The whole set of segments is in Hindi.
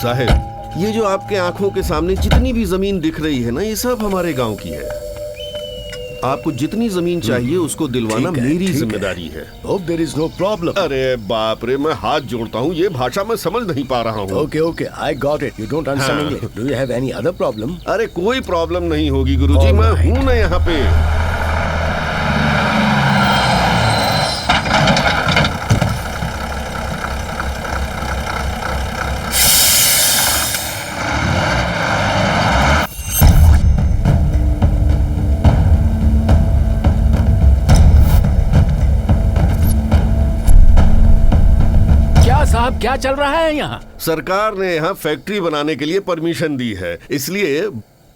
साहब, ये जो आपके आंखों के सामने जितनी भी जमीन दिख रही है ना, ये सब हमारे गांव की है। आपको जितनी जमीन चाहिए उसको दिलवाना मेरी जिम्मेदारी है। Hope there is no problem. अरे बाप रे, मैं हाथ जोड़ता हूँ, ये भाषा मैं समझ नहीं पा रहा हूँ। Okay, I got it. You don't understand English. Do you have any other problem? अरे कोई प्रॉब्लम नहीं होगी गुरुजी, मैं हूँ ना यहाँ पे। साहब क्या चल रहा है यहाँ? सरकार ने यहाँ फैक्ट्री बनाने के लिए परमिशन दी है, इसलिए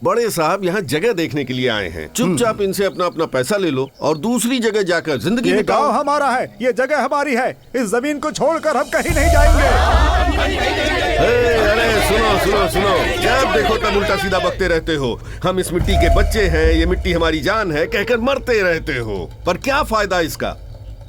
बड़े साहब यहाँ जगह देखने के लिए आए हैं। चुपचाप इनसे अपना अपना पैसा ले लो और दूसरी जगह जाकर जिंदगी ये बिताओ। गांव हमारा है, ये जगह हमारी है, इस जमीन को छोड़कर हम कहीं नहीं जाएंगे। अरे सुनो सुनो सुनो, जब देखो तब उल्टा सीधा बकते रहते हो। हम इस मिट्टी के बच्चे हैं, ये मिट्टी हमारी जान है कहकर मरते रहते हो, पर क्या फायदा इसका?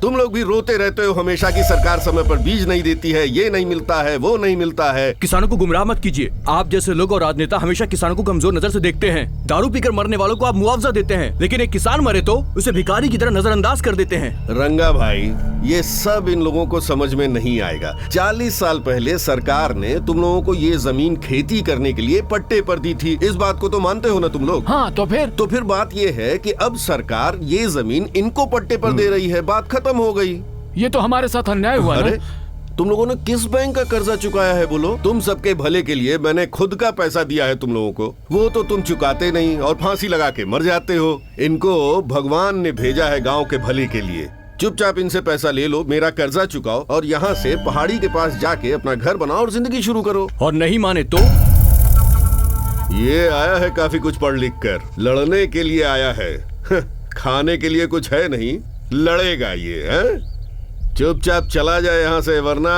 तुम लोग भी रोते रहते हो हमेशा कि सरकार समय पर बीज नहीं देती है, ये नहीं मिलता है, वो नहीं मिलता है। किसानों को गुमराह मत कीजिए। आप जैसे लोग और राजनेता हमेशा किसानों को कमजोर नजर से देखते हैं। दारू पीकर मरने वालों को आप मुआवजा देते हैं, लेकिन एक किसान मरे तो उसे भिखारी की तरह नजरअंदाज कर देते हैं। रंगा भाई, ये सब इन लोगों को समझ में नहीं आएगा। 40 साल पहले सरकार ने तुम लोगों को ये जमीन खेती करने के लिए पट्टे पर दी थी, इस बात को तो मानते हो ना तुम लोग? हाँ, तो फिर बात ये है कि अब सरकार ये जमीन इनको पट्टे पर दे रही है, बात खत्म हो गई। ये तो हमारे साथ अन्याय हुआ ना? अरे तुम लोगों ने किस बैंक का कर्जा चुकाया है बोलो? तुम सबके भले के लिए मैंने खुद का पैसा दिया है तुम लोगों को, वो तो तुम चुकाते नहीं और फांसी लगा के मर जाते हो। इनको भगवान ने भेजा है गांव के भले के लिए। चुपचाप इनसे पैसा ले लो, मेरा कर्जा चुकाओ और यहाँ से पहाड़ी के पास जाके अपना घर बनाओ और जिंदगी शुरू करो। और नहीं माने तो? ये आया है काफी कुछ पढ़ लिख कर, लड़ने के लिए आया है। खाने के लिए कुछ है नहीं, लड़ेगा ये है? चुपचाप चला जाए यहाँ से, वरना।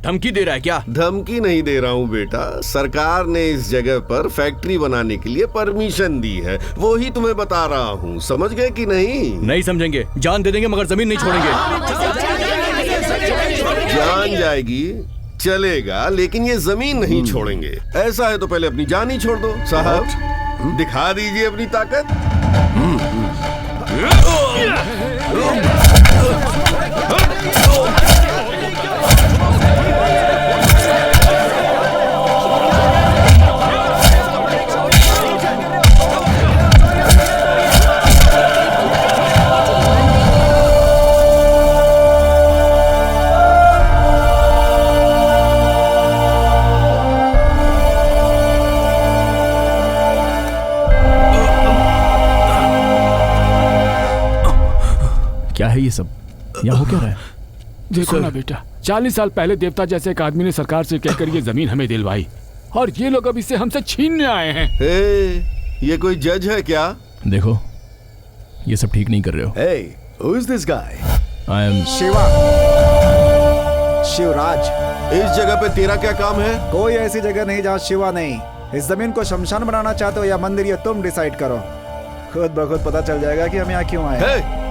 धमकी दे रहा है क्या? धमकी नहीं दे रहा हूँ बेटा, सरकार ने इस जगह पर फैक्ट्री बनाने के लिए परमिशन दी है, वो ही तुम्हें बता रहा हूँ। समझ गए कि नहीं? नहीं समझेंगे, जान दे देंगे मगर जमीन नहीं छोड़ेंगे। जान जाएगी चलेगा, लेकिन ये जमीन नहीं छोड़ेंगे। ऐसा है तो पहले अपनी जान ही छोड़ दो। साहब दिखा दीजिए अपनी ताकत। क्या है ये सब? यहाँ हो क्या रहा है? देखो ना बेटा, 40 साल पहले देवता जैसे एक आदमी ने सरकार से कहकर ये जमीन हमें दिलवाई, और ये लोग अब इसे हमसे छीनने आए हैं। ये कोई जज है क्या? देखो, ये सब ठीक नहीं कर रहे हो। Hey, who is this guy? I am Shiva, Shivraj. इस जगह पे तेरा क्या काम है? कोई ऐसी जगह नहीं जहाँ शिवा नहीं। इस जमीन को शमशान बनाना चाहते हो या मंदिर, ये तुम डिसाइड करो। खुद ब खुद पता चल जाएगा कि हम यहाँ क्यों आए।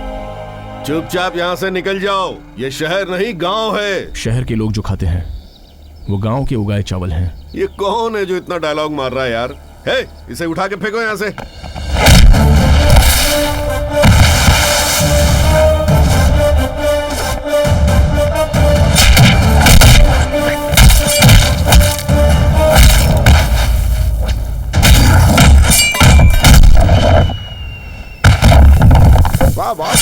चुपचाप यहाँ से निकल जाओ, ये शहर नहीं गांव है। शहर के लोग जो खाते हैं वो गांव के उगाए चावल हैं। ये कौन है जो इतना डायलॉग मार रहा है यार? इसे उठा के फेंको यहाँ से। वाह वाह।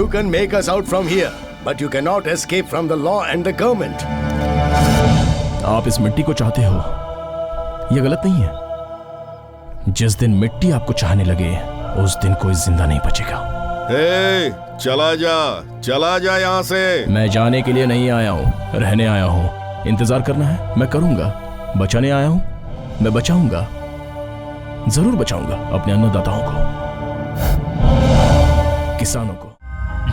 You can make us out from here, but you cannot escape from the law and the government. आप इस मिट्टी को चाहते हो, यह गलत नहीं है। जिस दिन मिट्टी आपको चाहने लगे, उस दिन कोई जिंदा नहीं बचेगा। चला जा यहाँ से। मैं जाने के लिए नहीं आया हूँ, रहने आया हूँ। इंतजार करना है, मैं करूंगा। बचाने आया हूँ, मैं बचाऊंगा, जरूर बचाऊंगा अपने अन्नदाताओं को, किसानों को।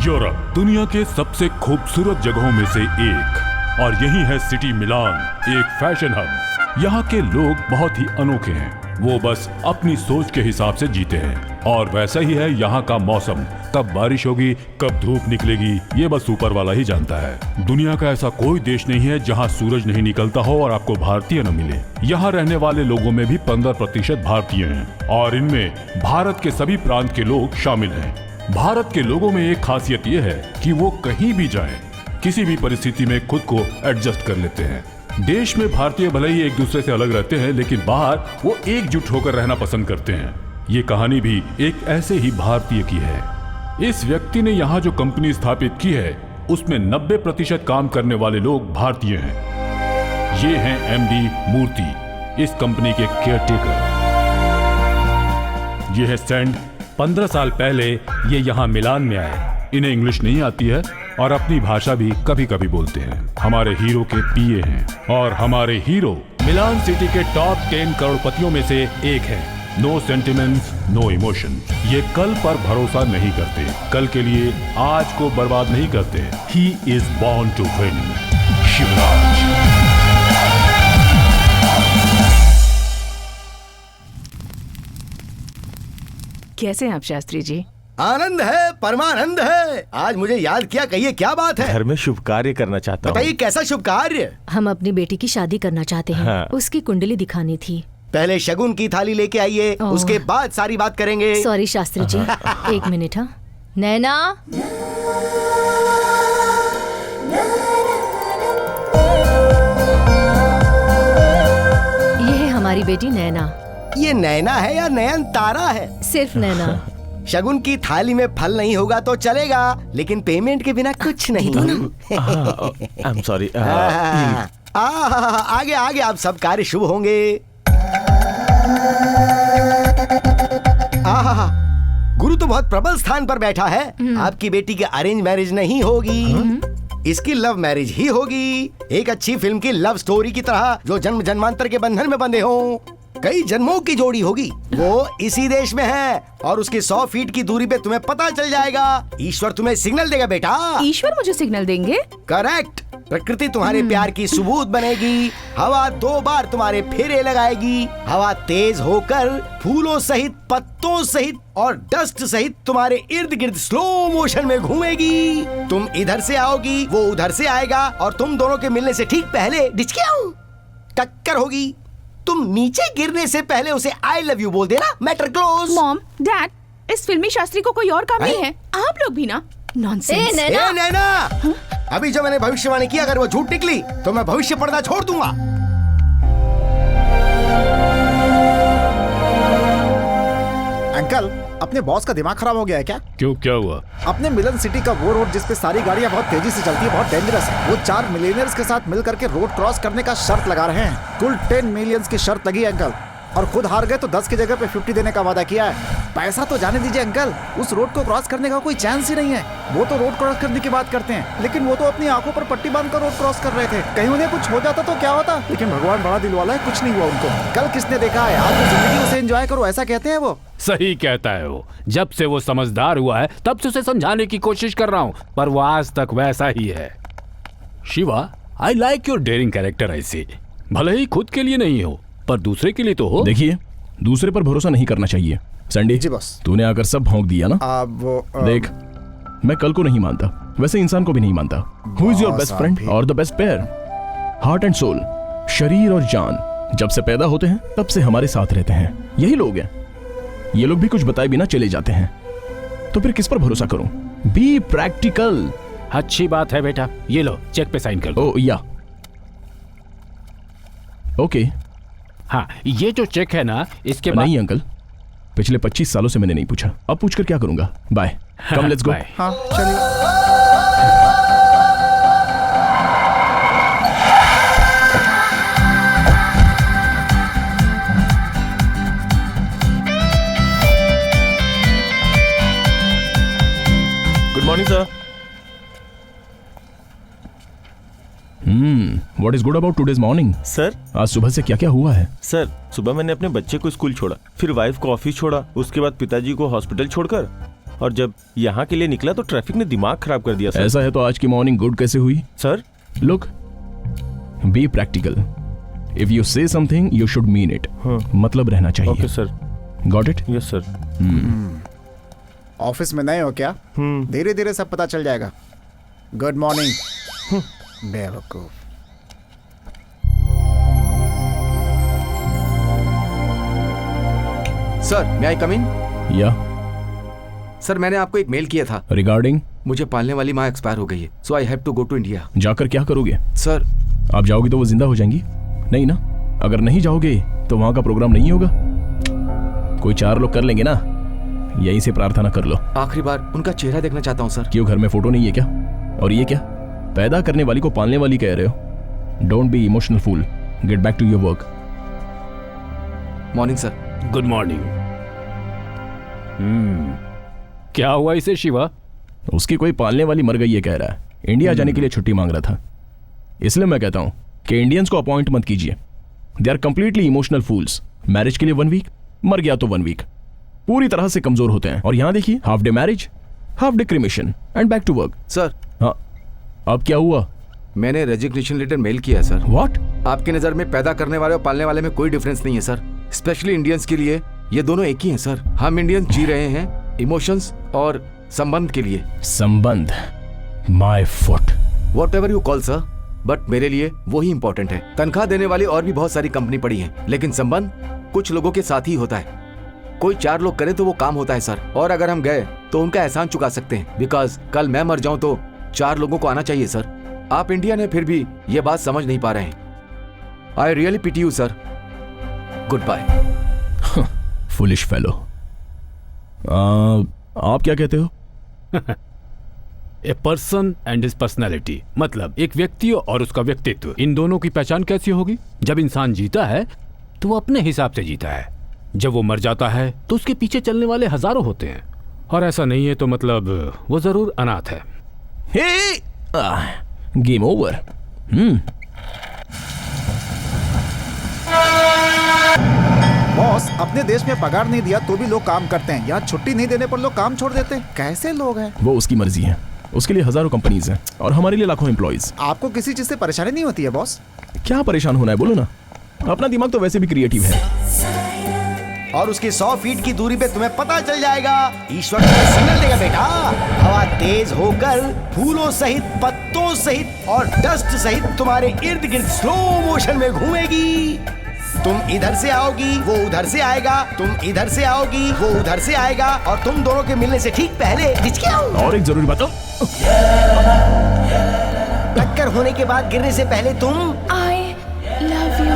यूरोप दुनिया के सबसे खूबसूरत जगहों में से एक, और यही है सिटी मिलान, एक फैशन हब। यहाँ के लोग बहुत ही अनोखे हैं। वो बस अपनी सोच के हिसाब से जीते हैं। और वैसा ही है यहाँ का मौसम। कब बारिश होगी, कब धूप निकलेगी, ये बस ऊपर वाला ही जानता है। दुनिया का ऐसा कोई देश नहीं है जहाँ सूरज नहीं निकलता हो और आपको भारतीय न मिले। यहाँ रहने वाले लोगों में भी 15% भारतीय हैं, और इनमें भारत के सभी प्रांत के लोग शामिल हैं। भारत के लोगों में एक खासियत ये है कि वो कहीं भी जाएं, किसी भी परिस्थिति में खुद को एडजस्ट कर लेते हैं। देश में भारतीय भले ही एक दूसरे से अलग रहते हैं, लेकिन बाहर वो एकजुट होकर रहना पसंद करते हैं। ये कहानी भी एक ऐसे ही भारतीय की है। इस व्यक्ति ने यहाँ जो कंपनी स्थापित की है, उसमें 90% काम करने वाले लोग भारतीय हैं। ये हैं एमडी मूर्ति, इस कंपनी के केयरटेकर। ये है सैंड, 15 साल पहले ये यहाँ मिलान में आए। इन्हें इंग्लिश नहीं आती है और अपनी भाषा भी कभी कभी बोलते हैं। हमारे हीरो के पीए हैं, और हमारे हीरो मिलान सिटी के टॉप 10 करोड़पतियों में से एक है। No sentiments, no emotion. ये कल पर भरोसा नहीं करते, कल के लिए आज को बर्बाद नहीं करते। He is born to win. Shivraj. कैसे हैं आप शास्त्री जी? आनंद है, परमानंद है। आज मुझे याद किया, कहिए क्या बात है? घर में शुभ कार्य करना चाहता हूँ। बताइए कैसा शुभ कार्य? हम अपनी बेटी की शादी करना चाहते हैं। हाँ। उसकी कुंडली दिखानी थी। पहले शगुन की थाली लेके आइए, ओह। उसके बाद सारी बात करेंगे। सॉरी शास्त्री जी, एक मिनट। हाँ नैना, ये है हमारी बेटी नैना। ये नैना है या नयन तारा है? सिर्फ नैना। शगुन की थाली में फल नहीं होगा तो चलेगा, लेकिन पेमेंट के बिना कुछ नहीं। आई एम सॉरी। आगे आगे आप सब कार्य शुभ होंगे। गुरु तो बहुत प्रबल स्थान पर बैठा है। आपकी बेटी की अरेंज मैरिज नहीं होगी, इसकी लव मैरिज ही होगी। एक अच्छी फिल्म की लव स्टोरी की तरह, जो जन्म जन्मांतर के बंधन में बंधे हों। कई जन्मों की जोड़ी होगी। वो इसी देश में है, और उसकी 100 फीट की दूरी पे तुम्हें पता चल जाएगा। ईश्वर तुम्हें सिग्नल देगा बेटा। ईश्वर मुझे सिग्नल देंगे? करेक्ट। प्रकृति तुम्हारे प्यार की सबूत बनेगी। हवा 2 बार तुम्हारे फेरे लगाएगी। हवा तेज होकर फूलों सहित, पत्तों सहित और डस्ट सहित तुम्हारे इर्द गिर्द स्लो मोशन में घूमेगी। तुम इधर से आओगी, वो उधर से आएगा, और तुम दोनों के मिलने से ठीक पहले डिचकियाऊ टक्कर होगी। तुम नीचे गिरने से पहले उसे आई लव यू बोल देना। Matter close. मॉम, डैड, इस फिल्मी शास्त्री को कोई और काम नहीं है। आप लोग भी ना नॉनसेंस। नैना, अभी जो मैंने भविष्यवाणी की, अगर वो झूठ निकली तो मैं भविष्य पढ़ना छोड़ दूंगा। अंकल, अपने बॉस का दिमाग खराब हो गया है क्या? क्यों, क्या हुआ? अपने मिलन सिटी का वो रोड जिस पे सारी गाड़ियां बहुत तेजी से चलती है, बहुत डेंजरस है। वो 4 मिलियनर्स के साथ मिल करके रोड क्रॉस करने का शर्त लगा रहे हैं। कुल 10 मिलियंस की शर्त लगी है अंकल, और खुद हार गए तो 10 की जगह पे 50 देने का वादा किया है। पैसा तो जाने दीजिए अंकल, उस रोड को क्रॉस करने का कोई चांस ही नहीं है। वो तो रोड क्रॉस करने की बात करते हैं, लेकिन वो तो अपनी आंखों पर पट्टी बांधकर रोड क्रॉस कर रहे थे। कहीं उन्हें कुछ हो जाता तो क्या होता? लेकिन भगवान बड़ा दिल वाला है, कुछ नहीं हुआ उनको। कल किसने देखा है, आज की जिंदगी उसे एंजॉय करो, ऐसा कहते हैं वो। सही कहता है वो। जब से वो समझदार हुआ है, तब से उसे समझाने की कोशिश कर रहा हूँ, पर वो आज तक वैसा ही है। Shiva, I like your daring character. ऐसे भले ही खुद के लिए नहीं हो, पर दूसरे के लिए तो हो। देखिए, दूसरे पर भरोसा नहीं करना चाहिए। संडे जी बॉस। तूने आकर सब भौंक दिया ना। देख, मैं कल को नहीं मानता, वैसे इंसान को भी नहीं मानता। Who is your best friend और the best pair? Heart and soul, शरीर और जान, जब से पैदा होते हैं तब से हमारे साथ रहते हैं। यही लोग हैं। ये लोग भी कुछ बताए बिना चले जाते हैं, तो फिर किस पर भरोसा करूं? Be practical. अच्छी बात है बेटा, ये लो चेक पे साइन कर दो। ओ या ओके। हाँ, ये जो चेक है ना, इसके बाद नहीं अंकल, पिछले 25 सालों से मैंने नहीं पूछा, अब पूछकर क्या करूंगा? Bye. Come let's go. Bye. हाँ चलिए। Good morning sir. What is good about today's morning? Sir आज सुबह से क्या क्या हुआ है? सर सुबह मैंने अपने बच्चे को स्कूल छोड़ा, फिर वाइफ को ऑफिस छोड़ा, उसके बाद पिताजी को हॉस्पिटल छोड़कर, और जब यहाँ के लिए निकला तो ट्रैफिक ने दिमाग खराब कर दिया सर। ऐसा है तो आज की मॉर्निंग गुड कैसे हुई? Sir look, be practical. If you से something you should mean it. मतलब रहना चाहिए। Okay sir. Got it? Yes sir. Office में नए हो क्या? धीरे धीरे सब पता चल जाएगा। Good morning. बेवकूफ। सर मैं आई कम इन? या सर मैंने आपको एक मेल किया था। रिगार्डिंग? मुझे पालने वाली माँ एक्सपायर हो गई है, so I have to go to India. जाकर क्या करोगे? सर आप जाओगे तो वो जिंदा हो जाएंगी? नहीं ना? अगर नहीं जाओगे तो वहां का प्रोग्राम नहीं होगा। कोई 4 लोग कर लेंगे ना, यहीं से प्रार्थना कर लो। आखिरी बार उनका चेहरा देखना चाहता हूँ सर। क्यों, घर में फोटो नहीं है क्या? और ये क्या, पैदा करने वाली को पालने वाली कह रहे हो? Don't be emotional fool, get back to your work. Morning sir. Good morning. क्या हुआ इसे शिवा? उसकी कोई पालने वाली मर गई है कह रहा है, इंडिया जाने के लिए छुट्टी मांग रहा था। इसलिए मैं कहता हूं कि इंडियंस को अपॉइंट मत कीजिए, they are completely emotional fools. Marriage के लिए 1 वीक, मर गया तो 1 वीक, पूरी तरह से कमजोर होते हैं। और यहां देखिए, half day marriage, half day cremation and back to work. Sir हाँ, अब क्या हुआ? मैंने रेजिग्नेशन लेटर मेल किया है सर। व्हाट? आपकी नजर में पैदा करने वाले और पालने वाले में कोई डिफरेंस नहीं है सर। स्पेशली इंडियंस के लिए ये दोनों एक ही हैं सर। हम इंडियंस जी रहे हैं इमोशंस और संबंध के लिए। संबंध? My foot. What ever you call sir, but मेरे लिए वही इंपॉर्टेंट है। तनख्वाह देने वाली और भी बहुत सारी कंपनी पड़ी है, लेकिन संबंध कुछ लोगों के साथ ही होता है। कोई 4 लोग करें तो वो काम होता है सर। और अगर हम गए तो उनका एहसान चुका सकते हैं, बिकॉज कल मैं मर जाऊं तो 4 लोगों को आना चाहिए सर। आप इंडियन है फिर भी ये बात समझ नहीं पा रहे हैं। I really pity you sir. Good bye. Foolish fellow. आप क्या कहते हो? A person and his personality, मतलब एक व्यक्ति और उसका व्यक्तित्व, इन दोनों की पहचान कैसी होगी? जब इंसान जीता है तो वो अपने हिसाब से जीता है, जब वो मर जाता है तो उसके पीछे चलने वाले हजारों होते हैं, और ऐसा नहीं है तो मतलब वो जरूर अनाथ है। Game over. बॉस, अपने देश में पगार नहीं दिया तो भी लोग काम करते हैं, यहाँ छुट्टी नहीं देने पर लोग काम छोड़ देते हैं। कैसे लोग हैं? वो उसकी मर्जी है, उसके लिए हजारों कंपनीज हैं और हमारे लिए लाखों एम्प्लॉइज। आपको किसी चीज से परेशानी नहीं होती है बॉस? क्या परेशान होना है, बोलो ना। अपना दिमाग तो वैसे भी क्रिएटिव है। और उसकी 100 फीट की दूरी पे तुम्हें पता चल जाएगा। ईश्वर तुम्हें सिग्नल देगा बेटा। हवा तेज होकर फूलों सहित, पत्तों सहित और डस्ट सहित तुम्हारे इर्द गिर्द स्लो मोशन में घूमेगी। तुम इधर से आओगी, वो उधर से आएगा, तुम इधर से आओगी, वो उधर से आएगा, और तुम दोनों के मिलने से ठीक पहले और एक जरूरी बात, टक्कर होने के बाद गिरने से पहले तुम आई लव यू।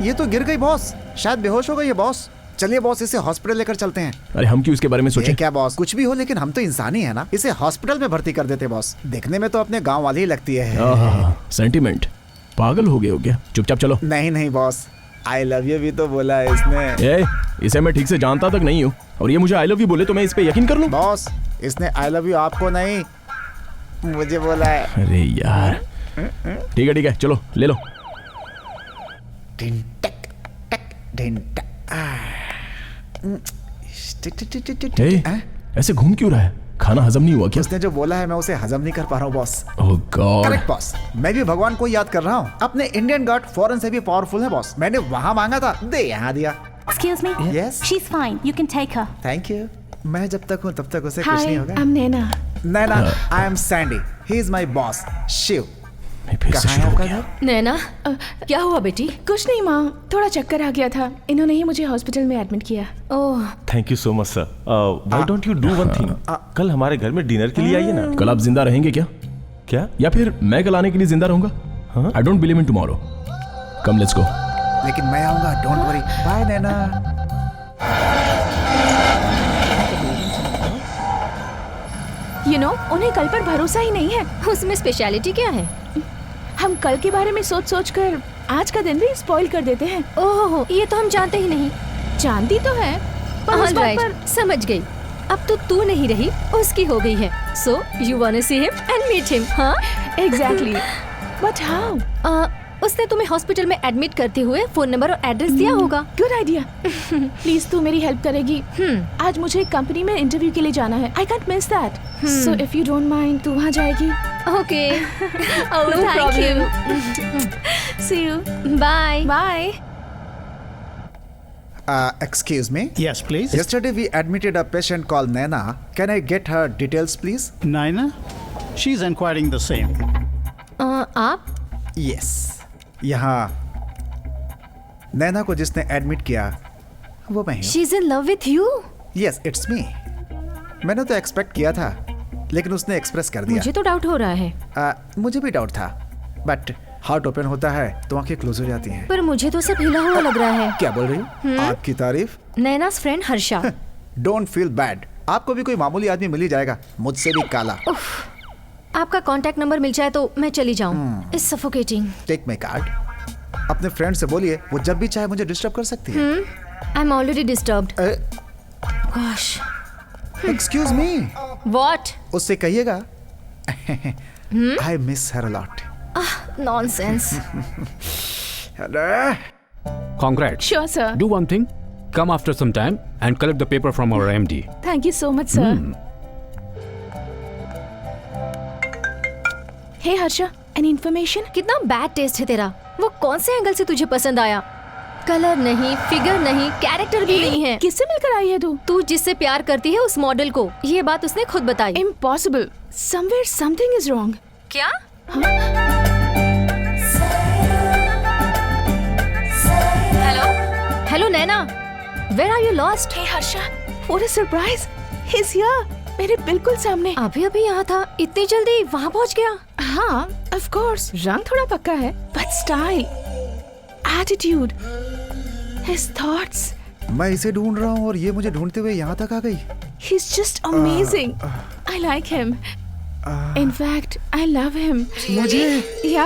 ये तो गिर गई बॉस, शायद बेहोश हो गई है बॉस। चलिए बॉस, इसे हॉस्पिटल लेकर चलते हैं। अरे हम क्यों इसके बारे में सोचें? क्या बॉस, कुछ भी हो लेकिन हम तो इंसान ही है ना। इसे हॉस्पिटल में भर्ती कर देते बॉस। देखने में तो अपने गांव वाली ही लगती है। सेंटिमेंट, पागल हो गए हो क्या? चुपचाप चलो। नहीं नहीं बॉस, आई लव यू भी तो बोला है इसने। इसे मैं ठीक से जानता तक नहीं हूँ, और ये मुझे आई लव यू बोले तो मैं इस पे यकीन कर लूं? बॉस, इसने आई लव यू आपको नहीं मुझे बोला है। अरे यार, ठीक है चलो ले लो। ऐसे घूम क्यों रहा है? खाना हजम नहीं हुआ क्या? उसने जो बोला है मैं उसे हजम नहीं कर पा रहा हूँ बॉस। ओह गॉड। करेक्ट बॉस, मैं भी भगवान को याद कर रहा हूँ। अपने इंडियन गॉड फॉरेन से भी पावरफुल है बॉस। मैंने वहाँ मांगा था, दे यहाँ दिया। Excuse me? Yes? She's fine. You can take her. Thank you. मैं जब तक हूँ तब तक उसे कुछ हाय, नहीं होगा। I am Naina. Naina, I am Sandy, he is my boss Shiv. फिर से कहाँ है शुरू हो आपका गया। घर? नैना, क्या हुआ बेटी? कुछ नहीं माँ, थोड़ा चक्कर आ गया था, इन्होंने ही मुझे हॉस्पिटल में एडमिट किया। Oh, thank you so much sir. Why don't you do one thing, कल हमारे घर में डिनर के लिए आइए ना। कल आप जिंदा रहेंगे क्या? क्या? या फिर मैं कल आने के लिए जिंदा रहूंगा? I don't believe in tomorrow. Come let's गो। लेकिन मैं आऊंगा, डोंट वरी। बाय नैना। उन्हें कल पर भरोसा ही नहीं है। उसमें स्पेशलिटी क्या है? हम कल के बारे में सोच सोच कर आज का दिन भी स्पॉइल कर देते हैं। ओह, ये तो हम जानते ही नहीं। जानती तो है पर उस बात पर समझ गई। अब तो तू नहीं रही, उसकी हो गई है। So you want to see him and meet him? हाँ, एग्जैक्टली। But how? उसने तुम्हें हॉस्पिटल में एडमिट करते हुए फोन नंबर और एड्रेस दिया होगा। Good idea. प्लीज तू मेरी हेल्प करेगी? आज मुझे कंपनी में इंटरव्यू के लिए जाना है। I can't miss that. So if you don't mind, तू वहाँ जाएगी? Okay. No problem. See you. Bye bye. Excuse me? Yes, please. Yesterday we admitted a patient called Naina. Can I get her details, please? Naina? She's inquiring the same. आप? Yes. यहाँ नैना को जिसने एडमिट किया वो मैं हूँ। She's in love with you? Yes, it's me. मैंने तो एक्सपेक्ट किया था, लेकिन उसने एक्सप्रेस कर दिया। मुझे तो डाउट हो रहा है। मुझे भी डाउट था, बट हार्ट ओपन होता है तो आंखें क्लोज हो जाती हैं। पर मुझे तो सब हिला हुआ लग रहा है। क्या बोल रही हो? आपकी तारीफ? नैना's friend Harsha. Don't feel bad, आपको भी कोई मामूली आदमी मिल ही जाएगा, मुझसे भी काला। आपका कांटेक्ट नंबर मिल जाए तो मैं चली जाऊं। It's suffocating. Take my card. अपने फ्रेंड से बोलिए वो जब भी चाहे मुझे डिस्टर्ब कर सकती है। I am already disturbed. Gosh. Excuse me. What? उससे कहिएगा I miss her a lot. Nonsense. Congrats. Sure, sir. Do one thing. Come after some time and collect the paper from our MD. Thank you so much, sir. Hey, Harsha. Any information? कितना बैड टेस्ट है तेरा। वो कौन से एंगल से तुझे पसंद आया? कलर नहीं, फिगर नहीं, कैरेक्टर भी नहीं है। किससे मिलकर आई है तू? तू जिससे प्यार करती है उस मॉडल को। ये बात उसने खुद बताई। Impossible. Somewhere something is wrong. क्या? Hello Naina, where are you lost? Hey Harsha, what a surprise, he is here, मेरे बिल्कुल सामने। अभी अभी यहाँ था, इतनी जल्दी वहाँ पहुँच गया? हाँ, ऑफ कोर्स, रंग थोड़ा पक्का है, but style, attitude, his thoughts. मैं इसे ढूंढ रहा हूँ और ये मुझे ढूंढते हुए यहाँ तक आ गई। He is just amazing, I like him, in fact I love him. मुझे? या,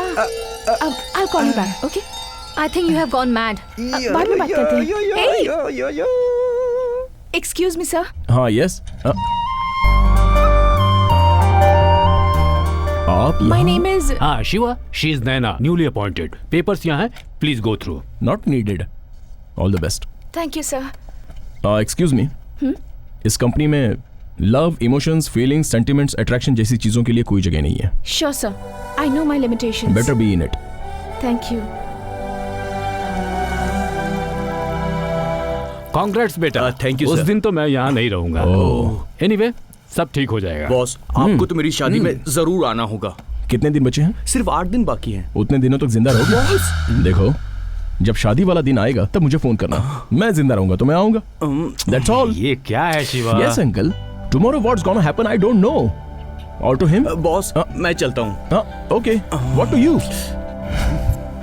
I'll call you back, okay? I think you have gone mad. बाद में बात करते हैं। Hey! Excuse me, sir. हाँ, yes. आप My name is. Shiva. She is Naina, newly appointed. Papers यहाँ हैं. Please go through. Not needed. All the best. Thank you, sir. Excuse me. इस कंपनी में love, emotions, feelings, sentiments, attraction जैसी चीजों के लिए कोई जगह नहीं है। Sure, sir. I know my limitations. Better be in it. Thank you. Congrats बेटा। Thank you, उस sir. दिन तो मैं यहाँ नहीं रहूंगा। Anyway, सब ठीक हो जाएगा। बॉस, आपको तो मेरी शादी में जरूर आना होगा। कितने दिन बचे हैं? सिर्फ 8 दिन बाकी हैं। उतने दिनों तक जिंदा रहोगे? देखो, जब शादी वाला दिन आएगा तब मुझे फोन करना। मैं जिंदा रहूंगा तो मैं आऊंगा। That's all. ये क्या है Shiva? Yes, uncle. Tomorrow what's gonna happen I don't know. Or to him? Boss, मैं चलता हूँ। Okay. What to you?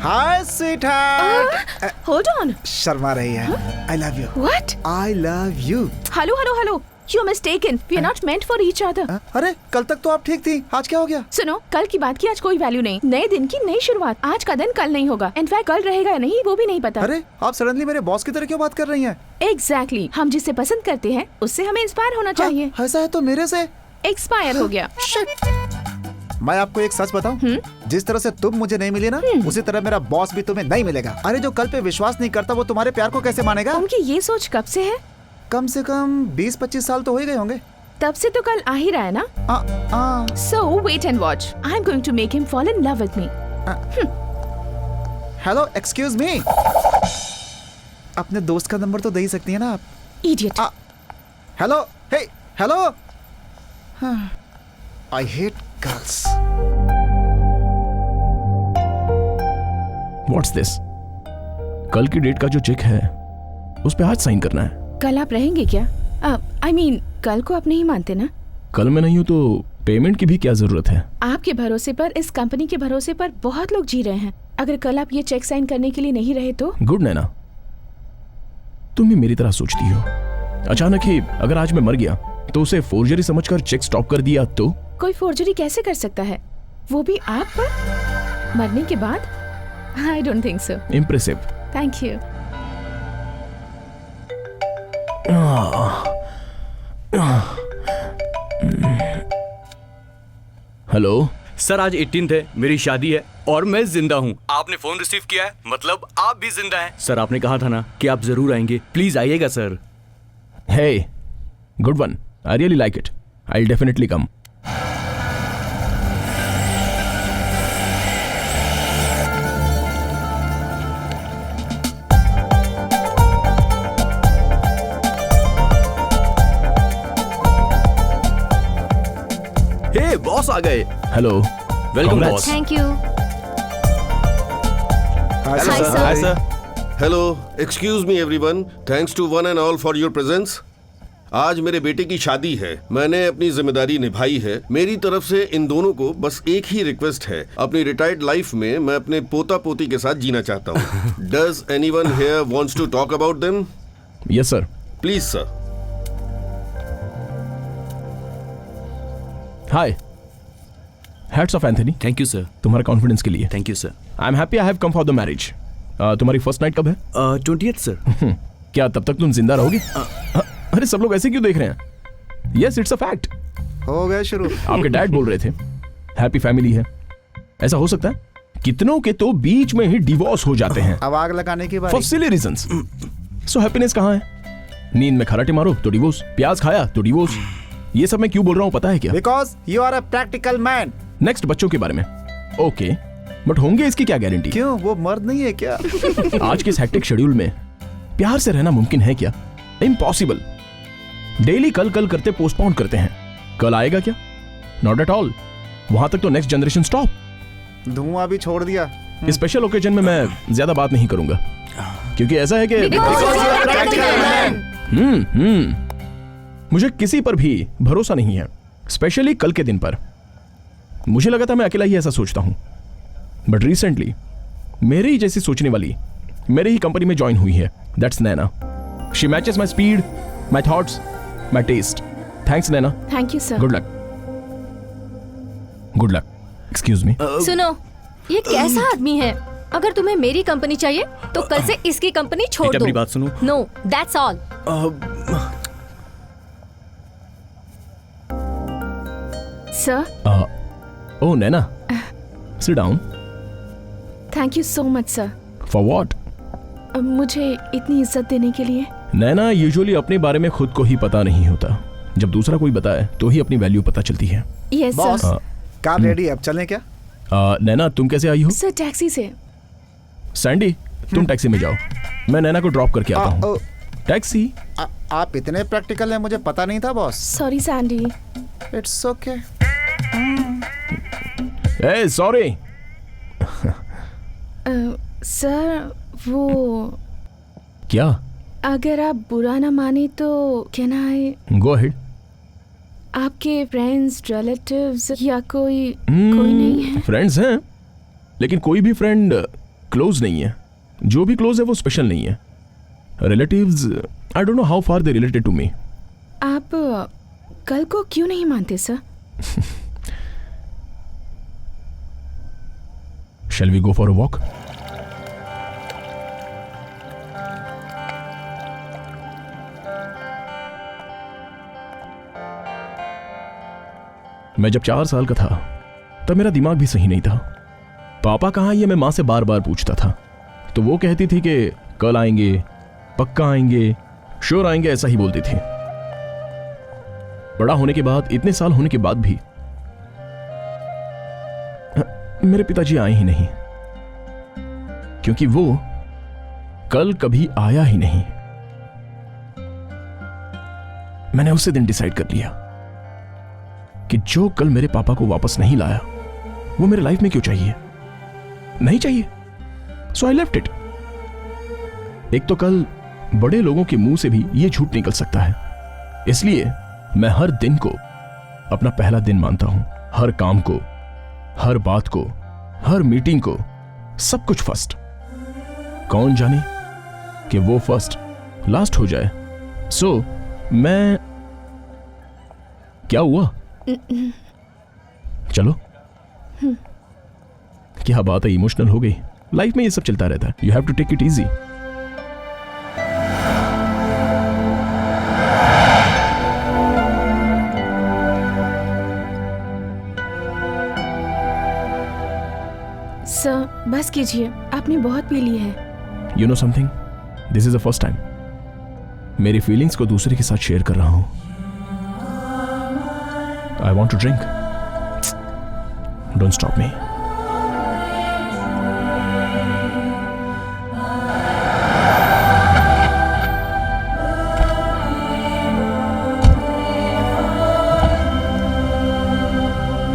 Hi, sweetheart. Hold on. Sharma रही है। I love you. What? I love you. Hello, hello, hello. You're mistaken. We are not meant for each other. अरे कल तक तो आप ठीक थी, आज क्या हो गया? सुनो, कल की बात की आज कोई वैल्यू नहीं। नए दिन की नई शुरुआत। आज का दिन कल नहीं होगा। इनफैक्ट कल रहेगा या नहीं वो भी नहीं पता। अरे आप सडनली मेरे बॉस की तरह क्यों बात कर रही हैं? Exactly. हम जिसे पसंद करते हैं उससे हमें इंस्पायर होना चाहिए। ऐसा है तो मेरे से एक्सपायर हो गया। मैं आपको एक सच बताऊं, जिस तरह से तुम मुझे नहीं मिली ना, उसी तरह मेरा बॉस भी तुम्हें नहीं मिलेगा। अरे जो कल पे विश्वास नहीं करता वो तुम्हारे प्यार को कैसे मानेगा? उनकी ये सोच कब से है? कम से कम 20-25 साल तो हो ही गए होंगे। तब से तो कल आ ही रहा है ना। So wait and watch. I'm going to make him fall in love with me. Hello, excuse मी। अपने दोस्त का नंबर तो दे ही सकती है ना आप? Idiot. Hello, hey, hello. I hate girls. What's this? कल की डेट का जो चेक है उस पे आज साइन करना है। कल आप रहेंगे क्या? I mean, कल को आप नहीं मानते ना? कल मैं नहीं हूँ तो पेमेंट की भी क्या जरूरत है? आपके भरोसे पर, इस कंपनी के भरोसे पर बहुत लोग जी रहे हैं। अगर कल आप ये चेक साइन करने के लिए नहीं रहे तो? गुड नैना, तुम भी मेरी तरह सोचती हो। अचानक ही अगर आज मैं मर गया तो उसे फोर्जरी समझकर चेक स्टॉप कर दिया तो? कोई फोर्जरी कैसे कर सकता है, वो भी आप पर मरने के बाद? I don't think so. Impressive. Thank you. Hello sir, आज 18th है, मेरी शादी है और मैं जिंदा हूँ। आपने फोन रिसीव किया है, मतलब आप भी जिंदा हैं। सर, आपने कहा था ना कि आप जरूर आएंगे, प्लीज आइएगा sir. Hey, good one, I really like it, I will definitely come. Hey boss, आ गए। Hello, welcome boss. Thank you. Hi Hi, sir. Hello, excuse me everyone, thanks to one and all for your presence. आज मेरे बेटे की शादी है, मैंने अपनी जिम्मेदारी निभाई है। मेरी तरफ से इन दोनों को बस एक ही रिक्वेस्ट है, अपनी रिटायर्ड लाइफ में मैं अपने पोता पोती के साथ जीना चाहता हूँ। Does anyone here wants to talk about them? Yes sir. Please sir. Hi, hats off Anthony. Thank you sir. तुम्हारे कॉन्फिडेंस के लिए। Thank you sir. I am happy I have come for the marriage. तुम्हारी फर्स्ट नाइट कब है? 20th sir. क्या तब तक तुम जिंदा रहोगे? अरे सब लोग ऐसे क्यों देख रहे हैं? Yes, it's a fact. हो गए शुरू। आपके डैड बोल रहे थे हैप्पी फैमिली है। ऐसा हो सकता है? कितनों के तो बीच में ही डिवोर्स हो जाते हैं अब आग लगाने की बारी। For silly reasons. So happiness कहाँ है? नींद में खराटे मारो तो डिवोर्स, प्याज खाया तो डिवोर्स। ये सब मैं क्यों बोल रहा हूँ पता है क्या? Because you are a practical man. Next बच्चों के बारे में ओके, बट होंगे इसकी क्या गारंटी? क्यों, वो मर्द नहीं है क्या? आज के इस हेक्टिक शेड्यूल में प्यार से रहना मुमकिन है क्या? इम्पॉसिबल। डेली कल कल करते पोस्टपोन करते हैं। कल आएगा क्या? Not at all. वहां तक तो नेक्स्ट जनरेशन स्टॉप। धुआं भी छोड़ दिया। इस स्पेशल ओकेजन में मैं ज्यादा बात नहीं करूंगा क्योंकि ऐसा है कि मुझे किसी पर भी भरोसा नहीं है, स्पेशली कल के दिन पर। मुझे लगा था मैं अकेला ही ऐसा सोचता हूं, बट रिसेंटली मेरे ही जैसी सोचने वाली मेरे ही कंपनी में ज्वाइन हुई है। That's Naina. She matches my speed, my thoughts, my taste. Thanks Naina. Thank you sir. Good luck. Good luck. Excuse me. सुनो, ये कैसा आदमी है? अगर तुम्हें मेरी कंपनी चाहिए तो कल से इसकी कंपनी छोड़ बेटा, दो। मेरी बात सुनो। No, that's all. Sir. Oh Naina, sit down. Thank you so much sir. For what? मुझे इतनी इज्जत देने के लिए। नैना, यूजुअली अपने बारे में खुद को ही पता नहीं होता, जब दूसरा कोई बताए तो ही अपनी वैल्यू पता चलती है। Yes boss, sir. Car ready है, अब चलें क्या? नैना, तुम कैसे आई हो? सर टैक्सी से। सैंडी, तुम टैक्सी में जाओ, मैं नैना को ड्रॉप करके आता हूँ। टैक्सी? आप इतने प्रैक्टिकल हैं, मुझे पता नहीं था boss. Sorry Sandy. It's okay. A sorry. Sir वो क्या? अगर आप बुरा ना माने तो कैन आई? Go ahead. आपके फ्रेंड्स, रिलेटिव्स या कोई नहीं है? फ्रेंड्स हैं, लेकिन कोई भी फ्रेंड क्लोज नहीं है। जो भी क्लोज है वो स्पेशल नहीं है। Relatives, I don't know how far they related to me. आप कल को क्यों नहीं मानते sir? Shall we go for a walk? मैं जब 4 साल का था तब मेरा दिमाग भी सही नहीं था। पापा कहाँ, ये मैं माँ से बार बार पूछता था, तो वो कहती थी कि कल आएंगे, पक्का आएंगे, श्योर आएंगे, ऐसा ही बोलती थी। बड़ा होने के बाद, इतने साल होने के बाद भी मेरे पिताजी आए ही नहीं, क्योंकि वो कल कभी आया ही नहीं। मैंने उसी दिन डिसाइड कर लिया कि जो कल मेरे पापा को वापस नहीं लाया वो मेरे लाइफ में क्यों चाहिए, नहीं चाहिए। सो आई लेफ्ट इट। एक तो कल बड़े लोगों के मुंह से भी ये झूठ निकल सकता है, इसलिए मैं हर दिन को अपना पहला दिन मानता हूं। हर काम को, हर बात को, हर मीटिंग को, सब कुछ फर्स्ट। कौन जाने कि वो फर्स्ट लास्ट हो जाए। सो मैं क्या हुआ? चलो। क्या बात है, इमोशनल हो गई? लाइफ में ये सब चलता रहता है, you have to take it easy. Sir बस कीजिए, आपने बहुत पी ली है। You know something, this is the first time मेरी फीलिंग्स को दूसरे के साथ शेयर कर रहा हूं। I want to drink, don't stop me.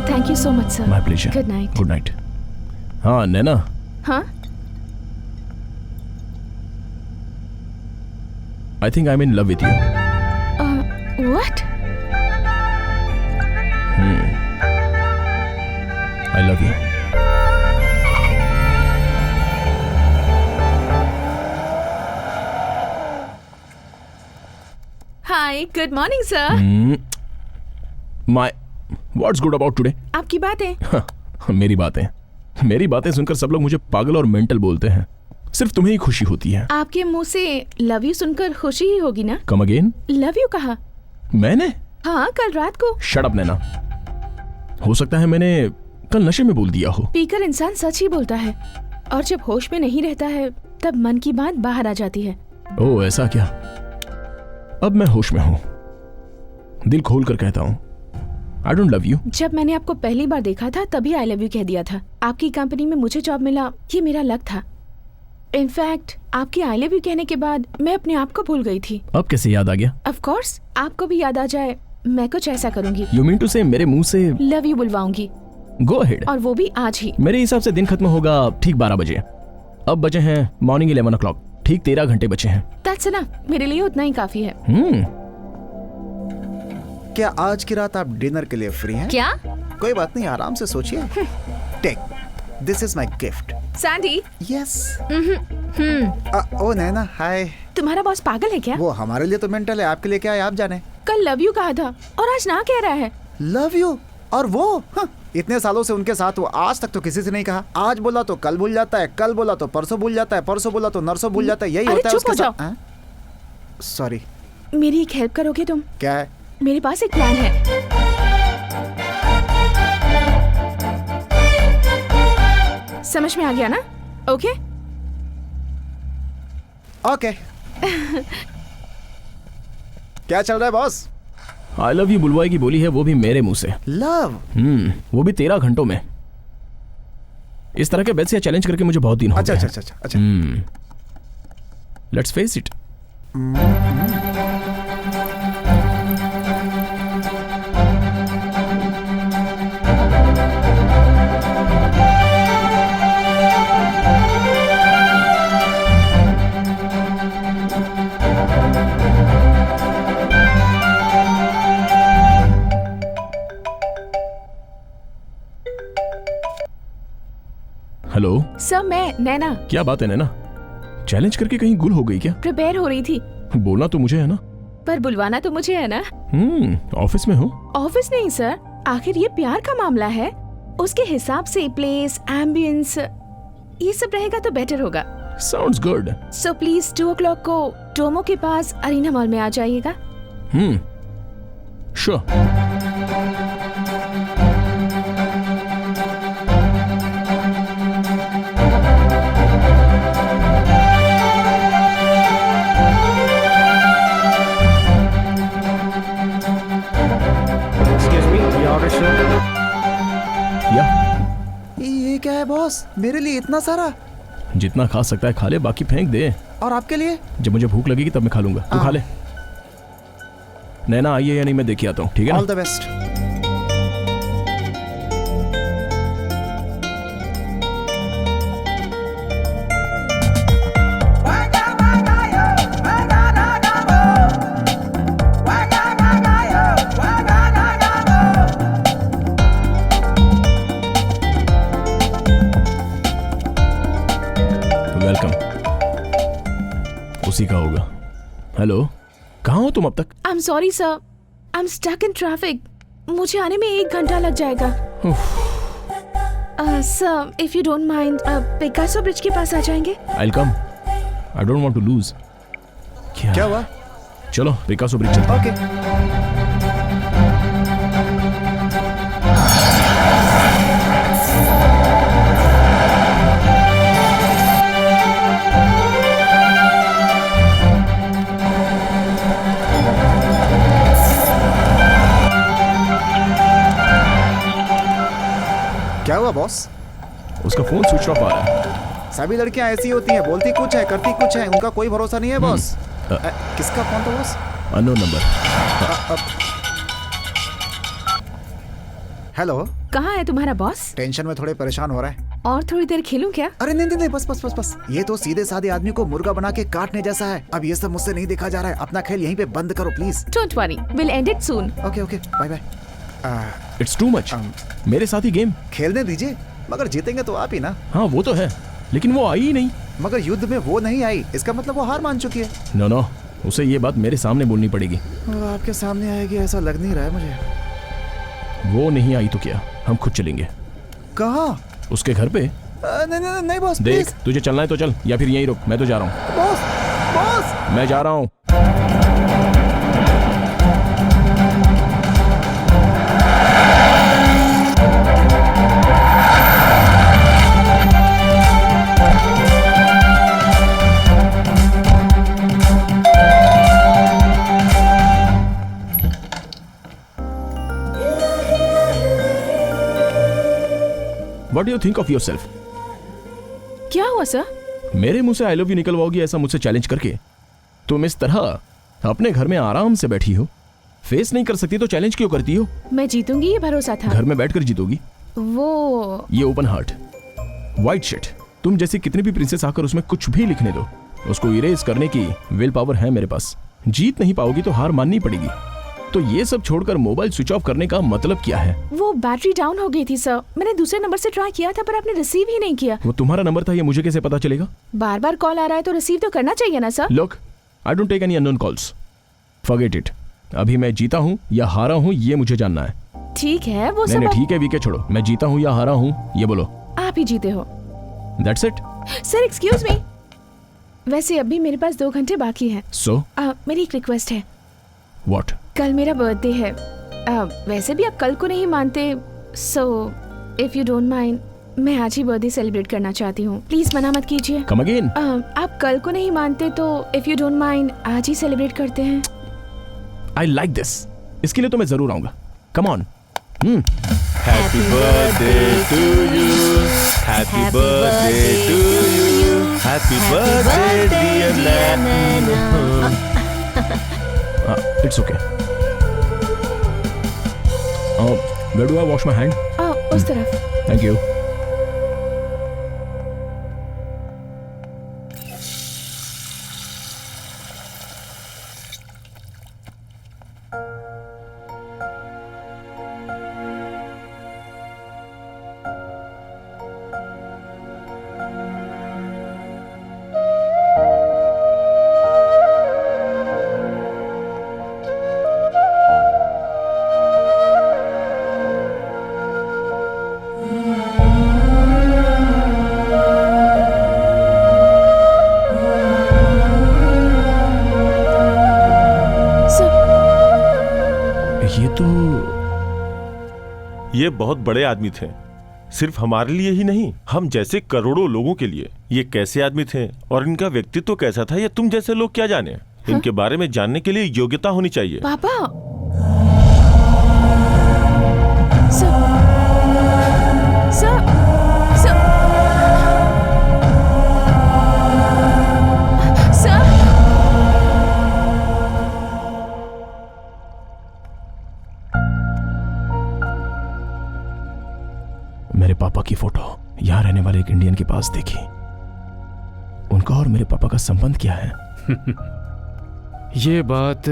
Thank you so much sir. My pleasure. Good night. Good night. हाँ नैना, हाँ I think I'm in love with you. What? I love you. Hi, good morning sir. What's good about today? आपकी बातें। मेरी बातें सुनकर सब लोग मुझे पागल और मेंटल बोलते हैं। सिर्फ तुम्हें ही खुशी होती है। आपके मुंह से लव यू सुनकर खुशी ही होगी ना? Come again. लव यू कहा? मैंने? हाँ, कल रात को। शट अप नैना, हो सकता है मैंने कल नशे में बोल दिया हो। पीकर इंसान सच ही बोलता है, और जब होश में नहीं रहता है तब मन की बात बाहर आ जाती है। ओह ऐसा क्या? अब मैं होश में हूँ, दिल खोल कर कहता हूँ I don't love you. जब मैंने आपको पहली बार देखा था तभी आई लव यू कह दिया था। आपकी कंपनी में मुझे जॉब मिला, ये मेरा लक था। इनफैक्ट आपकी आई लव यू कहने के बाद मैं अपने आप को भूल गई थी। अब कैसे याद आ गया? ऑफ कोर्स, आपको भी याद आ जाए, मैं कुछ ऐसा करूंगी। You mean to say मेरे मुंह से लव यू बुलवाऊंगी। Go ahead. और वो भी आज ही। मेरे हिसाब से दिन खत्म होगा ठीक 12 बजे। अब बजे हैं मॉर्निंग 11 o'clock, ठीक 13 घंटे बचे हैं। That's enough, मेरे लिए उतना ही काफी है। क्या आज की रात आप डिनर के लिए फ्री हैं? क्या? कोई बात नहीं, आराम से सोचिए। Take, this is my gift. Sandy. Yes. Oh Naina, hi. तुम्हारा बॉस पागल है क्या? वो हमारे लिए तो मेंटल है, आपके लिए क्या है आप जाने। कल लव यू कहा था और आज ना कह रहा है। Love you? और वो इतने सालों से उनके साथ, वो आज तक तो किसी से नहीं कहा। आज बोला तो कल भूल जाता है, कल बोला तो परसों भूल जाता है, परसों बोला तो नरसों भूल जाता है। यही होता है उसके साथ। सॉरी। मेरी एक हेल्प करोगे तुम? क्या है? मेरे पास एक प्लान है। समझ में आ गया ना? Okay okay. क्या चल रहा है बॉस? आई लव यू बुलवाई की बोली है, वो भी मेरे मुंह से। लव? वो भी 13 घंटों में। इस तरह के बेद से चैलेंज करके मुझे बहुत दिन हो गए। अच्छा। Let's face it. Hello sir, मैं नैना। क्या बात है नैना, चैलेंज करके कहीं गुल हो गई क्या? प्रिपेयर हो रही थी। बोलना तो मुझे है ना, पर बुलवाना तो मुझे है ना। ऑफिस में हो? ऑफिस नहीं सर, आखिर ये प्यार का मामला है, उसके हिसाब से प्लेस, एम्बियंस, ये सब रहेगा तो बेटर होगा। Sounds good. So please 2 o'clock को डोमो के पास अरीना मॉल में आ जाइएगा। श्योर। ये क्या है बॉस, मेरे लिए इतना सारा? जितना खा सकता है खा ले, बाकी फेंक दे। और आपके लिए? जब मुझे भूख लगेगी तब मैं खा लूंगा, तू खा ले। नैना आई है या नहीं मैं देख के आता हूँ, ठीक है ना? All the best. वेलकम। उसी का होगा। हेलो, कहाँ हो तुम अब तक? I am sorry sir, I am stuck in traffic. मुझे आने में 1 घंटा लग जाएगा। Sir, if you don't mind, Picasso bridge के पास आ जाएंगे? I'll come. I don't want to lose. क्या हुआ? चलो पिकासो ब्रिज चलते हैं। ओके। क्या हुआ बॉस? उसका फोन स्विच ऑफ आ रहा है। सभी लड़कियां ऐसी होती हैं, बोलती कुछ है करती कुछ है, उनका कोई भरोसा नहीं है बॉस। किसका फोन था बॉस? Unknown number. हेलो। कहाँ है तुम्हारा बॉस? टेंशन में थोड़े परेशान हो रहा है। और थोड़ी देर खेलूं क्या? अरे नहीं, बस। ये तो सीधे साधे आदमी को मुर्गा बना के काटने जैसा है। अब ये सब मुझसे नहीं देखा जा रहा है। अपना खेल यहीं पे बंद करो please. Don't worry, we'll end it soon. Okay, bye bye. It's too much. मेरे साथ ही गेम खेलने दीजिए, मगर जीतेंगे तो आप ही ना। हाँ वो तो है, लेकिन वो आई ही नहीं। मगर युद्ध में वो नहीं आई, इसका मतलब वो हार मान चुकी है। नो, उसे ये बात मेरे सामने बोलनी पड़ेगी। वो आपके सामने आएगी ऐसा लग नहीं रहा है मुझे। वो नहीं आई तो क्या, हम खुद चलेंगे। कहाँ? उसके घर पे। नहीं बॉस देख, प्लीज। तुझे चलना है तो चल, या फिर यहीं रुक, मैं तो जा रहा हूँ। बॉस मैं जा रहा हूँ। What do you think of yourself? क्या हुआ सर? मेरे मुंह से आई लव यू निकलवाओगी ऐसा मुझसे चैलेंज करके? तुम इस तरह अपने घर में आराम से बैठी हो, फेस नहीं कर सकती तो चैलेंज क्यों करती हो? मैं जीतूंगी ये भरोसा था। घर में बैठकर जीतोगी? वो ये ओपन हार्ट, वाइट शिट, तुम जैसी कितनी भी प्रिंसेस आकर उसमें कुछ भी लिखने दो, उसको इरेज करने की विल पावर है मेरे पास। जीत नहीं पाओगी तो हार माननी पड़ेगी। तो ये सब छोड़कर मोबाइल स्विच ऑफ करने का मतलब क्या है? वो बैटरी डाउन हो गई थी सर। मैंने दूसरे नंबर से ट्राई किया था पर आपने रिसीव ही नहीं किया। वो तुम्हारा नंबर था, ये मुझे कैसे पता चलेगा? बार बार कॉल आ रहा है तो रिसीव तो करना चाहिए ना sir. Look, I don't take any unknown calls. Forget it. अभी मैं जीता हूँ या हारा हूँ ये मुझे जानना है। ठीक है वो नहीं सब ठीक है, वीके छोड़ो। मैं जीता हूँ या हारा हूँ ये बोलो। आप ही जीते हो। That's it. Sir excuse me, वैसे अभी मेरे पास 2 घंटे बाकी है। So? मेरी एक रिक्वेस्ट है। What? कल मेरा बर्थडे है। वैसे भी आप कल को नहीं मानते, सो इफ यू डोंट माइंड, मैं आज ही बर्थडे सेलिब्रेट करना चाहती हूँ। प्लीज मना मत कीजिए। Come again? आप कल को नहीं मानते तो इफ यू डोंट माइंड आज ही सेलिब्रेट करते हैं। I like this. इसके लिए तो मैं जरूर आऊंगा। Come on. Happy birthday to you. Happy birthday to you. Happy birthday dear Nana. It's okay. Where do I wash my hand? उस तरफ। Thank you. ये बहुत बड़े आदमी थे, सिर्फ हमारे लिए ही नहीं, हम जैसे करोड़ों लोगों के लिए। ये कैसे आदमी थे और इनका व्यक्तित्व कैसा था ये तुम जैसे लोग क्या जाने। इनके बारे में जानने के लिए योग्यता होनी चाहिए। पापा मेरे पापा की फोटो यहाँ रहने वाले एक इंडियन के पास देखी। उनका और मेरे पापा का संबंध क्या है? ये बात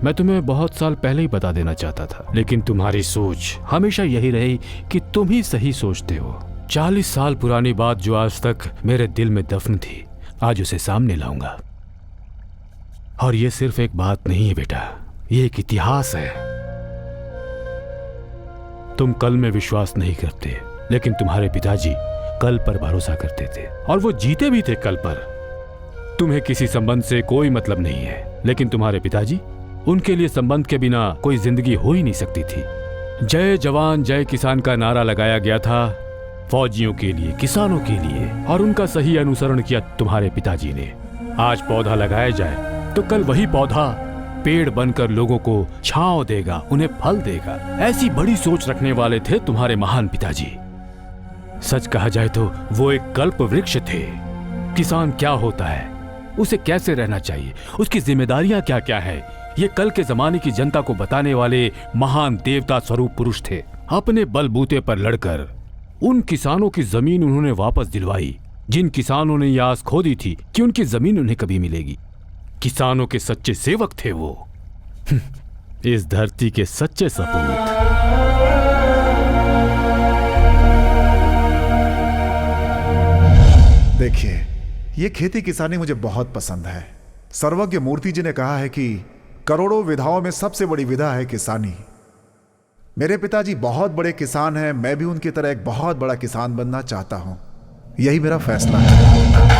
मैं तुम्हें बहुत साल पहले ही बता देना चाहता था, लेकिन तुम्हारी सोच हमेशा यही रही कि तुम ही सही सोचते हो। 40 साल पुरानी बात जो आज तक मेरे दिल में दफन थी, आज उसे सामने लाऊंगा। और ये सिर्फ एक बात नहीं है बेटा, ये एक इतिहास है। तुम कल में विश्वास नहीं करते, लेकिन तुम्हारे पिताजी कल पर भरोसा करते थे और वो जीते भी थे कल पर। तुम्हें किसी संबंध से कोई मतलब नहीं है, लेकिन तुम्हारे पिताजी, उनके लिए संबंध के बिना कोई जिंदगी हो ही नहीं सकती थी। जय जवान जय किसान का नारा लगाया गया था फौजियों के लिए, किसानों के लिए, और उनका सही अनुसरण किया तुम्हारे पिताजी ने। आज पौधा लगाया जाए तो कल वही पौधा पेड़ बनकर लोगों को छांव देगा, उन्हें फल देगा। ऐसी बड़ी सोच रखने वाले थे तुम्हारे महान पिताजी। सच कहा जाए तो वो एक कल्प वृक्ष थे। किसान क्या होता है, उसे कैसे रहना चाहिए, उसकी जिम्मेदारियां क्या क्या है, ये कल के जमाने की जनता को बताने वाले महान देवता स्वरूप पुरुष थे। अपने बलबूते पर लड़कर उन किसानों की जमीन उन्होंने वापस दिलवाई, जिन किसानों ने ये आस खो दी थी कि उनकी जमीन उन्हें कभी मिलेगी। किसानों के सच्चे सेवक थे वो, इस धरती के सच्चे सपूत। देखिए, ये खेती किसानी मुझे बहुत पसंद है। सर्वज्ञ मूर्ति जी ने कहा है कि करोड़ों विधाओं में सबसे बड़ी विधा है किसानी। मेरे पिताजी बहुत बड़े किसान हैं, मैं भी उनकी तरह एक बहुत बड़ा किसान बनना चाहता हूं। यही मेरा फैसला है।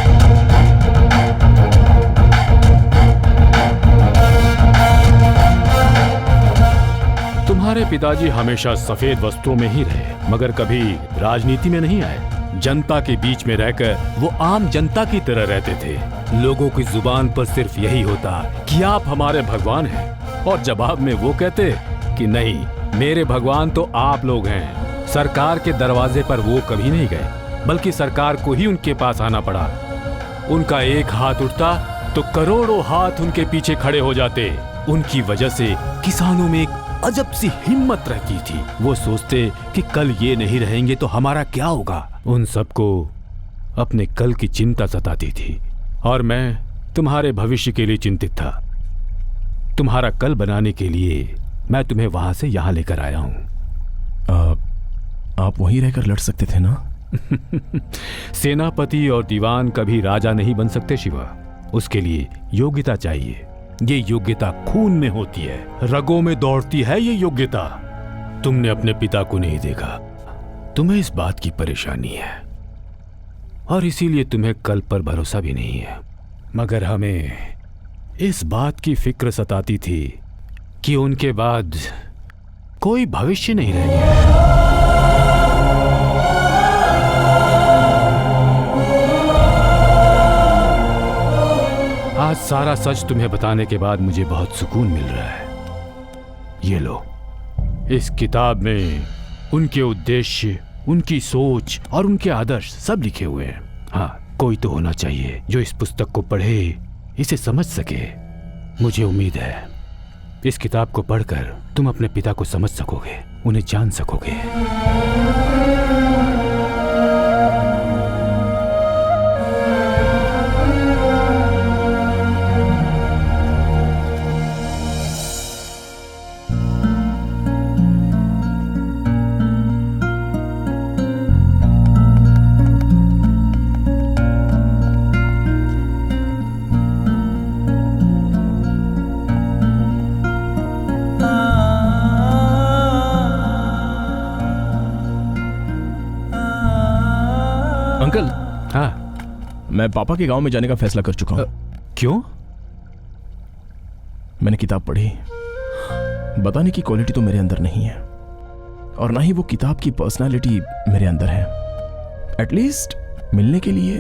तुम्हारे पिताजी हमेशा सफेद वस्त्रों में ही रहे, मगर कभी राजनीति में नहीं आए। जनता के बीच में रहकर वो आम जनता की तरह रहते थे। लोगों की जुबान पर सिर्फ यही होता कि आप हमारे भगवान हैं, और जवाब में वो कहते कि नहीं, मेरे भगवान तो आप लोग हैं। सरकार के दरवाजे पर वो कभी नहीं गए, बल्कि सरकार को ही उनके पास आना पड़ा। उनका एक हाथ उठता तो करोड़ों हाथ उनके पीछे खड़े हो जाते। उनकी वजह से किसानों में एक अजब सी हिम्मत रहती थी। वो सोचते कि कल ये नहीं रहेंगे तो हमारा क्या होगा। उन सबको अपने कल की चिंता सताती थी, और मैं तुम्हारे भविष्य के लिए चिंतित था। तुम्हारा कल बनाने के लिए मैं तुम्हें वहां से यहां लेकर आया हूं। आप वहीं रहकर लड़ सकते थे ना? सेनापति और दीवान कभी राजा नहीं बन सकते शिवा। उसके लिए योग्यता चाहिए। ये योग्यता खून में होती है, रगों में दौड़ती है ये योग्यता। तुमने अपने पिता को नहीं देखा, तुम्हें इस बात की परेशानी है, और इसीलिए तुम्हें कल पर भरोसा भी नहीं है। मगर हमें इस बात की फिक्र सताती थी कि उनके बाद कोई भविष्य नहीं रह गया। आज सारा सच तुम्हें बताने के बाद मुझे बहुत सुकून मिल रहा है। ये लो, इस किताब में उनके उद्देश्य, उनकी सोच और उनके आदर्श सब लिखे हुए हैं। हाँ, कोई तो होना चाहिए जो इस पुस्तक को पढ़े, इसे समझ सके। मुझे उम्मीद है इस किताब को पढ़कर तुम अपने पिता को समझ सकोगे, उन्हें जान सकोगे। अंकल, हाँ, मैं पापा के गांव में जाने का फैसला कर चुका हूं। क्यों? मैंने किताब पढ़ी, बताने की क्वालिटी तो मेरे अंदर नहीं है, और ना ही वो किताब की पर्सनालिटी मेरे अंदर है। एटलीस्ट मिलने के लिए।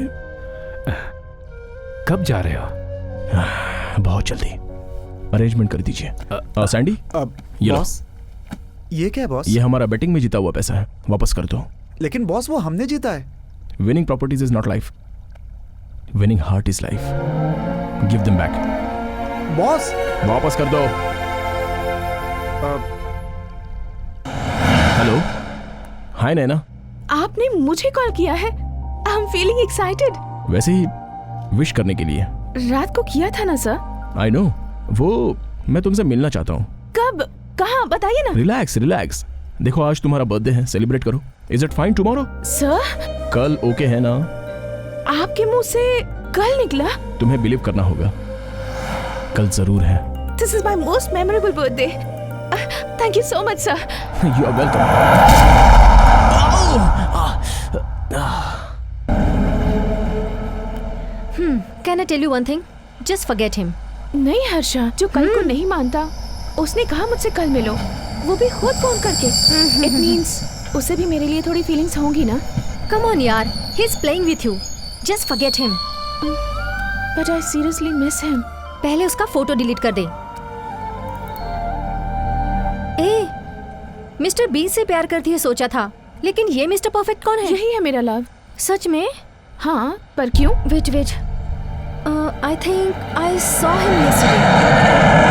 कब जा रहे हो? बहुत जल्दी। अरेंजमेंट कर दीजिए। सैंडी, ये लो। बॉस, ये क्या है बॉस? ये हमारा बेटिंग में जीता हुआ पैसा है, वापस कर दो। लेकिन बॉस, वो हमने जीता है। Winning properties is not life. Winning heart is life. Give them back. Boss, वापस कर दो। हेलो, हाय नैना। आपने मुझे कॉल किया है? I am feeling excited. वैसे ही विश करने के लिए। रात को किया था ना सर? आई नो, वो मैं तुमसे मिलना चाहता हूँ। कब? कहाँ? बताइए ना। Relax relax. देखो, आज तुम्हारा बर्थडे है, सेलिब्रेट करो। Is it fine tomorrow? Sir, कल ओके है ना? आपके मुंह से कल निकला? तुम्हें बिलीव करना होगा, कल जरूर है। This is my most memorable birthday. Thank you so much sir. You are welcome. Can I tell you one thing, just forget him. नहीं हर्षा, जो कल को नहीं मानता उसने कहा मुझसे कल मिलो, वो भी खुद फोन करके। इट मींस उसे भी मेरे लिए थोड़ी फीलिंग्स होंगी ना। कम ऑन यार, he is playing with you, just forget him. But I seriously miss him. पहले उसका फोटो डिलीट कर दे। ए, मिस्टर बी से प्यार करती है सोचा था, लेकिन ये मिस्टर परफेक्ट कौन है? यही है मेरा लव। सच में? हाँ, पर क्यों? Wait wait, I think I saw him yesterday.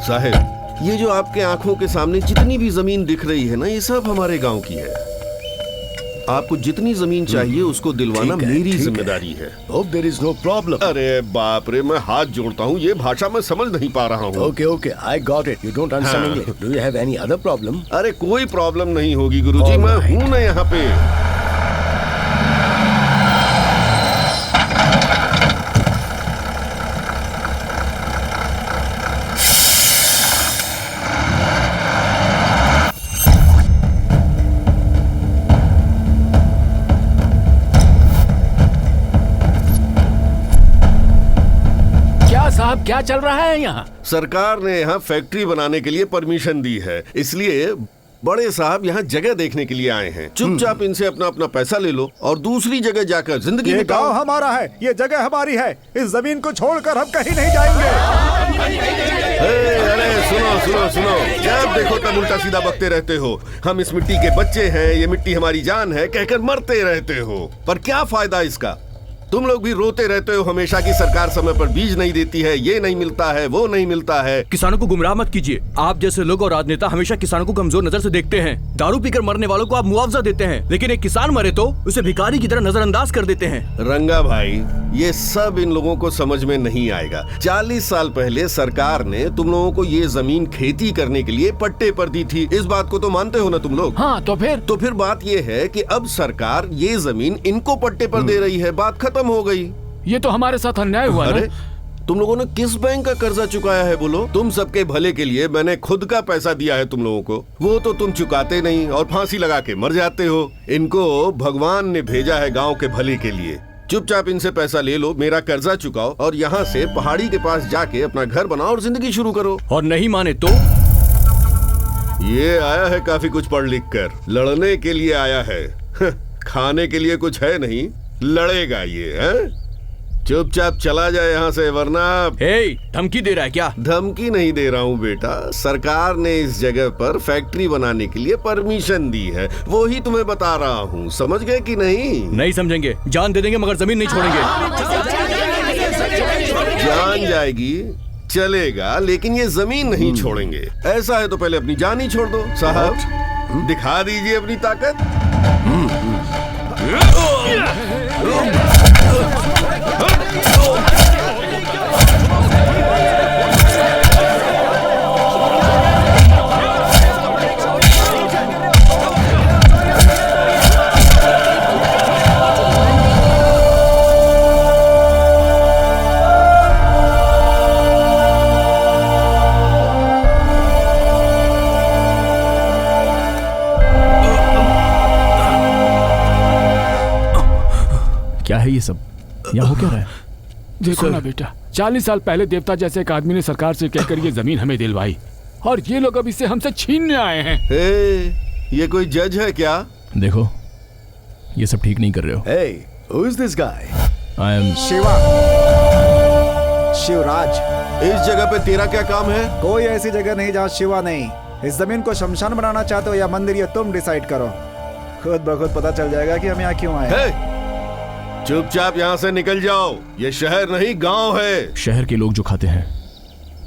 साहब, ये जो आपके आंखों के सामने जितनी भी जमीन दिख रही है ना, ये सब हमारे गांव की है। आपको जितनी जमीन चाहिए उसको दिलवाना मेरी जिम्मेदारी है। Hope there is no problem. अरे बाप रे, मैं हाथ जोड़ता हूँ, ये भाषा मैं समझ नहीं पा रहा हूँ। Okay okay, I got it. You don't understand English. Do you have any other problem? अरे कोई प्रॉब्लम नहीं होगी गुरुजी, मैं हूँ ना यहाँ पे। साहब क्या चल रहा है यहाँ? सरकार ने यहाँ फैक्ट्री बनाने के लिए परमिशन दी है, इसलिए बड़े साहब यहाँ जगह देखने के लिए आए हैं। चुपचाप इनसे अपना अपना पैसा ले लो और दूसरी जगह जाकर जिंदगी ये बिताओ। गांव हमारा है, ये जगह हमारी है, इस जमीन को छोड़कर हम कहीं नहीं जाएंगे। अरे सुनो सुनो सुनो, जब देखो तब उल्टा सीधा बकते रहते हो। हम इस मिट्टी के बच्चे हैं, ये मिट्टी हमारी जान है कहकर मरते रहते हो, पर क्या फायदा इसका? तुम लोग भी रोते रहते हो हमेशा कि सरकार समय पर बीज नहीं देती है, ये नहीं मिलता है, वो नहीं मिलता है। किसानों को गुमराह मत कीजिए। आप जैसे लोग और राजनेता हमेशा किसानों को कमजोर नजर से देखते हैं। दारू पीकर मरने वालों को आप मुआवजा देते हैं, लेकिन एक किसान मरे तो उसे भिखारी की तरह नजरअंदाज कर देते हैं। रंगा भाई, ये सब इन लोगों को समझ में नहीं आएगा। 40 साल पहले सरकार ने तुम लोगों को ये जमीन खेती करने के लिए पट्टे पर दी थी, इस बात को तो मानते हो ना तुम लोग? हाँ, तो फिर बात ये है कि अब सरकार ये जमीन इनको पट्टे पर दे रही है, बात खत्म हो गई। ये तो हमारे साथ अन्याय हुआ। अरे तुम लोगों ने किस बैंक का कर्जा चुकाया है बोलो? तुम सबके भले के लिए मैंने खुद का पैसा दिया है तुम लोगों को, वो तो तुम चुकाते नहीं और फांसी लगा के मर जाते हो। इनको भगवान ने भेजा है गांव के भले के लिए। चुपचाप इनसे पैसा ले लो, मेरा कर्जा चुकाओ और यहाँ से पहाड़ी के पास जाके अपना घर बनाओ और जिंदगी शुरू करो। और नहीं माने तो? ये आया है काफी कुछ पढ़ लिख कर, लड़ने के लिए आया है। खाने के लिए कुछ है नहीं, लड़ेगा ये है? चुपचाप चला जाए यहाँ से, वरना। धमकी दे रहा है क्या? धमकी नहीं दे रहा हूँ बेटा, सरकार ने इस जगह पर फैक्ट्री बनाने के लिए परमिशन दी है, वो ही तुम्हें बता रहा हूँ। समझ गए कि नहीं? नहीं समझेंगे, जान दे देंगे मगर जमीन नहीं छोड़ेंगे। जान जाएगी चलेगा, लेकिन ये जमीन नहीं छोड़ेंगे। ऐसा है तो पहले अपनी जान ही छोड़ दो। साहब दिखा दीजिए अपनी ताकत। क्या है ये सब? यहाँ हो क्या रहा है? देखो ना बेटा, 40 साल पहले देवता जैसे एक आदमी ने सरकार से कहकर ये जमीन हमें दिलवाई, और ये लोग अब इसे हमसे छीनने आए हैं। ये कोई जज है क्या? देखो, ये सब ठीक नहीं कर रहे हो। Hey, who is this guy? I am Shiva, Shivraj. इस जगह पे तेरा क्या काम है? कोई ऐसी जगह नहीं जहाँ शिवा नहीं। इस जमीन को शमशान बनाना चाहते हो या मंदिर, ये तुम डिसाइड करो। खुद ब खुद पता चल जाएगा कि हम यहाँ क्यों आए हैं। चुपचाप यहाँ से निकल जाओ, ये शहर नहीं गांव है। शहर के लोग जो खाते हैं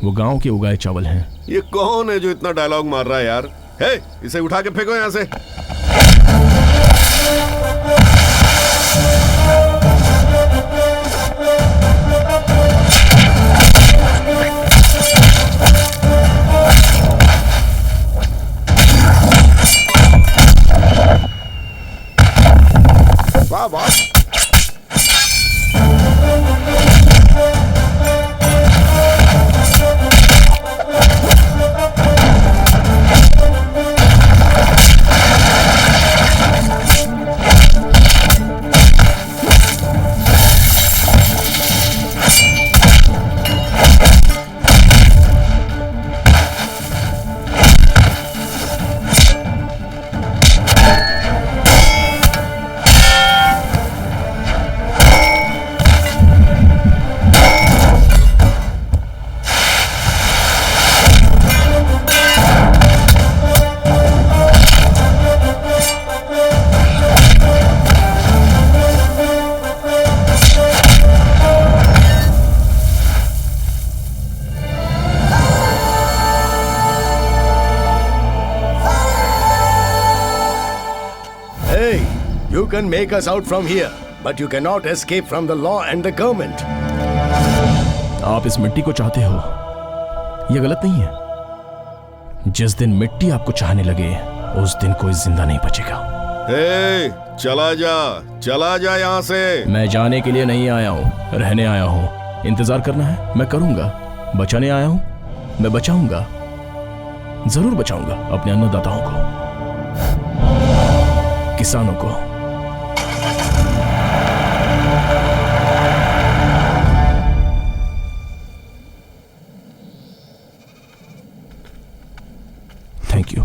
वो गांव के उगाए चावल हैं। ये कौन है जो इतना डायलॉग मार रहा है यार? इसे उठा के फेंको यहाँ से। वाह boss. You can make us out from here, but you cannot escape from the law and the government. आप इस मिट्टी को चाहते हो, यह गलत नहीं है। जिस दिन मिट्टी आपको चाहने लगे, उस दिन कोई जिंदा नहीं बचेगा। चला जा यहाँ से। मैं जाने के लिए नहीं आया हूँ, रहने आया हूँ। इंतजार करना है, मैं करूंगा। बचाने आया हूँ, मैं बचाऊंगा, जरूर बचाऊंगा अपने अन्नदाताओं को, किसानों को। Thank you.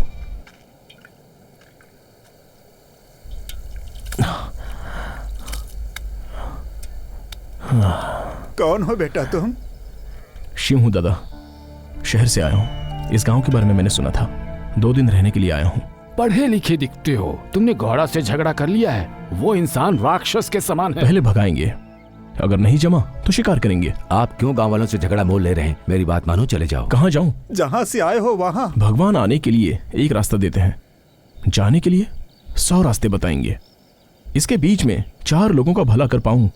कौन हो बेटा तुम? शिव हूं दादा, शहर से आया हूं। इस गांव के बारे में मैंने सुना था, 2 दिन रहने के लिए आया हूं। पढ़े लिखे दिखते हो, तुमने घोड़ा से झगड़ा कर लिया है। वो इंसान राक्षस के समान है। पहले भगाएंगे, अगर नहीं जमा तो शिकार करेंगे। आप क्यों गांव वालों से झगड़ा मोल ले रहे हैं? मेरी बात मानो, चले जाओ। कहाँ जाऊं? जहाँ से आए हो वहाँ। भगवान आने के लिए एक रास्ता देते हैं, जाने के लिए 100 रास्ते बताएंगे। इसके बीच में 4 लोगों का भला कर पाऊं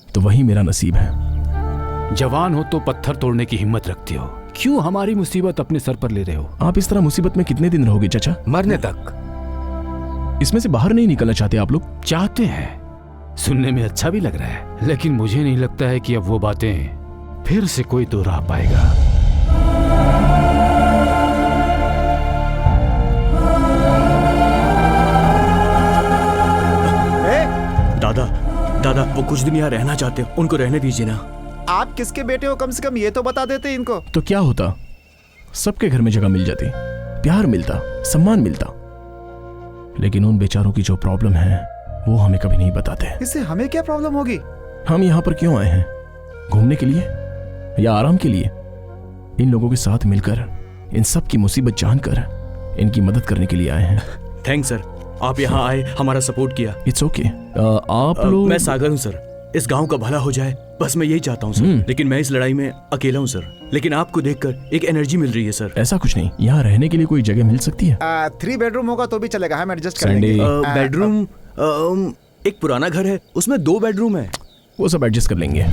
तो वही मेरा नसीब है। जवान हो तो पत्थर तोड़ने की हिम्मत रखते हो, क्यों हमारी मुसीबत अपने सर पर ले रहे हो? आप इस तरह मुसीबत में कितने दिन रहोगे चाचा? मरने तक। इसमें से बाहर नहीं निकलना चाहते आप लोग? चाहते हैं, सुनने में अच्छा भी लग रहा है, लेकिन मुझे नहीं लगता है कि अब वो बातें फिर से कोई दोहरा पाएगा। दादा वो कुछ दिन यहाँ रहना चाहते हैं, उनको रहने दीजिए ना। आप किसके बेटे हो? कम से कम ये तो बता देते इनको। तो क्या होता, सबके घर में जगह मिल जाती, प्यार मिलता, सम्मान मिलता। लेकिन उन बेचारों की जो प्रॉब्लम है वो हमें कभी नहीं बताते। इससे हमें क्या प्रॉब्लम होगी? हम यहाँ पर क्यों आए हैं? घूमने के लिए या आराम के लिए? इन लोगों के साथ मिलकर, इन सब की मुसीबत जानकर इनकी मदद करने के लिए आए हैं। थैंक्स सर, आप यहाँ आए, हमारा सपोर्ट किया। It's okay. आप लोग? मैं सागर हूँ सर, इस गांव का भला हो जाए, बस मैं यही चाहता हूँ सर। लेकिन मैं इस लड़ाई में अकेला हूँ सर, लेकिन आपको देखकर एक एनर्जी मिल रही है सर। ऐसा कुछ नहीं, यहाँ रहने के लिए कोई जगह मिल सकती है? 3 बेडरूम होगा तो भी चलेगा, हम एडजस्ट कर लेंगे। बेडरूम, एक पुराना घर है, उसमें 2 बेडरूम है। वो सब एडजस्ट कर लेंगे।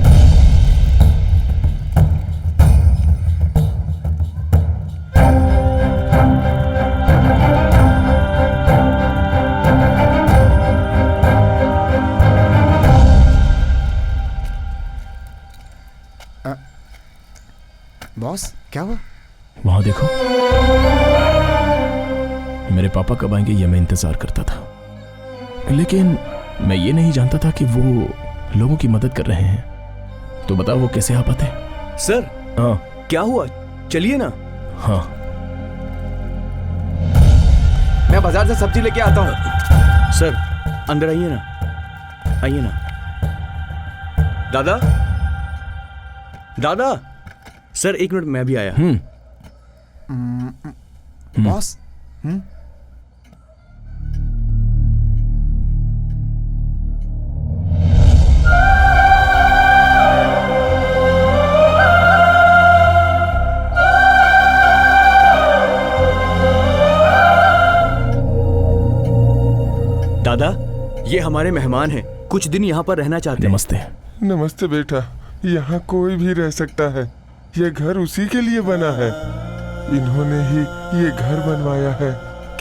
बॉस क्या हुआ? वहां देखो, मेरे पापा कब आएंगे ये मैं इंतजार करता था, लेकिन मैं ये नहीं जानता था कि वो लोगों की मदद कर रहे हैं। तो बताओ वो कैसे आ पाते? सर हाँ क्या हुआ, चलिए ना। हाँ मैं बाजार से सब्जी लेके आता हूँ। सर अंदर आइए ना, आइए ना। दादा, दादा। सर 1 मिनट, मैं भी आया। बॉस दादा, ये हमारे मेहमान हैं, कुछ दिन यहाँ पर रहना चाहते हैं। नमस्ते। नमस्ते बेटा, यहाँ कोई भी रह सकता है, ये घर उसी के लिए बना है। इन्होंने ही ये घर बनवाया है।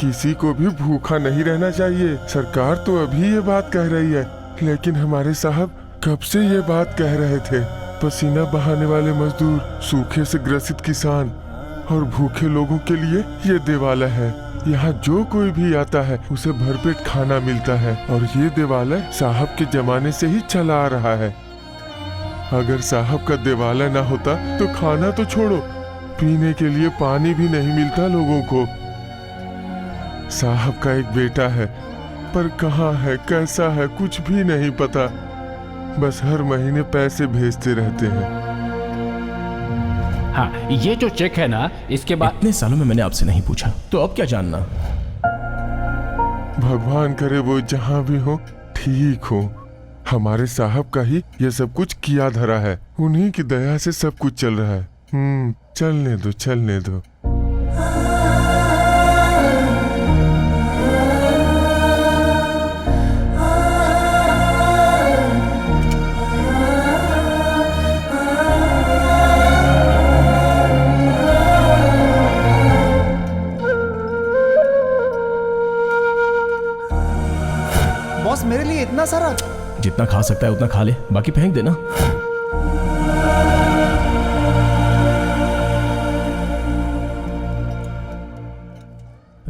किसी को भी भूखा नहीं रहना चाहिए। सरकार तो अभी ये बात कह रही है लेकिन हमारे साहब कब से ये बात कह रहे थे। पसीना बहाने वाले मजदूर, सूखे से ग्रसित किसान और भूखे लोगों के लिए ये देवालय है। यहाँ जो कोई भी आता है उसे भरपेट खाना मिलता है और ये देवालय साहब के जमाने से ही चला आ रहा है। अगर साहब का देवालय ना होता तो खाना तो छोड़ो, पीने के लिए पानी भी नहीं मिलता लोगों को। साहब का एक बेटा है पर कहाँ है, कैसा है, कुछ भी नहीं पता। बस हर महीने पैसे भेजते रहते हैं। हाँ, ये जो चेक है ना, इसके बाद इतने सालों में मैंने आपसे नहीं पूछा, तो अब क्या जानना? भगवान करे वो जहाँ भी हो ठीक हो। हमारे साहब का ही ये सब कुछ किया धरा है, उन्हीं की दया से सब कुछ चल रहा है। चलने दो, चलने दो। बॉस मेरे लिए इतना सारा? जितना खा सकता है उतना खा ले, बाकी फेंक देना।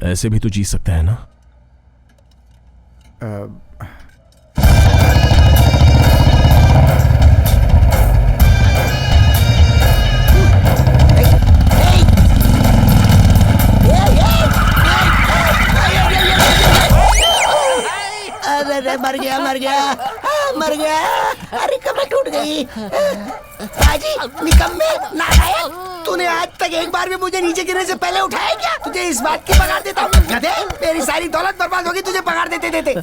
ऐसे भी तो जी सकता है ना। अरे मर गया मर गया मर गया। अरे कमर टूट गई। बाजी निकम्मे नालायक, तूने आज तक एक बार भी मुझे नीचे गिरने से पहले उठाया क्या? तुझे इस बात की पगार देता हूँ गधे, मेरी सारी दौलत बर्बाद होगी तुझे पगार देते देते।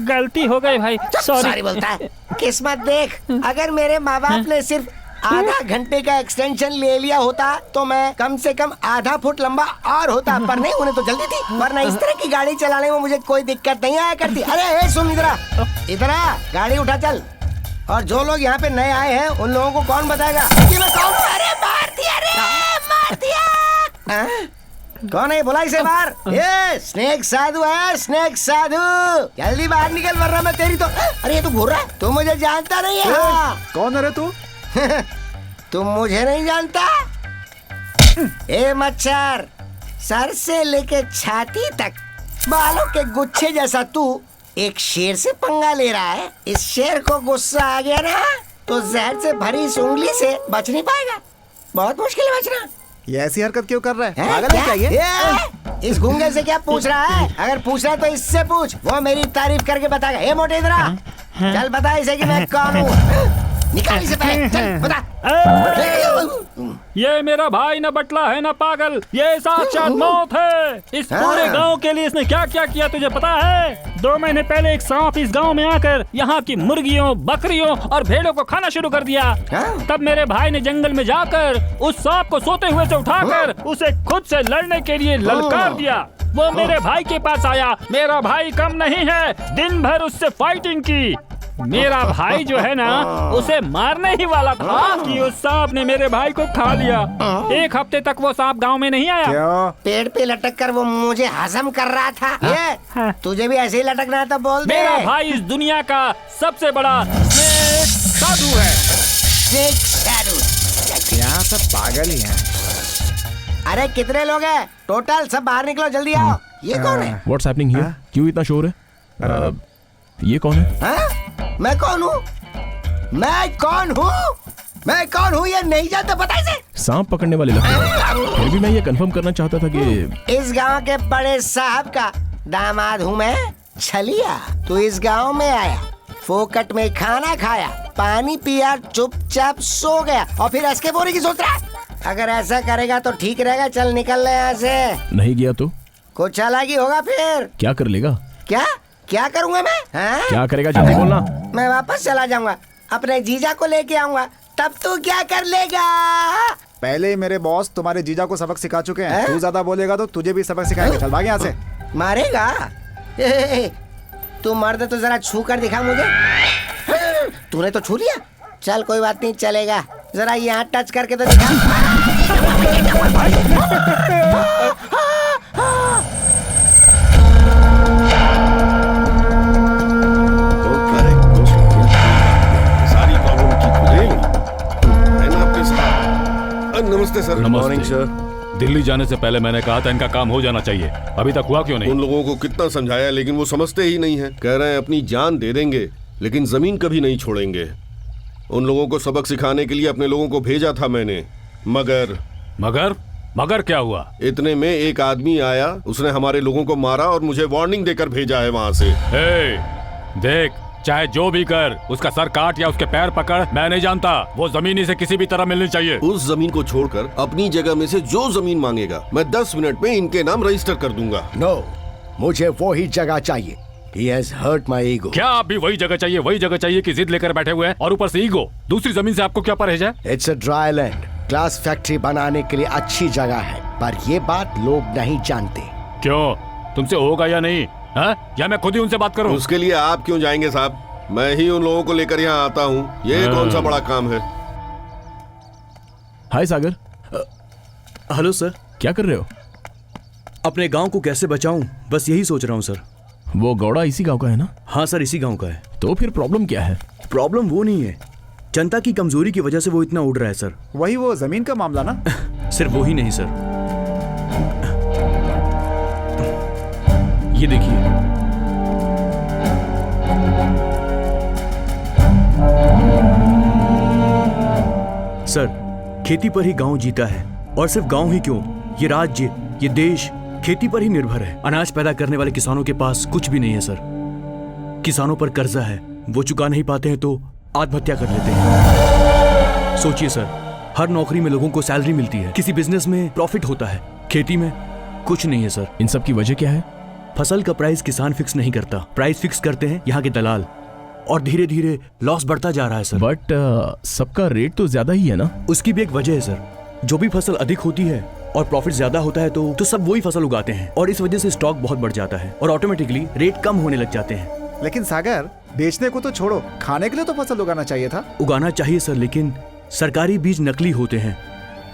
गलती हो गई भाई, सॉरी बोलता है। किस्मत देख, अगर मेरे माँ बाप ने सिर्फ आधा घंटे का एक्सटेंशन ले लिया होता तो मैं कम से कम आधा फुट लंबा और होता, पर नहीं, उन्हें तो जल्दी थी। वरना इस तरह की गाड़ी चलाने में मुझे कोई दिक्कत नहीं आया करती। अरे सुन, इधर आ, गाड़ी उठा चल। और जो लोग यहाँ पे नए आए हैं उन लोगों को कौन बताएगा कि मैं कौन? अरे मार दिया रे, मार दिया। कौन है? बुला इसे बाहर। ये स्नेक साधु है, स्नेक साधु, जल्दी बाहर निकल वरना मैं तेरी तो। अरे ये तू घूर रहा है, तू मुझे जानता नहीं है। हाँ। कौन है रे तू? तुम मुझे नहीं जानता? ए मच्छर, सर से लेके छाती तक बालों के गुच्छे जैसा तू एक शेर से पंगा ले रहा है। इस शेर को गुस्सा आ गया ना तो जहर से भरी इस उंगली से बच नहीं पाएगा। बहुत मुश्किल है बचना। ये ऐसी हरकत क्यों कर रहा है? पागल है क्या ये? इस गूंगे से क्या पूछ रहा है? अगर पूछ रहा है तो इससे पूछ, वो मेरी तारीफ करके बताएगा। ए मोटे इधर आ, चल बता इसे कि मैं कौन हूँ। निकाल इसे पहले, चल बता। ये मेरा भाई न बटला है न पागल, ये साक्षात मौत है। इस पूरे गांव के लिए इसने क्या क्या किया तुझे पता है? 2 महीने पहले एक सांप इस गांव में आकर यहाँ की मुर्गियों, बकरियों और भेड़ों को खाना शुरू कर दिया। तब मेरे भाई ने जंगल में जाकर उस सांप को सोते हुए से उठाकर उसे खुद से लड़ने के लिए ललकार दिया। वो मेरे भाई के पास आया। मेरा भाई कम नहीं है, दिन भर उससे फाइटिंग की। मेरा भाई जो है ना, उसे मारने ही वाला था कि उस सांप ने मेरे भाई को खा लिया। 1 हफ्ते तक वो सांप गांव में नहीं आया। क्यों? पेड़ पे लटक कर वो मुझे हजम कर रहा था। ये तुझे भी ऐसे ही लटकना है तो बोल दे। मेरा भाई इस दुनिया का सबसे बड़ा स्नेक साधु है। स्नेक साधु? यहाँ सब पागल ही हैं। अरे कितने लोग हैं टोटल? सब बाहर निकलो, जल्दी आओ। ये कौन है? What's happening here? क्यों इतना शोर है? ये कौन है? मैं कौन हूँ? मैं कौन हूँ? मैं कौन हूँ ये नहीं जानता, पता इसे? सांप पकड़ने वाले लगते हैं। फिर भी मैं ये कंफर्म करना चाहता था कि इस गांव के बड़े साहब का दामाद हूँ मैं, छलिया। तू इस गांव में आया, फोकट में खाना खाया, पानी पिया, चुपचाप सो गया और फिर ऐसे बोलने की सोच रहा है? अगर ऐसा करेगा तो ठीक रहेगा। चल निकल ले यहाँ से। नहीं गया तो कुछ चालाकी होगा फिर। क्या कर लेगा? क्या करूँगा मैं? क्या करेगा जल्दी बोलना। मैं वापस चला जाऊंगा, अपने जीजा को लेके आऊंगा, तब तू क्या कर लेगा? पहले ही मेरे बॉस तुम्हारे जीजा को सबक सिखा चुके हैं। तू ज्यादा बोलेगा तो तुझे भी सबक सिखाएंगे। चल भाग यहाँ से। मारेगा? तू मर्द तो जरा छू कर दिखा मुझे। तूने तो छू लिया, चल कोई बात नहीं, चलेगा। जरा यहाँ टच करके तो दिखा। तो सर। नमस्ते। दिल्ली जाने से पहले मैंने कहा था इनका काम हो जाना चाहिए, अभी तक हुआ क्यों नहीं? उन लोगों को कितना समझाया लेकिन वो समझते ही नहीं है। कह रहे हैं अपनी जान दे देंगे लेकिन जमीन कभी नहीं छोड़ेंगे। उन लोगों को सबक सिखाने के लिए अपने लोगों को भेजा था मैंने, मगर मगर क्या हुआ? इतने में एक आदमी आया, उसने हमारे लोगों को मारा और मुझे वार्निंग देकर भेजा है वहाँ से। देख, चाहे जो भी कर, उसका सर काट या उसके पैर पकड़, मैं नहीं जानता, वो जमीन इसे किसी भी तरह मिलनी चाहिए। उस जमीन को छोड़कर अपनी जगह में से जो जमीन मांगेगा मैं 10 मिनट में इनके नाम रजिस्टर कर दूंगा। नो, मुझे वो ही जगह चाहिए। He has hurt my ego. क्या आप भी वही जगह चाहिए कि जिद लेकर बैठे हुए हैं और ऊपर से ईगो? दूसरी जमीन से आपको क्या परहेज है? It's a dry land. Glass factory बनाने के लिए अच्छी जगह है, पर ये बात लोग नहीं जानते। क्यों? तुमसे होगा या नहीं? हा? या मैं खुद ही उनसे बात करूं? उसके लिए आप क्यों जाएंगे साहब? मैं ही उन लोगों को लेकर यहाँ आता हूँ। ये कौन सा बड़ा काम है? हाय सागर। Hello sir. क्या कर रहे हो? अपने गांव को कैसे बचाऊं, बस यही सोच रहा हूं सर। वो गौड़ा इसी गांव का है ना? हाँ सर, इसी गांव का है। तो फिर प्रॉब्लम क्या है? प्रॉब्लम वो नहीं है, जनता की कमजोरी की वजह से वो इतना उड़ रहा है सर। वही वो जमीन का मामला ना? सिर्फ वो ही नहीं सर, ये देखिए। सर, खेती पर ही गांव जीता है, और सिर्फ गांव ही क्यों, ये राज्य, ये देश खेती पर ही निर्भर है। अनाज पैदा करने वाले किसानों के पास कुछ भी नहीं है सर। किसानों पर कर्जा है, वो चुका नहीं पाते हैं तो आत्महत्या कर लेते हैं। सोचिए सर, हर नौकरी में लोगों को सैलरी मिलती है, किसी बिजनेस में प्रॉफिट होता है, खेती में कुछ नहीं है सर। इन सब की वजह क्या है? फसल का प्राइस किसान फिक्स नहीं करता, प्राइस फिक्स करते हैं यहाँ के दलाल, और धीरे धीरे लॉस बढ़ता जा रहा है सर। बट सबका रेट तो ज्यादा ही है ना? उसकी भी एक वजह है सर। जो भी फसल अधिक होती है और प्रॉफिट ज्यादा होता है तो सब वही फसल उगाते हैं, और इस वजह से स्टॉक बहुत बढ़ जाता है और ऑटोमेटिकली रेट कम होने लग जाते हैं। लेकिन सागर, बेचने को तो छोड़ो, खाने के लिए तो फसल उगाना चाहिए था। उगाना चाहिए सर, लेकिन सरकारी बीज नकली होते हैं,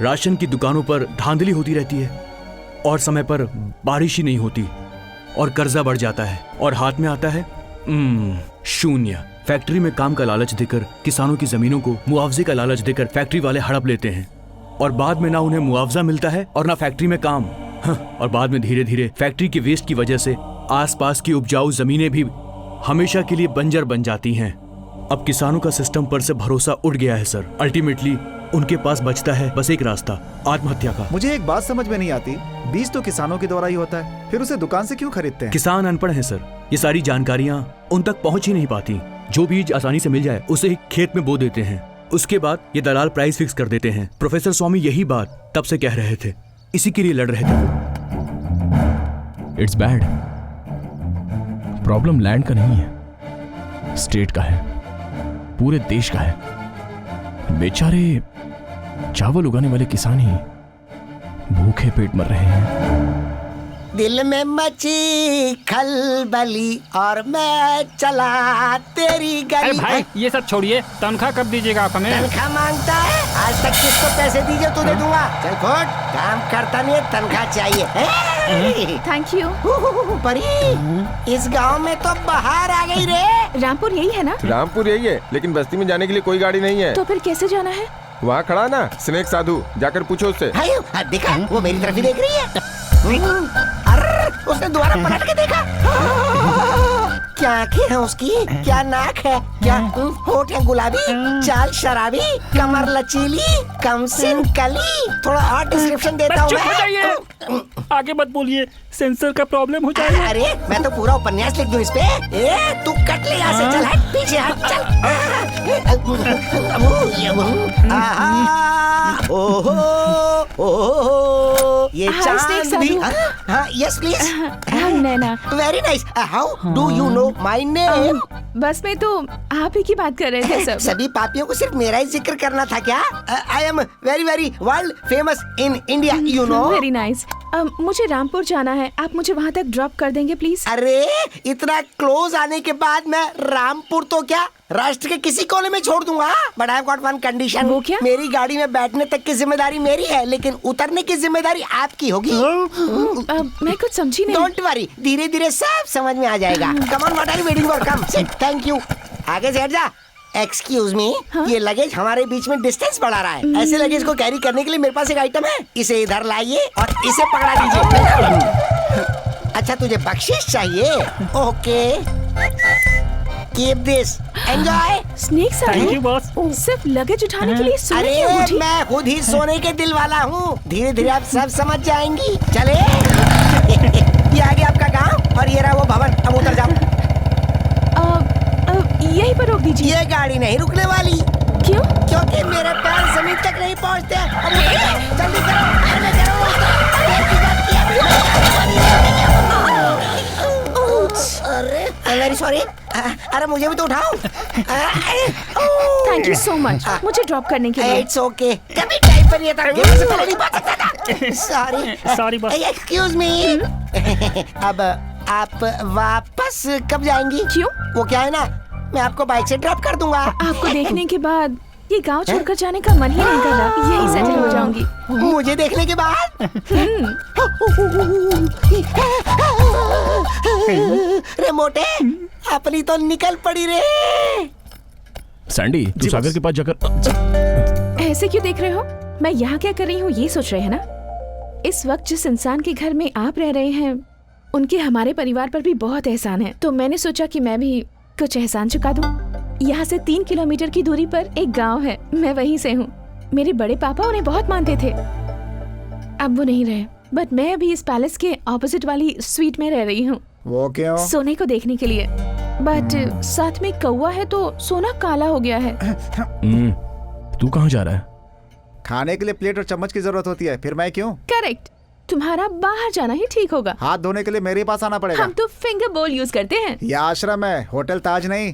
राशन की दुकानों पर धांधली होती रहती है, और समय पर बारिश ही नहीं होती, और कर्जा बढ़ जाता है, और हाथ में आता है शून्य। फैक्ट्री में काम का लालच देकर किसानों की जमीनों को मुआवजे का लालच देकर फैक्ट्री वाले हड़प लेते हैं, और बाद में ना उन्हें मुआवजा मिलता है और ना फैक्ट्री में काम। और बाद में धीरे धीरे फैक्ट्री के वेस्ट की वजह से आसपास की उपजाऊ जमीनें भी हमेशा के लिए बंजर बन जाती हैं। अब किसानों का सिस्टम पर से भरोसा उठ गया है सर। अल्टीमेटली उनके पास बचता है बस एक रास्ता, आत्महत्या का। मुझे एक बात समझ में नहीं आती, बीज तो किसानों के द्वारा ही होता है, फिर उसे दुकान से क्यों खरीदते हैं? किसान अनपढ़ हैं सर, ये सारी जानकारियां उन तक पहुंच ही नहीं पाती। जो बीज आसानी से मिल जाए उसे ही खेत में बो देते हैं, उसके बाद ये दलाल प्राइस फिक्स कर देते हैं। प्रोफेसर स्वामी यही बात तब से कह रहे थे, इसी के लिए लड़ रहे थे। It's bad. प्रॉब्लम लैंड का नहीं है, स्टेट का है, पूरे देश का है। बेचारे चावल उगाने वाले किसान ही भूखे पेट मर रहे हैं। दिल में मची खलबली और मैं चला तेरी गली। अरे भाई, ये सब छोड़िए, तनख्वाह कब दीजिएगा आप हमें? तनख्वाह मांगता है? आज तक किसको पैसे दीजिए तुझे दूंगा। चल फुट, काम करता नहीं है, तनख्वाह चाहिए। Thank you. परी, इस गांव में तो बाहर आ गई रे। रामपुर यही है ना? रामपुर यही है, लेकिन बस्ती में जाने के लिए कोई गाड़ी नहीं है। तो फिर कैसे जाना है? वहाँ खड़ा ना स्नेक साधु, जाकर पूछो उससे। देखा, वो मेरी तरफ ही देख रही है। अरे, उसने दोबारा पलट के देखा। क्या आंखें हैं उसकी, क्या नाक है, क्या होठ है गुलाबी, चाल शराबी, कमर लचीली, कमसिन कली। थोड़ा और डिस्क्रिप्शन देता हूँ मैं। आगे मत बोलिए, सेंसर का प्रॉब्लम हो जाएगा। अरे मैं तो पूरा उपन्यास लिख दूं इस पे। तू कट ले यहाँ से, चल हट, पीछे हट, चल। ओहो, ये चांद भी। हाँ, yes please. Naina. Very nice. How do you know my name? बस में तो आप ही की बात कर रहे थे सब। सभी पापियों को सिर्फ मेरा ही जिक्र करना था क्या? I am very very world famous in India, you know. Very nice. मुझे रामपुर जाना है, आप मुझे वहाँ तक ड्रॉप कर देंगे प्लीज? अरे इतना क्लोज आने के बाद मैं रामपुर तो क्या, राष्ट्र के किसी कोने में छोड़ दूंगा। But I have got one condition. वो क्या? मेरी गाड़ी में बैठने तक की जिम्मेदारी मेरी है, लेकिन उतरने की जिम्मेदारी आपकी होगी। मैं कुछ समझी नहीं। डोंट वरी, धीरे धीरे सब समझ में आ जाएगा। Come on, what are you waiting for? Come sit, thank you. आगे से हट जा। एक्सक्यूज मी, ये लगेज हमारे बीच में डिस्टेंस बढ़ा रहा है। ऐसे लगेज को कैरी करने के लिए मेरे पास एक आइटम है, इसे इधर लाइए और इसे पकड़ा दीजिए। अच्छा, तुझे बख्शिश चाहिए? Okay, keep this, enjoy. Snake sir, thank you boss. सिर्फ लगेज उठाने के लिए सोने की अरे अंगूठी? मैं खुद ही सोने के दिल वाला हूँ, धीरे धीरे आप सब समझ जाएंगी। चले ये आ गया आपका गांव और ये रहा वो भवन, अब उतर जाओ। यहीं पर रोक दीजिए। ये गाड़ी नहीं रुकने वाली। क्यों? क्योंकि मेरे पैर जमीन तक नहीं पहुंचते। अब जल्दी करो, अरे करो, देर की बात किया। अरे वेरी सॉरी, अरे मुझे भी तो उठाओ। थैंक यू सो मच मुझे ड्रॉप करने के लिए। इट्स ओके, कभी टाइम पर ये तक से पहले नहीं पहुंच सकता था। Sorry boss. एक्सक्यूज मी। अब आप वापस कब जाएंगी? क्यों? वो क्या है ना, मैं आपको बाइक से ड्रॉप कर दूंगा। आपको देखने के बाद ये गांव छोड़कर जाने का मन ही नहीं कर रहा, यही सेटल हो जाऊंगी। मुझे देखने के बाद? रे मोटे, अपनी तो निकल पड़ी रे। सैंडी, तू सागर के पास जाकर ऐसे क्यों देख रहे हो? मैं यहाँ क्या कर रही हूँ ये सोच रहे हैं ना? इस वक्त जिस इंसान के घर में आप रह रहे हैं उनके हमारे परिवार पर भी बहुत एहसान है, तो मैंने सोचा कि मैं भी कुछ एहसान चुका दूं। यहाँ से 3 किलोमीटर की दूरी पर एक गांव है, मैं वहीं से हूँ। मेरे बड़े पापा उन्हें बहुत मानते थे, अब वो नहीं रहे, बट मैं अभी इस पैलेस के ऑपोजिट वाली स्वीट में रह रही हूँ। वो क्यों? सोने को देखने के लिए, बट साथ में कौवा है तो सोना काला हो गया है। तू कहाँ जा रहा है? खाने के लिए प्लेट और चम्मच की जरूरत होती है, फिर मैं क्यों? करेक्ट, तुम्हारा बाहर जाना ही ठीक होगा। हाथ धोने के लिए मेरे पास आना पड़ेगा। हम तो फिंगर बोल यूज करते हैं। यह आश्रम है, होटल ताज नहीं।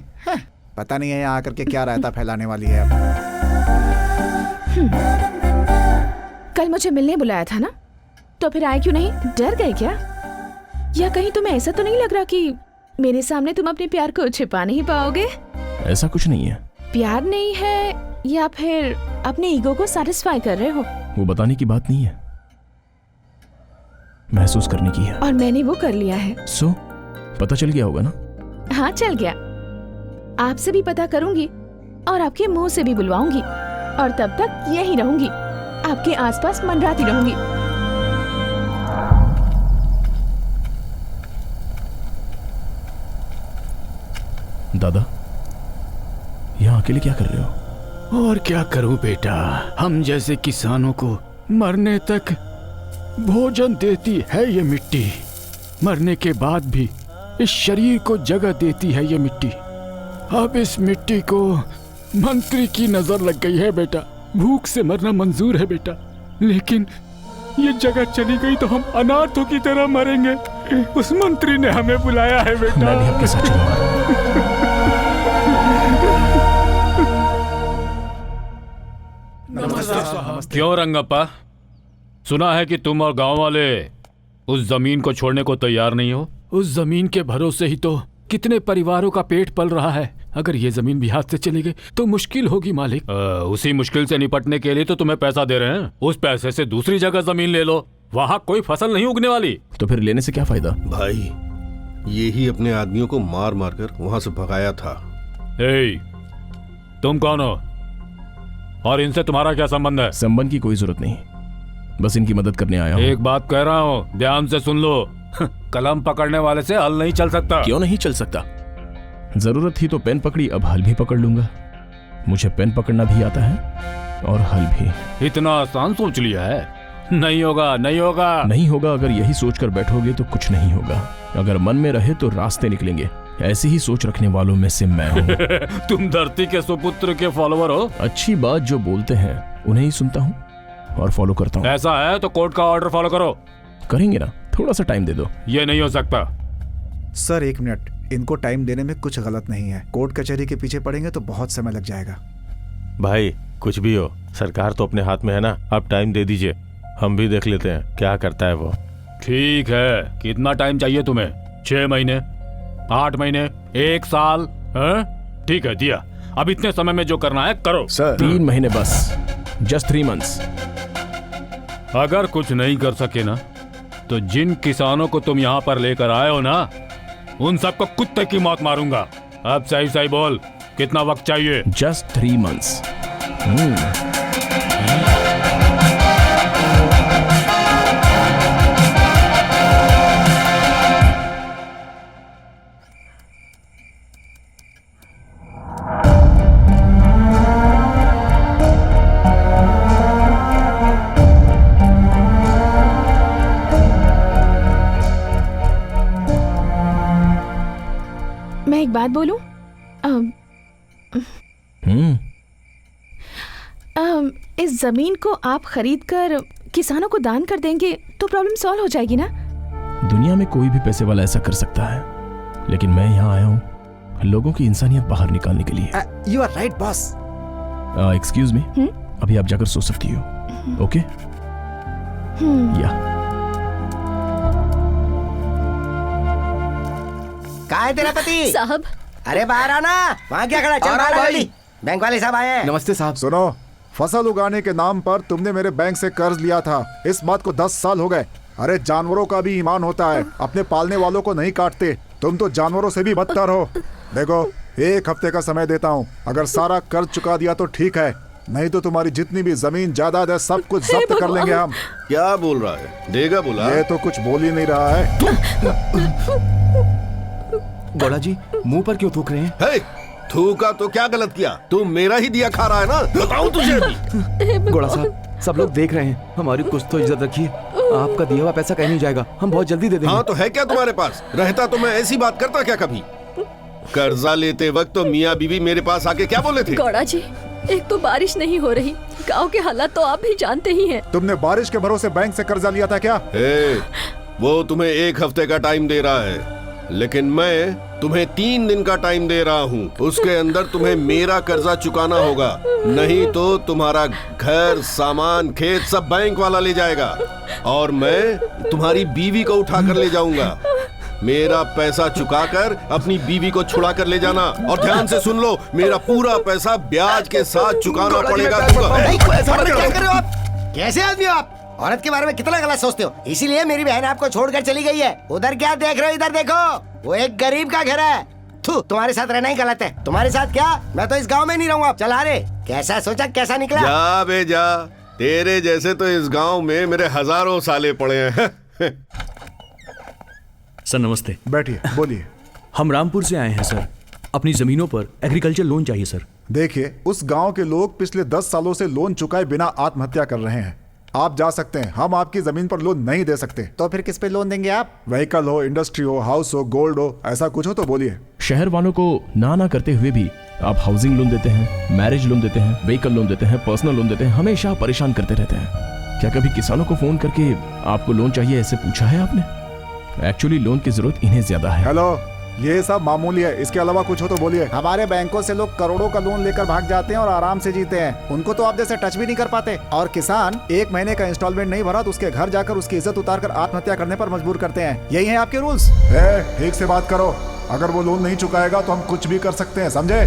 पता नहीं है यहाँ आकर के क्या रायता फैलाने वाली है अब। कल मुझे मिलने बुलाया था ना, तो फिर आए क्यों नहीं? डर गए क्या? या कहीं तुम्हें ऐसा तो नहीं लग रहा कि मेरे सामने तुम अपने प्यार को छिपा नहीं पाओगे? ऐसा कुछ नहीं है। प्यार नहीं है या फिर अपने ईगो को सैटिस्फाई कर रहे हो? वो बताने की बात नहीं है, महसूस करने की है। और मैंने वो कर लिया है। सो पता चल गया होगा ना? हाँ चल गया। आपसे भी पता करूंगी और आपके मुंह से भी बुलवाऊंगी, और तब तक यही रहूंगी, आपके आसपास मंडराती रहूंगी। दादा, यहाँ अकेले क्या कर रहे हो? और क्या करूं बेटा, हम जैसे किसानों को मरने तक भोजन देती है ये मिट्टी, मरने के बाद भी इस शरीर को जगह देती है ये मिट्टी। अब इस मिट्टी को मंत्री की नजर लग गई है बेटा, भूख से मरना मंजूर है बेटा, लेकिन ये जगह चली गई तो हम अनाथों की तरह मरेंगे। उस मंत्री ने हमें बुलाया है बेटा। मैं भी आपके साथ चलूंगा। क्यों रंगप्पा, सुना है कि तुम और गांव वाले उस जमीन को छोड़ने को तैयार नहीं हो? उस जमीन के भरोसे ही तो कितने परिवारों का पेट पल रहा है। अगर ये जमीन भी हाथ से चली गई तो मुश्किल होगी मालिक। उसी मुश्किल से निपटने के लिए तो तुम्हें पैसा दे रहे हैं। उस पैसे से दूसरी जगह जमीन ले लो, वहाँ कोई फसल नहीं उगने वाली। तो फिर लेने से क्या फायदा? भाई, ये ही अपने आदमियों को मार मार कर वहाँ से भगाया था। तुम कौन हो और इनसे तुम्हारा क्या संबंध है? संबंध की कोई जरूरत नहीं, बस इनकी मदद करने आया हूँ। एक बात कह रहा हूँ, ध्यान से सुन लो। कलम पकड़ने वाले से हल नहीं चल सकता। क्यों नहीं चल सकता? जरूरत थी तो पेन पकड़ी, अब हल भी पकड़ लूंगा। मुझे पेन पकड़ना भी आता है और हल भी। इतना आसान सोच लिया है? नहीं होगा, नहीं होगा, नहीं होगा। अगर यही सोचकर बैठोगे तो कुछ नहीं होगा। अगर मन में रहे तो रास्ते निकलेंगे। ऐसी ही सोच रखने वालों में से मैं हूँ। तुम धरती के सुपुत्र के फॉलोवर हो। अच्छी बात जो बोलते हैं उन्हें ही सुनता हूँ और फॉलो करता हूँ। ऐसा है तो कोर्ट का ऑर्डर फॉलो करो। करेंगे ना, थोड़ा सा टाइम दे दो। ये नहीं हो सकता। सर 1 मिनट, इनको टाइम देने में कुछ गलत नहीं है। कोर्ट कचहरी के पीछे पड़ेंगे तो बहुत समय लग जाएगा। भाई कुछ भी हो, सरकार तो अपने हाथ में है ना। आप टाइम दे दीजिए, हम भी देख लेते हैं क्या करता है वो। ठीक है, कितना टाइम चाहिए तुम्हें? 6 महीने, 8 महीने, 1 साल? ठीक है, दिया। अब इतने समय में जो करना है करो। सर 3 महीने बस, जस्ट 3 मंथ्स। अगर कुछ नहीं कर सके ना, तो जिन किसानों को तुम यहाँ पर लेकर आए हो ना, उन सबको कुत्ते की मौत मारूंगा। अब सही सही बोल, कितना वक्त चाहिए? Just 3 months. मैं एक बात बोलूं? इस जमीन को आप खरीद कर किसानों को दान कर देंगे तो प्रॉब्लम सॉल्व हो जाएगी ना? दुनिया में कोई भी पैसे वाला ऐसा कर सकता है, लेकिन मैं यहाँ आया हूँ लोगों की इंसानियत बाहर निकालने के लिए। You are right boss. Excuse me, अभी आप जाकर सो सकती हो। ओके? या कहाँ है तेरा पति? साहब। अरे बाहर आना, वहाँ क्या खड़ा? चल बाहर आ जल्दी। बैंक वाले साहब आए हैं। नमस्ते साहब। सुनो, फसल उगाने के नाम पर तुमने मेरे बैंक से कर्ज लिया था, इस बात को 10 साल हो गए। अरे जानवरों का भी ईमान होता है, अपने पालने वालों को नहीं काटते। तुम तो जानवरों से भी बदतर हो। देखो, 1 हफ्ते का समय देता हूँ, अगर सारा कर्ज चुका दिया तो ठीक है, नहीं तो तुम्हारी जितनी भी जमीन जायदाद है सब कुछ जब्त कर लेंगे हम। क्या बोल रहा है? देगा बोला? ये तो कुछ बोल ही नहीं रहा है। गौड़ा जी मुंह पर क्यों थूक रहे हैं? हे, थूका तो क्या गलत किया? तू मेरा ही दिया खा रहा है ना? बताऊं तुझे अभी? गौड़ा साहब, सब लोग देख रहे हैं, हमारी कुछ तो इज्जत रखिए। आपका दिया हुआ पैसा कहीं नहीं जाएगा, हम बहुत जल्दी दे देंगे। हाँ तो है क्या तुम्हारे पास? रहता तो मैं ऐसी बात करता क्या कभी? कर्जा लेते वक्त तो मियाँ बीवी मेरे पास आके क्या बोले थे? गौड़ा जी, एक तो बारिश नहीं हो रही, गांव के हालात तो आप भी जानते ही हैं। तुमने बारिश के भरोसे बैंक से कर्जा लिया था क्या? वो तुम्हें 1 हफ्ते का टाइम दे रहा है, लेकिन मैं तुम्हें 3 दिन का टाइम दे रहा हूँ। उसके अंदर तुम्हें मेरा कर्जा चुकाना होगा, नहीं तो तुम्हारा घर, सामान, खेत सब बैंक वाला ले जाएगा और मैं तुम्हारी बीवी को उठा कर ले जाऊंगा। मेरा पैसा चुकाकर अपनी बीवी को छुड़ा कर ले जाना, और ध्यान से सुन लो, मेरा पूरा पैसा ब्याज के साथ चुकाना पड़ेगा तुमको। कैसे आदमी हो आप? औरत के बारे में कितना गलत सोचते हो, इसीलिए मेरी बहन आपको छोड़कर चली गई है। उधर क्या देख रहे हो? इधर देखो, वो एक गरीब का घर है। तुम्हारे साथ रहना ही गलत है। तुम्हारे साथ क्या, मैं तो इस गांव में नहीं रहूंगा। चल आ रे, कैसा सोचा कैसा निकला? जा बे जा, तेरे जैसे तो इस गांव में मेरे हजारों साले पड़े हैं। सर नमस्ते। बैठिए, बोलिए। हम रामपुर से आए हैं सर, अपनी जमीनों पर एग्रीकल्चर लोन चाहिए सर। देखिए, उस गांव के लोग पिछले 10 सालों से लोन चुकाए बिना आत्महत्या कर रहे हैं। आप जा सकते हैं, हम आपकी जमीन पर लोन नहीं दे सकते। तो फिर किस पे लोन देंगे आप? व्हीकल हो, इंडस्ट्री हो, हाउस हो, गोल्ड हो, ऐसा कुछ हो तो बोलिए। शहर वालों को ना करते हुए भी आप हाउसिंग लोन देते हैं, मैरिज लोन देते हैं, व्हीकल लोन देते हैं, पर्सनल लोन देते हैं, हमेशा परेशान करते रहते हैं। क्या कभी किसानों को फोन करके आपको लोन चाहिए ऐसे पूछा है आपने? एक्चुअली लोन की जरूरत इन्हें ज्यादा है। हेलो, ये सब मामूली है, इसके अलावा कुछ हो तो बोलिए। हमारे बैंकों से लोग करोड़ों का लोन लेकर भाग जाते हैं और आराम से जीते हैं। उनको तो आप जैसे टच भी नहीं कर पाते। और किसान 1 महीने का इंस्टॉलमेंट नहीं भरा तो उसके घर जाकर उसकी इज्जत उतार कर आत्महत्या करने पर मजबूर करते हैं। यही है आपके रूल्स। ठीक से बात करो, अगर वो लोन नहीं चुकाएगा तो हम कुछ भी कर सकते हैं, समझे?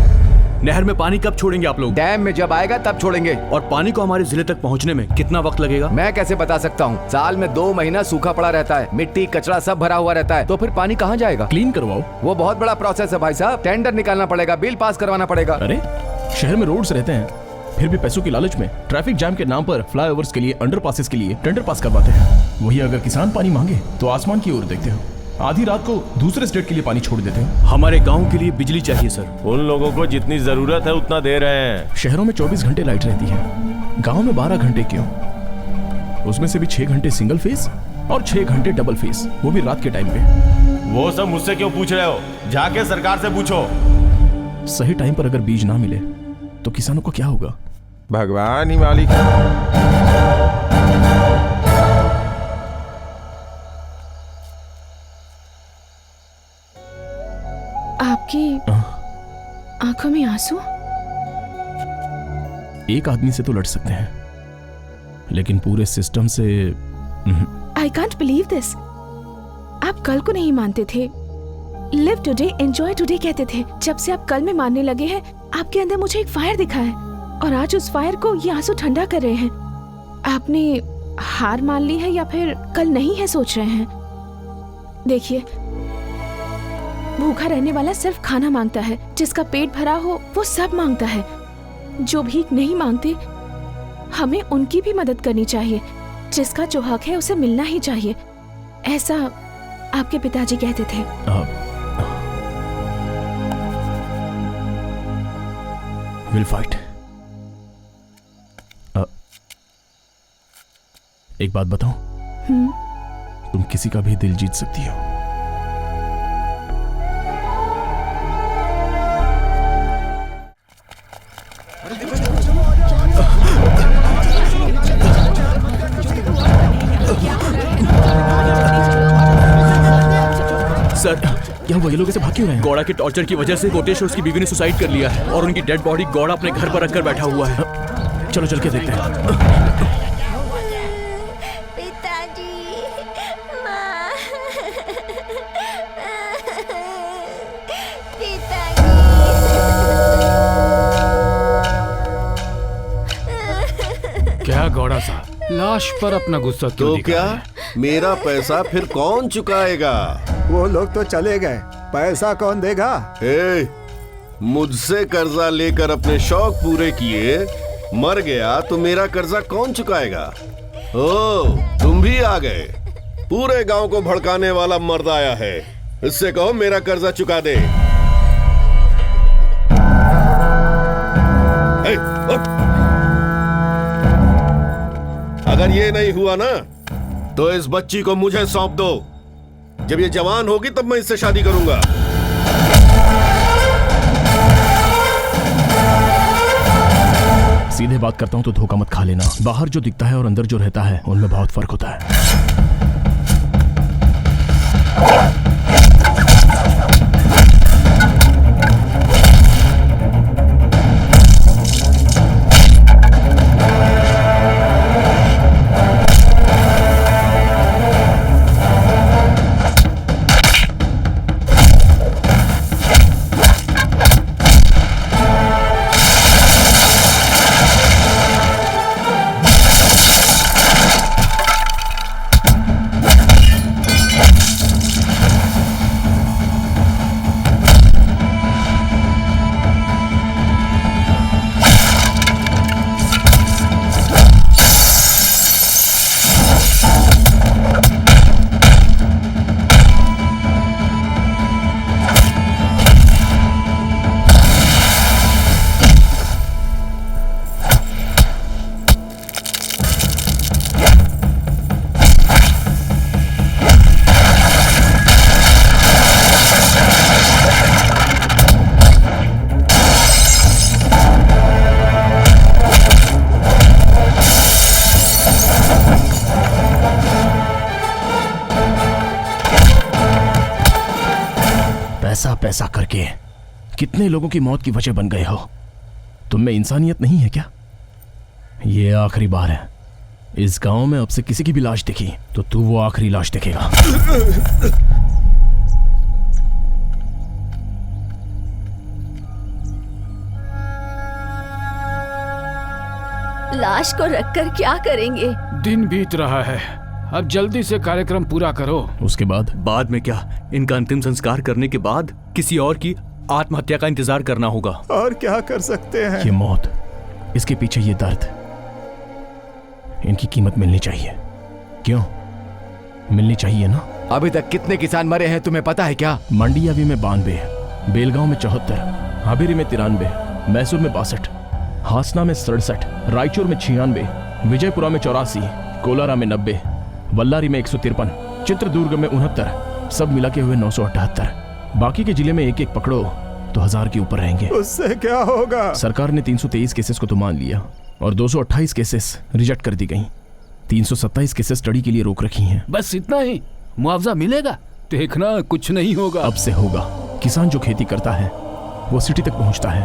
नहर में पानी कब छोड़ेंगे आप लोग? डैम में जब आएगा तब छोड़ेंगे। और पानी को हमारे जिले तक पहुंचने में कितना वक्त लगेगा? मैं कैसे बता सकता हूँ? साल में 2 महीना सूखा पड़ा रहता है, मिट्टी कचरा सब भरा हुआ रहता है, तो फिर पानी कहाँ जाएगा? क्लीन करवाओ। वो बहुत बड़ा प्रोसेस है भाई साहब, टेंडर निकालना पड़ेगा, बिल पास करवाना पड़ेगा। अरे शहर में रोड्स रहते हैं, फिर भी पैसों की लालच में ट्रैफिक जाम के नाम पर फ्लाईओवर्स के लिए, अंडरपासेस के लिए टेंडर पास करवाते हैं। वही अगर किसान पानी मांगे तो आसमान की ओर देखते हो, आधी रात को दूसरे स्टेट के लिए पानी छोड़ देते हो। हमारे गांव के लिए बिजली चाहिए सर। उन लोगों को जितनी जरूरत है उतना दे रहे हैं। शहरों में 24 घंटे लाइट रहती है, गांव में 12 घंटे क्यों? उसमें से भी 6 घंटे सिंगल फेस और 6 घंटे डबल फेस, वो भी रात के टाइम पे। वो सब मुझसे क्यों पूछ रहे हो? जाके सरकार से पूछो। सही टाइम पर अगर बीज ना मिले तो किसानों को क्या होगा? भगवान ही मालिक है। आपकी आंखों में आंसू? एक आदमी से तो लड़ सकते हैं, लेकिन पूरे सिस्टम से आई कांट बिलीव दिस। आप कल को नहीं मानते थे, लिव टुडे एंजॉय टुडे कहते थे। जब से आप कल में मानने लगे हैं, आपके अंदर मुझे एक फायर दिखा है, और आज उस फायर को ये आंसू ठंडा कर रहे हैं। आपने हार मान ली है या फिर कल नहीं है सोच रहे हैं? देखिए, भूखा रहने वाला सिर्फ खाना मांगता है, जिसका पेट भरा हो वो सब मांगता है। जो भीख नहीं मांगते, हमें उनकी भी मदद करनी चाहिए। जिसका जो हक है उसे मिलना ही चाहिए, ऐसा आपके पिताजी कहते थे। Will fight. एक बात बताओ, तुम किसी का भी दिल जीत सकती हो। सर, क्या हुआ? ये लोग ऐसे भाग क्यों रहे हैं? गौड़ा के टॉर्चर की वजह से कोटेश और उसकी बीवी ने सुसाइड कर लिया है और उनकी डेड बॉडी गौड़ा अपने घर पर रखकर बैठा हुआ है। चलो चल के देखते हैं। पिताजी, माँ, पिताजी। क्या गौड़ा साहब, लाश पर अपना गुस्सा क्यों तो दिखा क्या रहे हैं? मेरा पैसा फिर कौन चुकाएगा? वो लोग तो चले गए, पैसा कौन देगा? ए, मुझसे कर्जा लेकर अपने शौक पूरे किए, मर गया तो मेरा कर्जा कौन चुकाएगा? ओ, तुम भी आ गए। पूरे गांव को भड़काने वाला मर्द आया है, इससे कहो मेरा कर्जा चुका दे। ए, उठ। अगर ये नहीं हुआ ना, तो इस बच्ची को मुझे सौंप दो। जब ये जवान होगी तब मैं इससे शादी करूंगा। सीधे बात करता हूं तो धोखा मत खा लेना। बाहर जो दिखता है और अंदर जो रहता है उनमें बहुत फर्क होता है। पैसा करके कितने लोगों की मौत की वजह बन गए हो। तुम में इंसानियत नहीं है क्या? ये आखिरी बार है। इस गांव में अब से किसी की भी लाश दिखी तो तू वो आखिरी लाश देखेगा। लाश को रखकर क्या करेंगे? दिन बीत रहा है, अब जल्दी से कार्यक्रम पूरा करो। उसके बाद में क्या? इनका अंतिम संस्कार करने के बाद किसी और की आत्महत्या का इंतजार करना होगा। और क्या कर सकते हैं? ये मौत, इसके पीछे ये दर्द, इनकी कीमत मिलनी चाहिए। क्यों मिलनी चाहिए ना? अभी तक कितने किसान मरे हैं तुम्हें पता है क्या? मंडियावी में 92, बेलगांव में 74, हाबिरी में 93, मैसूर में 62, हासना में 67, रायचूर में 96, विजयपुरा में 84, कोलारा में 90, वल्लारी में 153, चित्रदुर्ग में 69, सब मिला के हुए 978। बाकी के जिले में एक एक पकड़ो तो 1000 के ऊपर रहेंगे। उससे क्या होगा? सरकार ने 323 केसेस को तो मान लिया और 228 केसेस रिजेक्ट कर दी गई। 327 केसेस स्टडी के लिए रोक रखी हैं। बस इतना ही? मुआवजा मिलेगा? देखना कुछ नहीं होगा। अब से होगा। किसान जो खेती करता है वो सिटी तक पहुंचता है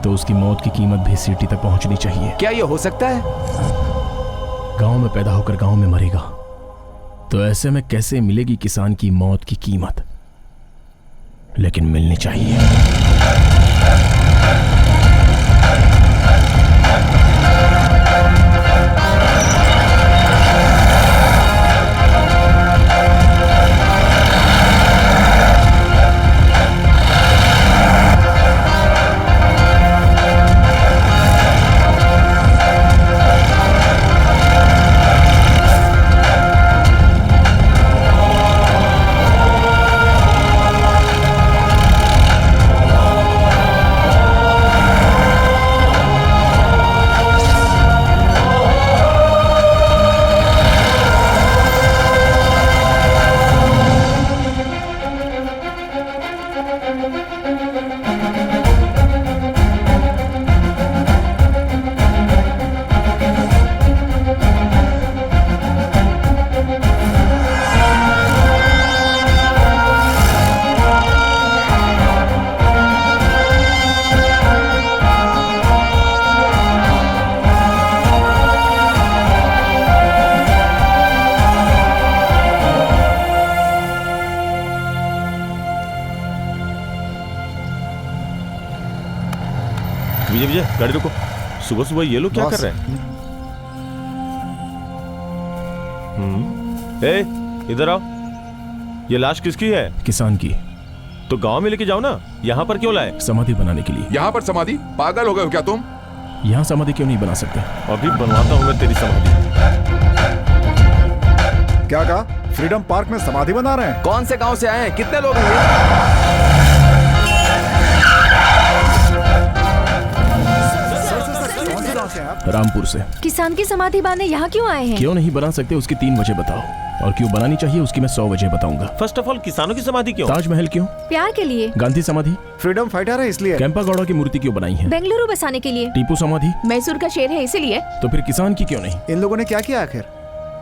तो उसकी मौत की कीमत भी सिटी तक पहुंचनी चाहिए। क्या ये हो सकता है? गांव में पैदा होकर गांव में मरेगा तो ऐसे में कैसे मिलेगी किसान की मौत की कीमत? लेकिन मिलनी चाहिए। विजय विजय गाड़ी रोको। सुबह सुबह ये लोग क्या बॉस। कर रहे हैं? ए, इधर आओ। ये लाश किसकी है? किसान की। तो गांव में लेके जाओ ना, यहाँ पर क्यों लाए? समाधि बनाने के लिए। यहाँ पर समाधि? पागल हो गए हो क्या तुम? यहाँ समाधि क्यों नहीं बना सकते? अभी बनवाता हूँ मैं तेरी समाधि। क्या कहा? फ्रीडम पार्क में समाधि बना रहे हैं? कौन से गांव से आए हैं? कितने लोग हैं ये? रामपुर से। किसान की समाधि बांधने यहाँ क्यों आए हैं? क्यों नहीं बना सकते उसकी 3 वजह बताओ, और क्यों बनानी चाहिए उसकी मैं 100 वजह बताऊंगा। फर्स्ट ऑफ ऑल किसानों की समाधि क्यों? ताजमहल क्यों? प्यार के लिए। गांधी समाधि? फ्रीडम फाइटर है इसलिए। कैंपागौड़ा की मूर्ति क्यों बनाई है? बेंगलुरु बसाने के लिए। टीपू समाधि? मैसूर का शेर है इसीलिए। तो फिर किसान की क्यों नहीं? इन लोगों ने क्या किया आखिर?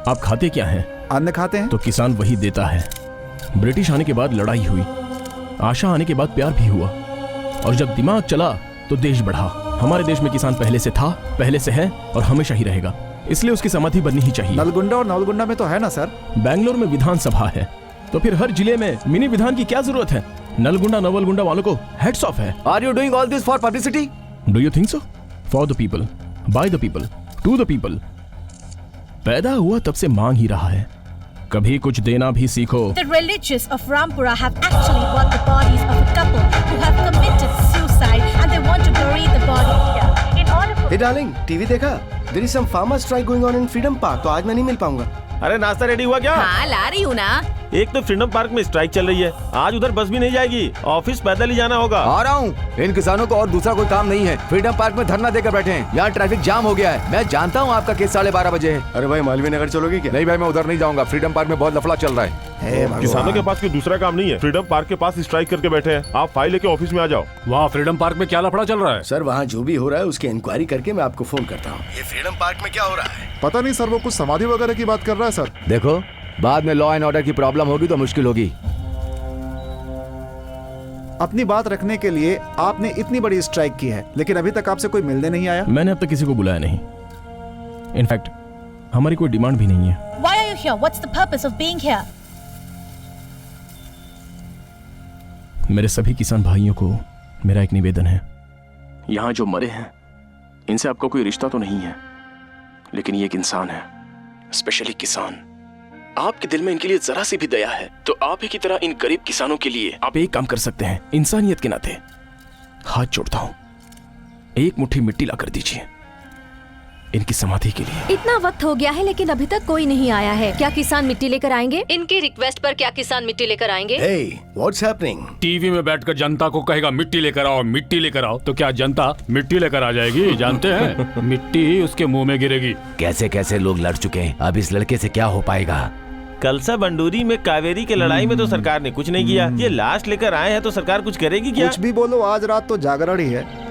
आप खाते क्या हैं? अन्न खाते हैं। तो किसान वही देता है। ब्रिटिश आने के बाद लड़ाई हुई, आशा आने के बाद प्यार भी हुआ, और जब दिमाग चला तो देश बढ़ा। हमारे देश में किसान पहले से था, पहले से है और हमेशा ही रहेगा, इसलिए उसकी समाधि बननी ही चाहिए। नलगुंडा और नवलगुंडा में तो है ना सर? बैंगलोर में विधानसभा है, तो फिर हर जिले में मिनी विधान की क्या जरूरत है? नलगुंडा नवलगुंडा वालों को हेड्स ऑफ है। Are you doing all this for publicity? Do you think so? For the people, by the people, to the people. पैदा हुआ तब से मांग ही रहा है, कभी कुछ देना भी सीखो। The religious of Rampura have actually bought the bodies of a couple who have committed suicide and they want to bury the body here. In order for... Hey darling, TV देखा? There is some farmer strike going on in Freedom Park, तो आज मैं नहीं मिल पाऊंगा। अरे नाश्ता रेडी हुआ क्या? हाँ ला रही हूँ ना। एक तो फ्रीडम पार्क में स्ट्राइक चल रही है, आज उधर बस भी नहीं जाएगी, ऑफिस पैदल ही जाना होगा। आ रहा हूँ। इन किसानों को और दूसरा कोई काम नहीं है, फ्रीडम पार्क में धरना देकर बैठे हैं। यहाँ ट्रैफिक जाम हो गया है। मैं जानता हूँ आपका केस 12:30 बजे है। अरे भाई मालवीय नगर चलोगे क्या? नहीं भाई, मैं उधर नहीं जाऊंगा। फ्रीडम पार्क में बहुत लफड़ा चल रहा है। किसानों के पास कोई दूसरा काम नहीं है, फ्रीडम पार्क के पास स्ट्राइक करके बैठे हैं। आप फाइल लेके ऑफिस में आ जाओ। वहाँ फ्रीडम पार्क में क्या लफड़ा चल रहा है? सर वहाँ जो भी हो रहा है उसकी इंक्वायरी करके मैं आपको फोन करता हूँ। ये फ्रीडम पार्क में क्या हो रहा है? पता नहीं सर, वो कुछ समाधि वगैरह की बात कर रहा है सर। देखो, बाद में लॉ एंड ऑर्डर की प्रॉब्लम होगी तो मुश्किल होगी। अपनी बात रखने के लिए आपने इतनी बड़ी स्ट्राइक की है, लेकिन अभी तक आपसे कोई मिलने नहीं आया। मैंने अब तक किसी को बुलाया नहीं। इनफैक्ट हमारी कोई डिमांड भी नहीं है। Why are you here? What's the purpose of being here? मेरे सभी किसान भाइयों को मेरा एक निवेदन है। यहाँ जो मरे हैं इनसे आपको कोई रिश्ता तो नहीं है, लेकिन ये एक इंसान है, स्पेशली किसान। आपके दिल में इनके लिए जरा सी भी दया है तो आप ही की तरह इन गरीब किसानों के लिए आप एक काम कर सकते हैं। इंसानियत के नाते हाथ जोड़ता हूं, एक मुट्ठी मिट्टी ला कर दीजिए इनकी समाधि के लिए। इतना वक्त हो गया है लेकिन अभी तक कोई नहीं आया है। क्या किसान मिट्टी लेकर आएंगे? इनकी रिक्वेस्ट पर क्या किसान मिट्टी लेकर आएंगे? Hey, what's happening? टीवी में बैठकर जनता को कहेगा मिट्टी लेकर आओ, मिट्टी लेकर आओ, तो क्या जनता मिट्टी लेकर आ जाएगी? जानते हैं मिट्टी ही उसके मुंह में गिरेगी। कैसे कैसे लोग लड़ चुके हैं, अब इस लड़के से क्या हो पाएगा? कलसा बंडूरी में कावेरी के लड़ाई में तो सरकार ने कुछ नहीं किया, ये लाश लेकर आए हैं तो सरकार कुछ करेगी क्या? कुछ भी बोलो, आज रात तो जागरण ही है।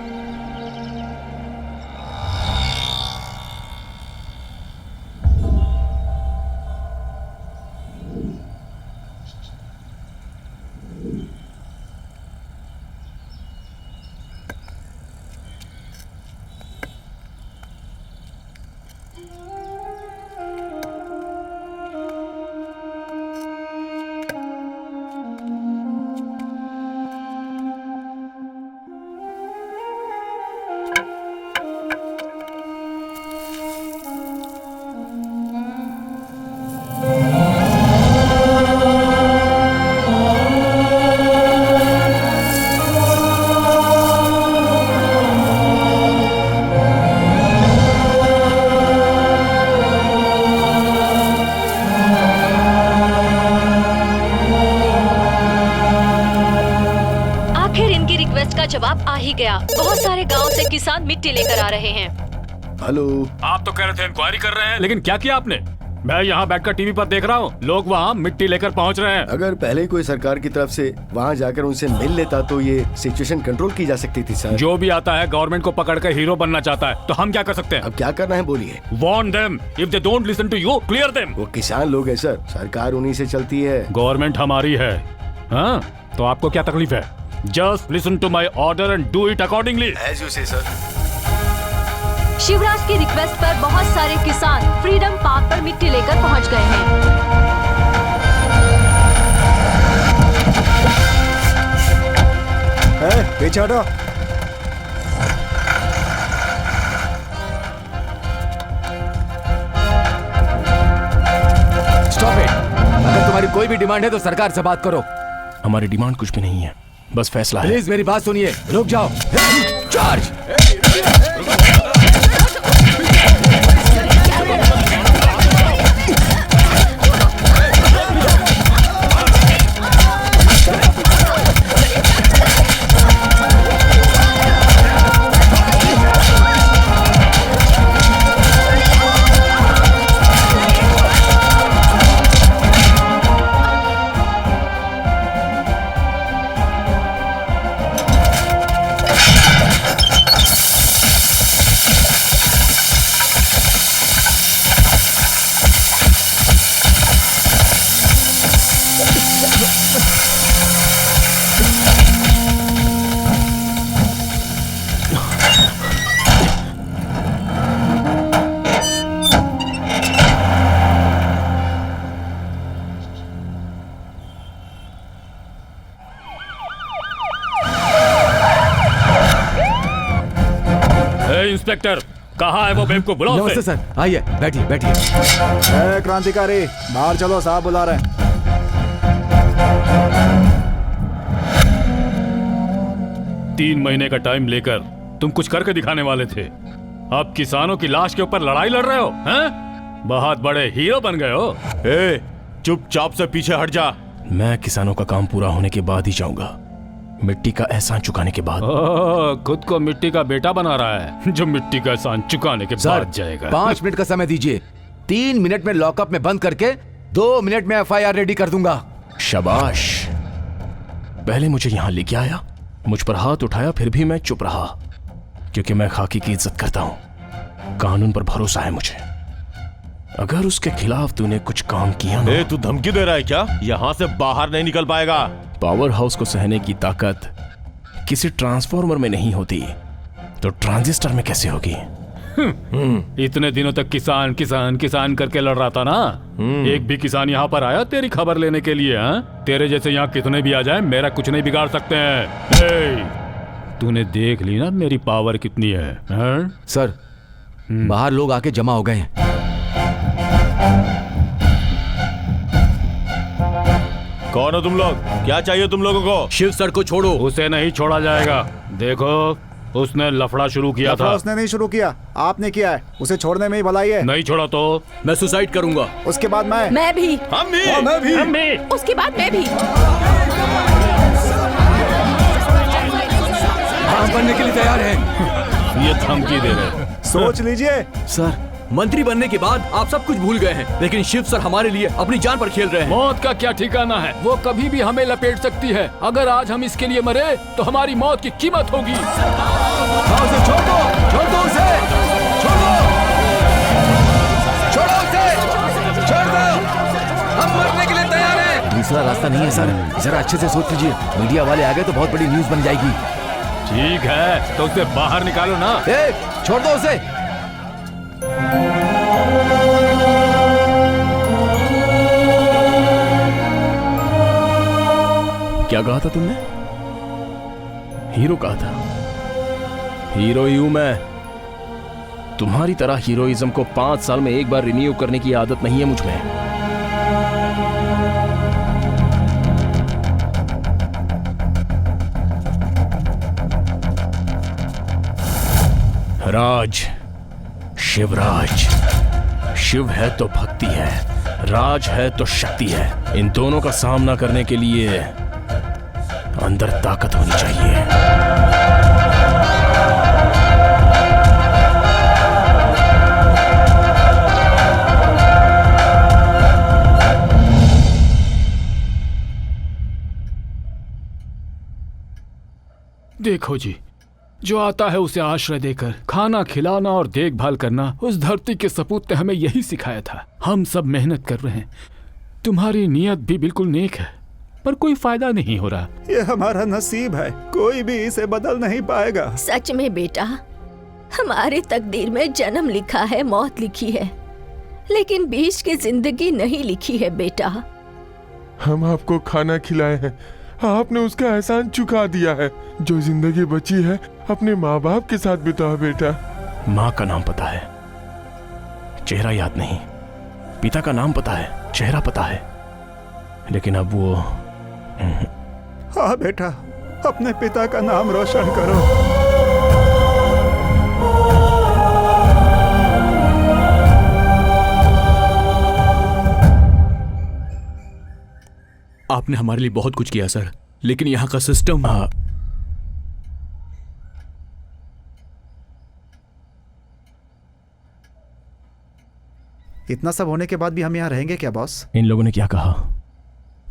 जवाब आ ही गया। बहुत सारे गांव से किसान मिट्टी लेकर आ रहे हैं। हेलो, आप तो कह रहे थे इंक्वायरी कर रहे हैं, लेकिन क्या किया आपने? मैं यहाँ बैठकर टीवी पर देख रहा हूँ, लोग वहाँ मिट्टी लेकर पहुँच रहे हैं। अगर पहले ही कोई सरकार की तरफ से वहाँ जाकर उनसे मिल लेता तो ये सिचुएशन कंट्रोल की जा सकती थी सर। जो भी आता है गवर्नमेंट को पकड़कर हीरो बनना चाहता है, तो हम क्या कर सकते हैं? अब क्या करना है बोलिए। Warn them. If they don't listen to you, clear them. वो किसान लोग हैं सर, सरकार उन्हीं से चलती है। गवर्नमेंट हमारी है, हाँ? तो आपको क्या तकलीफ है? Just listen to my order and do it accordingly. As you say, sir. Shivraj की रिक्वेस्ट पर बहुत सारे किसान फ्रीडम पार्क पर मिट्टी लेकर पहुंच गए हैं। पीछे हटो। Stop it. अगर तुम्हारी कोई भी डिमांड है तो सरकार से बात करो। हमारी डिमांड कुछ भी नहीं है, बस फैसला है। प्लीज मेरी बात सुनिए, रुक जाओ। चार्ज। इंस्पेक्टर, कहाँ है वो बेवकूफ? बुलाओ। नमस्ते सर, आइए बैठिए बैठिए। क्रांतिकारी बाहर चलो, साहब बुला रहे हैं। 3 महीने का टाइम लेकर तुम कुछ करके दिखाने वाले थे, अब किसानों की लाश के ऊपर लड़ाई लड़ रहे हो, हैं? बहुत बड़े हीरो बन गए हो। ए, चुपचाप से पीछे हट जा। मैं किसानों का काम पूरा होने के बाद ही जाऊंगा, मिट्टी का एहसान चुकाने के बाद। खुद को मिट्टी का बेटा बना रहा है, जो मिट्टी का एहसान चुकाने के बाद जाएगा। 5 मिनट का समय दीजिए, 3 मिनट में लॉकअप में बंद करके 2 मिनट में FIR रेडी कर दूंगा। शाबाश। पहले मुझे यहाँ लेके आया, मुझ पर हाथ उठाया, फिर भी मैं चुप रहा, क्योंकि मैं खाकी की इज्जत करता हूँ। कानून पर भरोसा है मुझे। अगर उसके खिलाफ तूने कुछ काम किया ना। तू धमकी दे रहा है क्या? यहाँ से बाहर नहीं निकल पाएगा। पावर हाउस को सहने की ताकत किसी ट्रांसफॉर्मर में नहीं होती, तो ट्रांजिस्टर में कैसे होगी? इतने दिनों तक किसान किसान किसान करके लड़ रहा था ना, एक भी किसान यहाँ पर आया तेरी खबर लेने के लिए? तेरे जैसे यहाँ कितने भी आ जाएं, मेरा कुछ नहीं बिगाड़ सकते हैं। तूने देख ली ना मेरी पावर कितनी है? सर, बाहर लोग आके जमा हो गए हैं। कौन हो तुम लोग? क्या चाहिए तुम लोगों को? शिव सर को छोड़ो। उसे नहीं छोड़ा जाएगा। देखो, उसने लफड़ा शुरू किया था। उसने नहीं शुरू किया, आपने किया है। उसे छोड़ने में ही भलाई है। नहीं छोड़ा तो मैं सुसाइड करूंगा। उसके बाद मैं भी। हम भी। हम भी। उसके बाद मैं भी। हम बनने के लिए तैयार हैं। ये धमकी दे रहे। सोच लीजिए सर, मंत्री बनने के बाद आप सब कुछ भूल गए हैं, लेकिन शिव सर हमारे लिए अपनी जान पर खेल रहे हैं। मौत का क्या ठिकाना है, वो कभी भी हमें लपेट सकती है। अगर आज हम इसके लिए मरे तो हमारी मौत की कीमत होगी। उसे छोड़ दो, छोड़ दो उसे, छोड़ो, छोड़ो उसे, छोड़ दो। हम मरने के लिए तैयार हैं। दूसरा रास्ता नहीं है सर, जरा अच्छे से सोच लीजिए। मीडिया वाले आ गए तो बहुत बड़ी न्यूज बन जाएगी। ठीक है, तो उसे बाहर निकालो ना। छोड़ दो उसे। क्या कहा था तुमने? हीरो कहा था। हीरो ही हूं मैं। तुम्हारी तरह हीरोइज्म को 5 साल में एक बार रिन्यू करने की आदत नहीं है मुझमें। राज, शिवराज। शिव है तो भक्ति है, राज है तो शक्ति है। इन दोनों का सामना करने के लिए अंदर ताकत होनी चाहिए। देखो जी, जो आता है उसे आश्रय देकर खाना खिलाना और देखभाल करना, उस धरती के सपूत ने हमें यही सिखाया था। हम सब मेहनत कर रहे हैं, तुम्हारी नीयत भी बिल्कुल नेक है, पर कोई फायदा नहीं हो रहा। ये हमारा नसीब है, कोई भी इसे बदल नहीं पाएगा। सच में बेटा, हमारी तकदीर में जन्म लिखा है, मौत लिखी है, लेकिन बीच की जिंदगी नहीं लिखी है बेटा। हम आपको खाना खिलाए हैं, आपने उसका एहसान चुका दिया है। जो जिंदगी बची है अपने माँ बाप के साथ बिताओ बेटा। माँ का नाम पता है, चेहरा याद नहीं। पिता का नाम पता है, चेहरा पता है, लेकिन अब वो। हाँ बेटा, अपने पिता का नाम रोशन करो। आपने हमारे लिए बहुत कुछ किया सर, लेकिन यहाँ का सिस्टम। इतना सब होने के बाद भी हम यहाँ रहेंगे क्या बॉस? इन लोगों ने क्या कहा?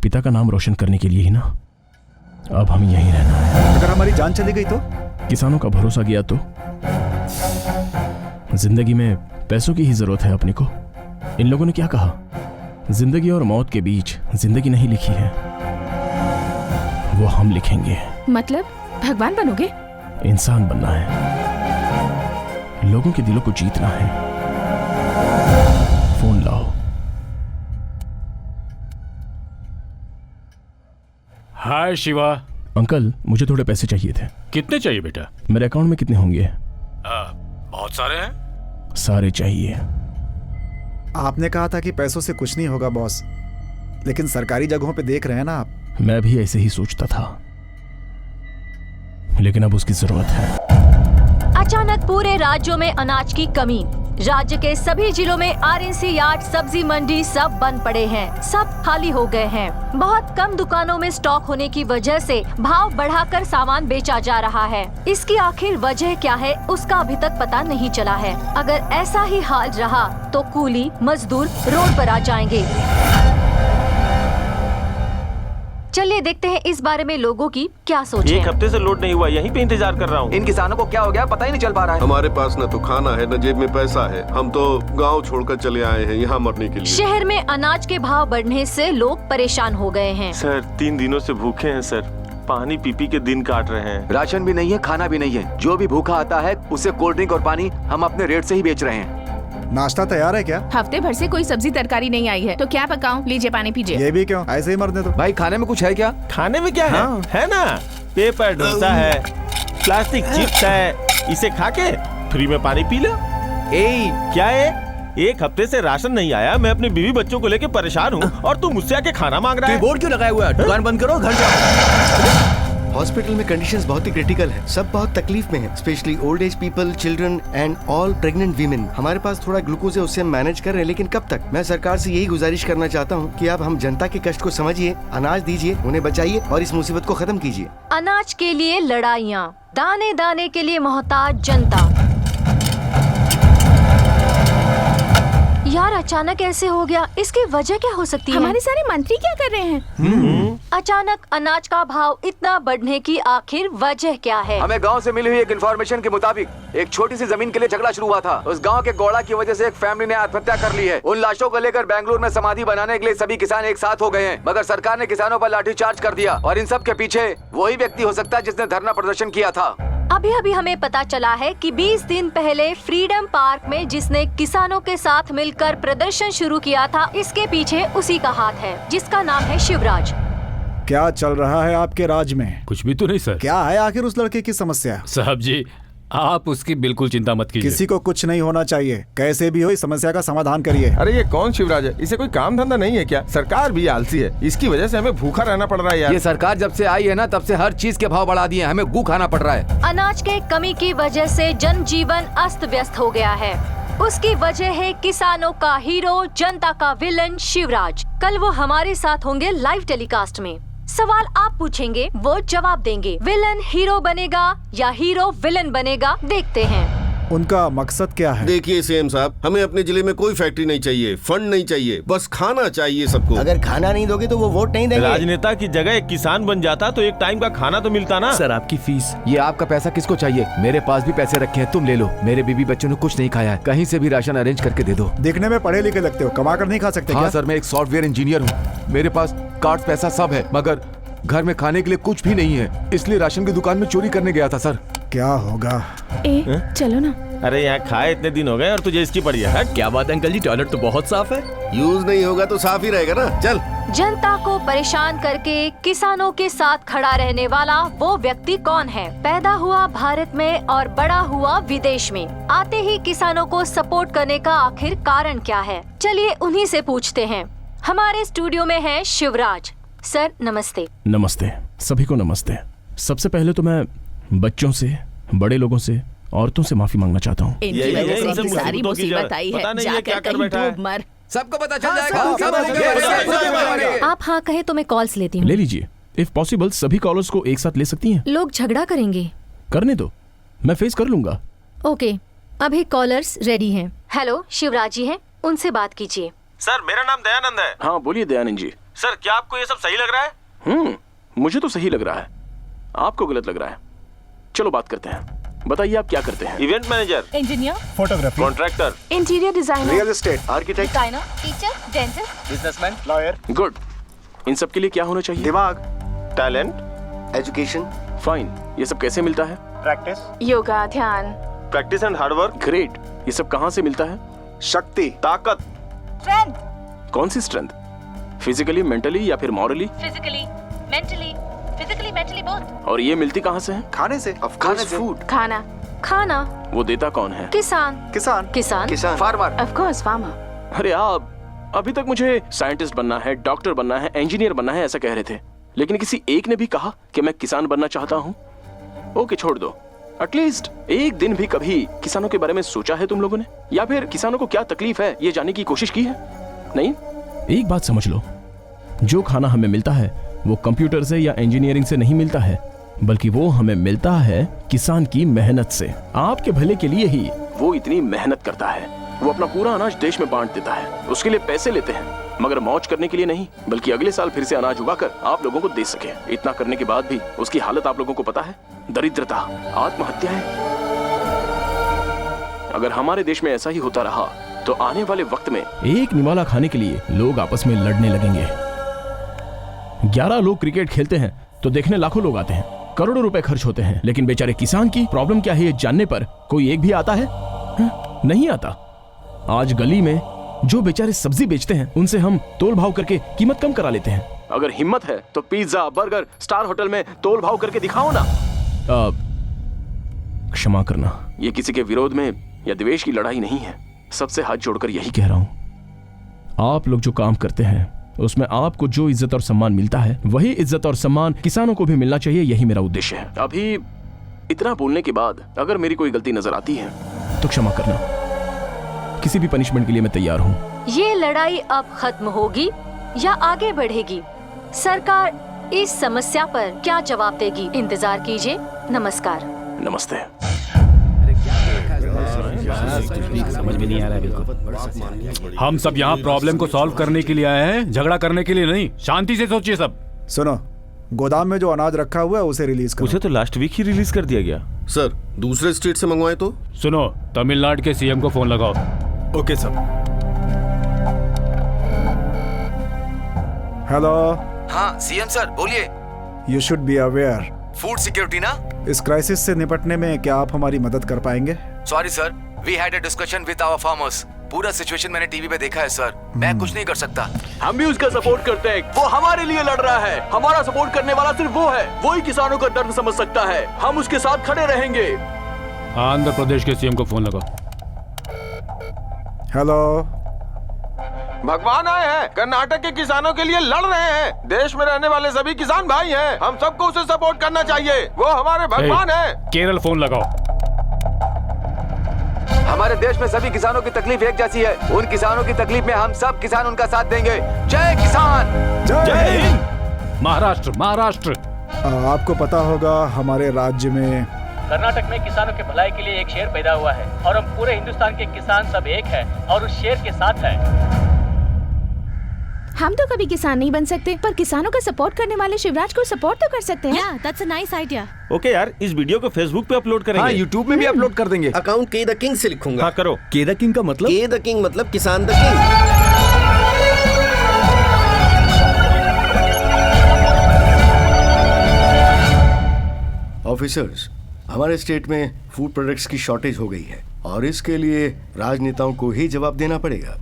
पिता का नाम रोशन करने के लिए ही ना। अब हमें यहीं रहना है। अगर हमारी जान चली गई तो? किसानों का भरोसा गया तो? जिंदगी में पैसों की ही जरूरत है अपने को। इन लोगों ने क्या कहा? जिंदगी और मौत के बीच जिंदगी नहीं लिखी है, वो हम लिखेंगे। मतलब भगवान बनोगे? इंसान बनना है, लोगों के दिलों को जीतना है। फोन लाओ। हाय शिवा। अंकल, मुझे थोड़े पैसे चाहिए थे। कितने चाहिए बेटा? मेरे अकाउंट में कितने होंगे? बहुत सारे हैं। सारे चाहिए। आपने कहा था कि पैसों से कुछ नहीं होगा बॉस, लेकिन सरकारी जगहों पे देख रहे हैं ना आप। मैं भी ऐसे ही सोचता था, लेकिन अब उसकी जरूरत है। अचानक पूरे राज्यों में अनाज की कमी। राज्य के सभी जिलों में आरएनसी यार्ड, सब्जी मंडी सब बंद पड़े हैं, सब खाली हो गए हैं। बहुत कम दुकानों में स्टॉक होने की वजह से भाव बढ़ाकर सामान बेचा जा रहा है। इसकी आखिर वजह क्या है, उसका अभी तक पता नहीं चला है। अगर ऐसा ही हाल रहा तो कूली मजदूर रोड पर आ जाएंगे। चलिए देखते हैं इस बारे में लोगों की क्या सोच है। एक हफ्ते से लोड नहीं हुआ, यहीं पे इंतजार कर रहा हूँ। इन किसानों को क्या हो गया पता ही नहीं चल पा रहा है। हमारे पास न तो खाना है न जेब में पैसा है। हम तो गांव छोड़कर चले आए हैं यहाँ मरने के लिए। शहर में अनाज के भाव बढ़ने से लोग परेशान हो गए हैं। सर 3 दिनों से भूखे हैं सर, पानी पी पी के दिन काट रहे हैं। राशन भी नहीं है, खाना भी नहीं है। जो भी भूखा आता है उसे कोल्ड ड्रिंक और पानी हम अपने रेट से ही बेच रहे हैं। नाश्ता तैयार है क्या? हफ्ते भर से कोई सब्जी तरकारी नहीं आई है, तो क्या पकाऊं? लीजिए पानी पीजिए। ये भी क्यों? ऐसे ही मरने दो। भाई खाने में कुछ है क्या? खाने में क्या है? है ना, पेपर डोसा है, प्लास्टिक चिप्स है, इसे खा के फ्री में पानी पी लो। क्या है? एक हफ्ते से राशन नहीं आया, मैं अपने बीवी बच्चों को लेके परेशान हूँ और तू मुझसे आके खाना मांग रहा है। बोर्ड क्यों लगाया हुआ है? दुकान बंद करो, घर जाओ। हॉस्पिटल में कंडीशंस बहुत ही क्रिटिकल है, सब बहुत तकलीफ में हैं, specially old age people, children and all pregnant women. हमारे पास थोड़ा ग्लूकोज है, उससे हम मैनेज कर रहे हैं, लेकिन कब तक? मैं सरकार से यही गुजारिश करना चाहता हूँ कि आप हम जनता के कष्ट को समझिए, अनाज दीजिए, उन्हें बचाइए और इस मुसीबत को खत्म कीजिए। अनाज के लिए लड़ाइयाँ, दाने दाने के लिए मोहताज जनता। यार अचानक ऐसे हो गया, इसकी वजह क्या हो सकती है? हमारे सारे मंत्री क्या कर रहे हैं? अचानक अनाज का भाव इतना बढ़ने की आखिर वजह क्या है? हमें गांव से मिली हुई एक इन्फॉर्मेशन के मुताबिक एक छोटी सी जमीन के लिए झगड़ा शुरू हुआ था। उस गांव के गौड़ा की वजह से एक फैमिली ने आत्महत्या कर ली है। उन लाशों को लेकर बेंगलुरु में समाधि बनाने के लिए सभी किसान एक साथ हो गए हैं, मगर सरकार ने किसानों पर लाठीचार्ज कर दिया और इन सब के पीछे वही व्यक्ति हो सकता है जिसने धरना प्रदर्शन किया था। अभी अभी हमें पता चला है कि 20 दिन पहले फ्रीडम पार्क में जिसने किसानों के साथ मिलकर प्रदर्शन शुरू किया था, इसके पीछे उसी का हाथ है, जिसका नाम है शिवराज। क्या चल रहा है आपके राज्य में? कुछ भी तो नहीं सर। क्या है आखिर उस लड़के की समस्या? साहब जी, आप उसकी बिल्कुल चिंता मत कीजिए। किसी को कुछ नहीं होना चाहिए, कैसे भी हो इस समस्या का समाधान करिए। अरे ये कौन शिवराज है? इसे कोई काम धंधा नहीं है क्या? सरकार भी आलसी है, इसकी वजह से हमें भूखा रहना पड़ रहा है यार। ये सरकार जब से आई है ना, तब से हर चीज के भाव बढ़ा दिए, हमें गू खाना पड़ रहा है। अनाज के कमी की वजह से जनजीवन अस्त व्यस्त हो गया है। उसकी वजह है किसानों का हीरो, जनता का विलन शिवराज। कल वो हमारे साथ होंगे लाइव टेलीकास्ट में। सवाल आप पूछेंगे, वो जवाब देंगे। विलन हीरो बनेगा या हीरो विलन बनेगा, देखते हैं। उनका मकसद क्या है? देखिए सीएम साहब, हमें अपने जिले में कोई फैक्ट्री नहीं चाहिए, फंड नहीं चाहिए, बस खाना चाहिए सबको। अगर खाना नहीं दोगे तो वो वोट नहीं देंगे। राजनेता की जगह एक किसान बन जाता तो एक टाइम का खाना तो मिलता ना। सर आपकी फीस। ये आपका पैसा किसको चाहिए? मेरे पास भी पैसे रखे हैं, तुम ले लो। मेरे बीबी बच्चों ने कुछ नहीं खाया है, कहीं से भी राशन अरेंज करके दे दो। देखने में पढ़े लिखे लगते हो, कमा कर नहीं खा सकते? हाँ सर, मैं एक सॉफ्टवेयर इंजीनियर हूँ, मेरे पास कार्ड पैसा सब है, मगर घर में खाने के लिए कुछ भी नहीं है, इसलिए राशन की दुकान में चोरी करने गया था सर। क्या होगा? चलो ना। अरे यहाँ खाए इतने दिन हो गए और तुझे इसकी पड़ी है। क्या बात है अंकल जी, टॉयलेट तो बहुत साफ है। यूज नहीं होगा तो साफ ही रहेगा ना। चल। जनता को परेशान करके किसानों के साथ खड़ा रहने वाला वो व्यक्ति कौन है? पैदा हुआ भारत में और बड़ा हुआ विदेश में, आते ही किसानों को सपोर्ट करने का आखिर कारण क्या है? चलिए उन्हीं से पूछते हैं। हमारे स्टूडियो में है शिवराज सर। नमस्ते। नमस्ते, सभी को नमस्ते। सबसे पहले तो मैं बच्चों से, बड़े लोगों से, औरतों से माफी मांगना चाहता हूँ। इनकी वजह से इतनी सारी मुसीबत आई है, जाकर कहीं डूब मर। सबको पता चल जाएगा। आप हाँ कहे तो मैं कॉल्स लेती हूँ। ले लीजिए। इफ पॉसिबल सभी कॉलर्स को एक साथ ले सकती हैं। लोग झगड़ा करेंगे। करने दो, मैं फेस कर लूंगा। ओके, अभी कॉलर्स रेडी हैं। हेलो, शिवराज जी हैं, उनसे बात कीजिए। सर मेरा नाम दयानंद है। हाँ बोलिए दयानंद जी। सर क्या आपको ये सब सही लग रहा है? मुझे तो सही लग रहा है, आपको गलत लग रहा है। चलो बात करते हैं, बताइए आप क्या करते हैं? Event manager, engineer, photography, contractor, interior designer, real estate, architect, designer, teacher, dentist, businessman, lawyer. Good. इन सब के लिए क्या होना चाहिए? दिमाग, टैलेंट, एजुकेशन। फाइन। ये सब कैसे मिलता है? प्रैक्टिस, योगा, ध्यान, प्रैक्टिस एंड हार्डवर्क। ग्रेट। ये सब कहाँ से मिलता है? शक्ति, ताकत। स्ट्रेंथ, कौन सी स्ट्रेंथ? फिजिकली, मेंटली या फिर मॉरली? Physically, mentally both. और ये मिलती कहाँ से है? खाने से, ऑफ कोर्स फूड। खाना। खाना वो देता कौन है? किसान। किसान, किसान, किसान, फार्मर, ऑफ कोर्स फार्मर। अरे आप अभी तक मुझे साइंटिस्ट बनना है, डॉक्टर बनना है, इंजीनियर बनना है ऐसा कह रहे थे, लेकिन किसी एक ने भी कहा कि मैं किसान बनना चाहता हूँ। ओके छोड़ दो, एटलीस्ट एक दिन भी कभी किसानों के बारे में सोचा है तुम लोगों ने? या फिर किसानों को क्या तकलीफ है ये जानने की कोशिश की है? नहीं। एक बात समझ लो, जो खाना हमें मिलता है वो कंप्यूटर से या इंजीनियरिंग से नहीं मिलता है, बल्कि वो हमें मिलता है किसान की मेहनत से। आपके भले के लिए ही वो इतनी मेहनत करता है। वो अपना पूरा अनाज देश में बांट देता है, उसके लिए पैसे लेते हैं, मगर मौज करने के लिए नहीं, बल्कि अगले साल फिर से अनाज उगाकर आप लोगों को दे सके। इतना करने के बाद भी उसकी हालत आप लोगों को पता है? दरिद्रता, आत्महत्या है। अगर हमारे देश में ऐसा ही होता रहा तो आने वाले वक्त में एक निवाला खाने के लिए लोग आपस में लड़ने लगेंगे। 11 लोग क्रिकेट खेलते हैं तो देखने लाखों लोग आते हैं, करोड़ों रुपए खर्च होते हैं, लेकिन बेचारे किसान की प्रॉब्लम क्या है ये जानने पर कोई एक भी आता है? नहीं आता। आज गली में जो बेचारे सब्जी बेचते हैं उनसे हम तोल भाव करके कीमत कम करा लेते हैं। अगर हिम्मत है तो पिज्जा, बर्गर, स्टार होटल में तोल भाव करके दिखाओ ना। क्षमा करना, ये किसी के विरोध में या द्वेष की लड़ाई नहीं है, सबसे हाथ जोड़कर यही कह रहा हूं। आप लोग जो काम करते हैं उसमें आपको जो इज्जत और सम्मान मिलता है वही इज्जत और सम्मान किसानों को भी मिलना चाहिए, यही मेरा उद्देश्य है। अभी इतना बोलने के बाद अगर मेरी कोई गलती नजर आती है तो क्षमा करना, किसी भी पनिशमेंट के लिए मैं तैयार हूं। ये लड़ाई अब खत्म होगी या आगे बढ़ेगी? सरकार इस समस्या पर क्या जवाब देगी? इंतजार कीजिए। नमस्कार। नमस्ते। समझ में नहीं आ रहा है बिल्कुल। हम सब यहाँ प्रॉब्लम को सॉल्व करने के लिए आए हैं, झगड़ा करने के लिए नहीं। शांति से सोचिए सब। सुनो, गोदाम में जो अनाज रखा हुआ है उसे रिलीज करो। उसे तो लास्ट वीक ही रिलीज कर दिया गया। सर दूसरे स्टेट से मंगवाए तो? सुनो, तमिलनाडु के सीएम को फोन लगाओ। Okay sir. हेलो। हाँ सीएम सर बोलिए। You should be aware. Food security ना? इस क्राइसिस से निपटने में क्या आप हमारी मदद कर पाएंगे? Sorry sir, we had a discussion with our farmers. पूरा सिचुएशन मैंने टीवी पे देखा है सर, मैं कुछ नहीं कर सकता। हम भी उसका सपोर्ट करते हैं, वो हमारे लिए लड़ रहा है। हमारा सपोर्ट करने वाला सिर्फ वो है, वो ही किसानों का दर्द समझ सकता है। हम उसके साथ खड़े रहेंगे। आंध्र प्रदेश के सीएम को फोन लगाओ। हेलो। भगवान आए हैं, कर्नाटक के किसानों के लिए लड़ रहे हैं। देश में रहने वाले सभी किसान भाई हैं, हम सबको उसे सपोर्ट करना चाहिए। वो हमारे भगवान हैं। केरल फोन लगाओ। हमारे देश में सभी किसानों की तकलीफ एक जैसी है। उन किसानों की तकलीफ में हम सब किसान उनका साथ देंगे। जय किसान। जय हिंद। महाराष्ट्र। आपको पता होगा हमारे राज्य में कर्नाटक में किसानों के भलाई के लिए एक शेर पैदा हुआ है और हम पूरे हिंदुस्तान के किसान सब एक है और उस शेर के साथ है। हम तो कभी किसान नहीं बन सकते, पर किसानों का सपोर्ट करने वाले शिवराज को सपोर्ट तो कर सकते हैं। Yeah, that's a nice idea. Okay यार, इस वीडियो को फेसबुक पे अपलोड करेंगे। हाँ, यूट्यूब में भी अपलोड कर देंगे। अकाउंट के द किंग से लिखूंगा। हाँ करो। के द किंग का मतलब? के द किंग मतलब किसान द किंग। ऑफिसर्स, हमारे स्टेट में फूड प्रोडक्ट्स की शॉर्टेज हो गई है और इसके लिए राजनेताओं को ही जवाब देना पड़ेगा।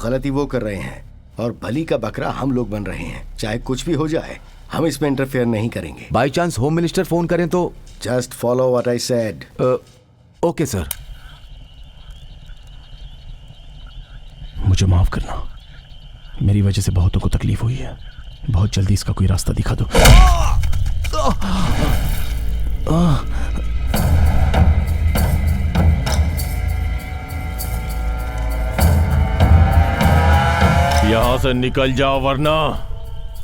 गलती वो कर रहे हैं और भली का बकरा हम लोग बन रहे हैं। चाहे कुछ भी हो जाए, हम इसमें इंटरफेयर नहीं करेंगे। By chance home minister phone करें तो? Just follow what I said. Okay sir. मुझे माफ करना, मेरी वजह से बहुतों को तकलीफ हुई है। बहुत जल्दी इसका कोई रास्ता दिखा दो। यहाँ से निकल जाओ वरना।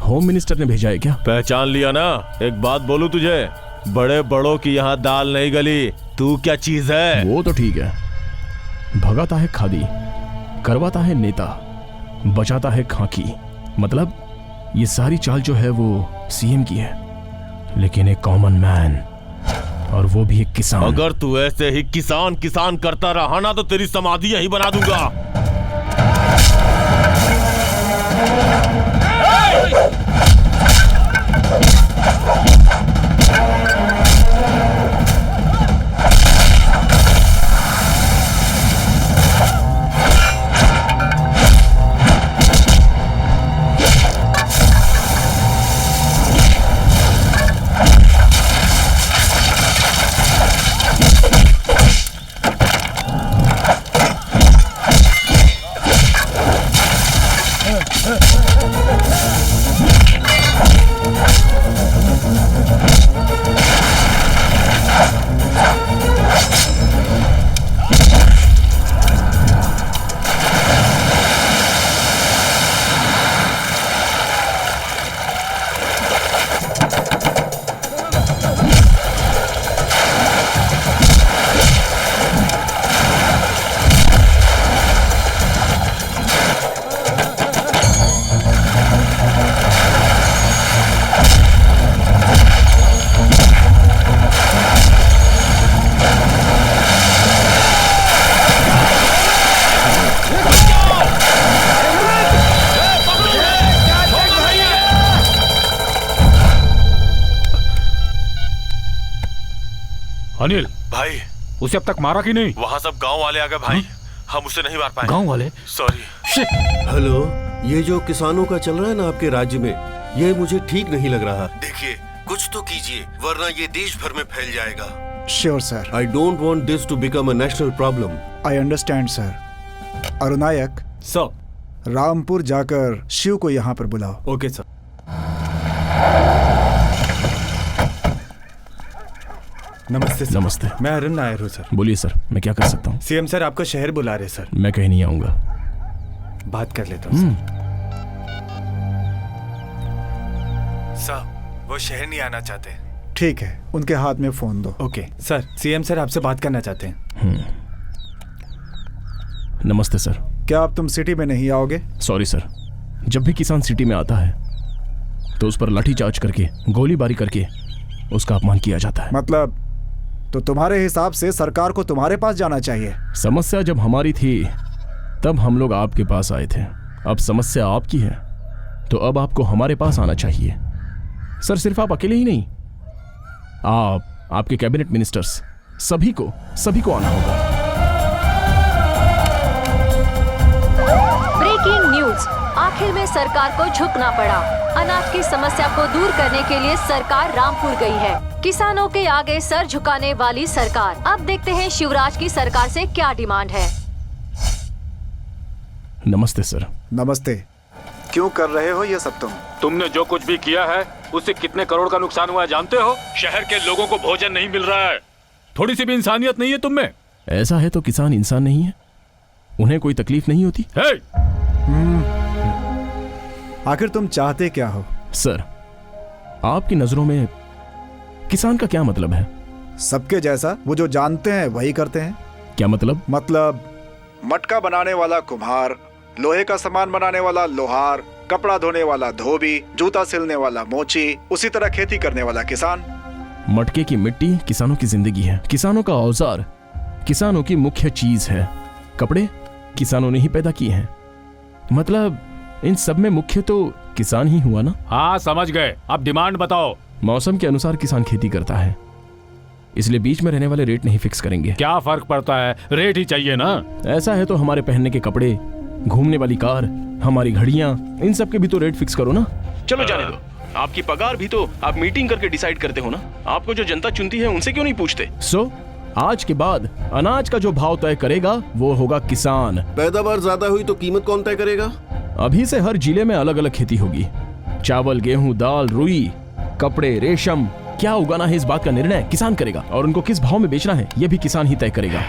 होम मिनिस्टर ने भेजा है क्या? पहचान लिया ना? एक बात बोलूं तुझे, बड़े बड़ों की यहाँ दाल नहीं गली। तू क्या चीज है? वो तो ठीक है, भगाता है खादी, करवाता है नेता, बचाता है खाकी। मतलब ये सारी चाल जो है वो सीएम की है, लेकिन एक कॉमन मैन, और वो भी एक किसान। अगर तू ऐसे ही किसान किसान करता रहा ना तो तेरी समाधि यहीं बना दूंगा। अनिल भाई, उसे अब तक मारा कि नहीं? वहाँ सब गांव वाले आ गए भाई। हम उसे नहीं मार पाए। गांव वाले? सॉरी। हेलो, ये जो किसानों का चल रहा है ना आपके राज्य में, ये मुझे ठीक नहीं लग रहा। देखिए, कुछ तो कीजिए वरना ये देश भर में फैल जाएगा। Sure sir. I don't want this to become a national problem. I understand sir. Arunayak sir, Rampur जाकर शिव को यहाँ पर बुलाओ। Okay sir. नमस्ते सर। नमस्ते। मैं अरुण नायर हूँ सर। बोलिए सर, मैं क्या कर सकता हूँ? सीएम सर आपका शहर बुला रहे सर। मैं कहीं नहीं आऊंगा। बात कर लेता हूँ सर। वो शहर नहीं आना चाहते। ठीक है, उनके हाथ में फोन दो। ओके सर, सीएम सर आपसे बात करना चाहते हैं। नमस्ते सर। क्या अब तुम सिटी में नहीं आओगे? सॉरी सर, जब भी किसान सिटी में आता है तो उस पर लाठीचार्ज करके, गोलीबारी करके उसका अपमान किया जाता है। मतलब तो तुम्हारे हिसाब से सरकार को तुम्हारे पास जाना चाहिए। समस्या जब हमारी थी तब हम लोग आपके पास आए थे। अब समस्या आपकी है तो अब आपको हमारे पास आना चाहिए। सर, सिर्फ आप अकेले ही नहीं, आप, आपके कैबिनेट मिनिस्टर्स, सभी को आना होगा। ब्रेकिंग न्यूज, आखिर में सरकार को झुकना पड़ा। अनाज की समस्या को दूर करने के लिए सरकार रामपुर गई है। किसानों के आगे सर झुकाने वाली सरकार। अब देखते हैं शिवराज की सरकार से क्या डिमांड है। नमस्ते सर। नमस्ते। क्यों कर रहे हो ये सब तुमने जो कुछ भी किया है उससे कितने करोड़ का नुकसान हुआ है जानते हो? शहर के लोगों को भोजन नहीं मिल रहा है। थोड़ी सी भी इंसानियत नहीं है तुम में? ऐसा है तो किसान इंसान नहीं है? उन्हें कोई तकलीफ नहीं होती? आखिर तुम चाहते क्या हो? सर, आपकी नजरों में किसान का क्या मतलब है? सबके जैसा, वो जो जानते हैं वही करते हैं। क्या मतलब? मतलब मटका बनाने वाला कुम्हार, लोहे का सामान बनाने वाला लोहार, कपड़ा धोने वाला धोबी, जूता सिलने वाला मोची, उसी तरह खेती करने वाला किसान। मटके की मिट्टी किसानों की जिंदगी है, किसानों का औजार किसानों की मुख्य चीज है, कपड़े किसानों ने ही पैदा किए हैं। मतलब इन सब में मुख्य तो किसान ही हुआ ना। हाँ समझ गए, अब डिमांड बताओ। मौसम के अनुसार किसान खेती करता है, इसलिए बीच में रहने वाले रेट नहीं फिक्स करेंगे। क्या फर्क पड़ता है, रेट ही चाहिए ना। ऐसा है तो हमारे पहनने के कपड़े, घूमने वाली कार, हमारी घड़ियां, इन सब के भी तो रेट फिक्स करो ना। चलो जाने दो, आपकी पगार भी तो आप मीटिंग करके डिसाइड करते हो ना। आपको जो जनता चुनती है उनसे क्यों नहीं पूछते? आज के बाद अनाज का जो भाव तय करेगा वो होगा किसान। पैदावार ज्यादा हुई तो कीमत कौन तय करेगा? अभी से हर जिले में अलग अलग खेती होगी। चावल, गेहूं, दाल, रुई, कपड़े, रेशम, क्या उगाना है इस बात का निर्णय किसान करेगा, और उनको किस भाव में बेचना है ये भी किसान ही तय करेगा।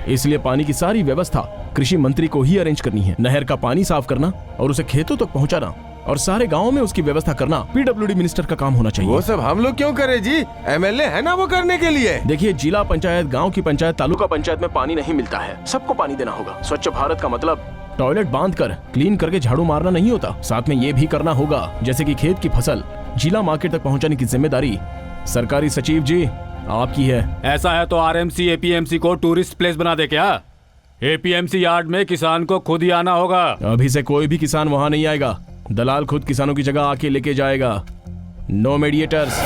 इसलिए पानी की सारी व्यवस्था कृषि मंत्री को ही अरेंज करनी है। नहर का पानी साफ करना और उसे खेतों तक पहुंचाना और सारे गांवों में उसकी व्यवस्था करना पीडब्ल्यूडी मिनिस्टर का काम होना चाहिए। वो सब हम लोग क्यों करें जी, एमएलए है ना वो करने के लिए। देखिए, जिला पंचायत, गांव की पंचायत, तालुका पंचायत में पानी नहीं मिलता है, सबको पानी देना होगा। स्वच्छ भारत का मतलब टॉयलेट बांध कर क्लीन करके झाड़ू मारना नहीं होता, साथ में ये भी करना होगा जैसे कि खेत की फसल जिला मार्केट तक पहुंचाने की जिम्मेदारी सरकारी सचिव जी आपकी है। ऐसा है तो आरएमसी एपीएमसी को टूरिस्ट प्लेस बना दे क्या? एपीएमसी यार्ड में किसान को खुद ही आना होगा। अभी से कोई भी किसान वहां नहीं आएगा, दलाल खुद किसानों की जगह आके लेके जाएगा। No mediators.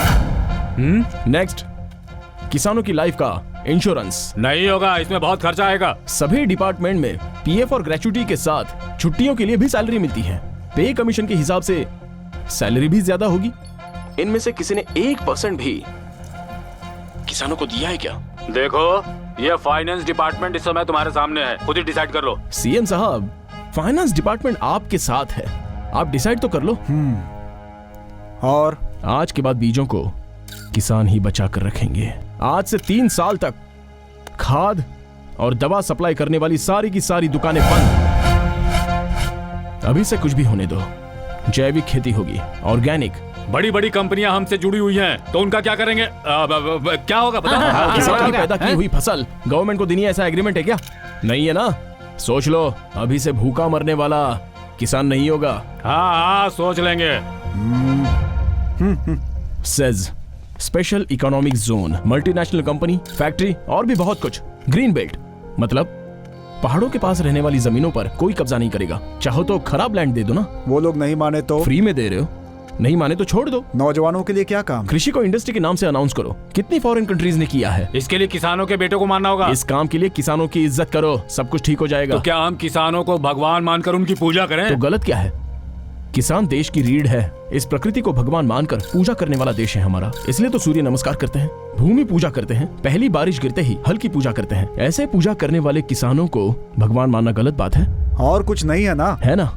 नेक्स्ट, किसानों की लाइफ का इंश्योरेंस नहीं होगा, इसमें बहुत खर्चा आएगा। सभी डिपार्टमेंट में पीएफ और ग्रेच्युटी के साथ छुट्टियों के लिए भी सैलरी मिलती है। पे कमीशन के हिसाब से सैलरी भी ज्यादा होगी। इनमें से किसी ने 1% भी किसानों को दिया है क्या? देखो, ये फाइनेंस डिपार्टमेंट इस समय तुम्हारे सामने है, खुद ही डिसाइड कर लो। सीएम साहब, फाइनेंस डिपार्टमेंट आपके साथ है, आप डिसाइड तो कर लो। और आज के बाद बीजों को किसान ही बचा कर रखेंगे। आज से 3 साल तक खाद और दवा सप्लाई करने वाली सारी की सारी दुकानें बंद। अभी से कुछ भी होने दो, जैविक खेती होगी, ऑर्गेनिक। बड़ी बड़ी कंपनियां हमसे जुड़ी हुई हैं, तो उनका क्या करेंगे? क्या होगा पता? किसान की पैदा की हुई फसल गवर्नमेंट को देनी है, ऐसा एग्रीमेंट है क्या? नहीं है ना? सोच लो, अभी से भूखा मरने वाला किसान नहीं होगा। हाँ, सोच लेंगे। Says special economic zone, multinational company, factory और भी बहुत कुछ। ग्रीन बेल्ट मतलब पहाड़ों के पास रहने वाली जमीनों पर कोई कब्जा नहीं करेगा। चाहो तो खराब लैंड दे दो ना। वो लोग नहीं माने तो? फ्री में दे रहे हो, नहीं माने तो छोड़ दो। नौजवानों के लिए क्या काम? कृषि को इंडस्ट्री के नाम से अनाउंस करो। कितनी फॉरेन कंट्रीज ने किया है। इसके लिए किसानों के बेटों को मानना होगा। इस काम के लिए किसानों की इज्जत करो, सब कुछ ठीक हो जाएगा। तो क्या हम किसानों को भगवान मानकर उनकी पूजा करें? तो गलत क्या है? किसान देश की रीढ़ है। इस प्रकृति को भगवान मानकर पूजा करने वाला देश है हमारा। इसलिए तो सूर्य नमस्कार करते हैं, भूमि पूजा करते हैं, पहली बारिश गिरते ही हल की पूजा करते हैं। ऐसे पूजा करने वाले किसानों को भगवान मानना गलत बात है? और कुछ नहीं है ना? है ना।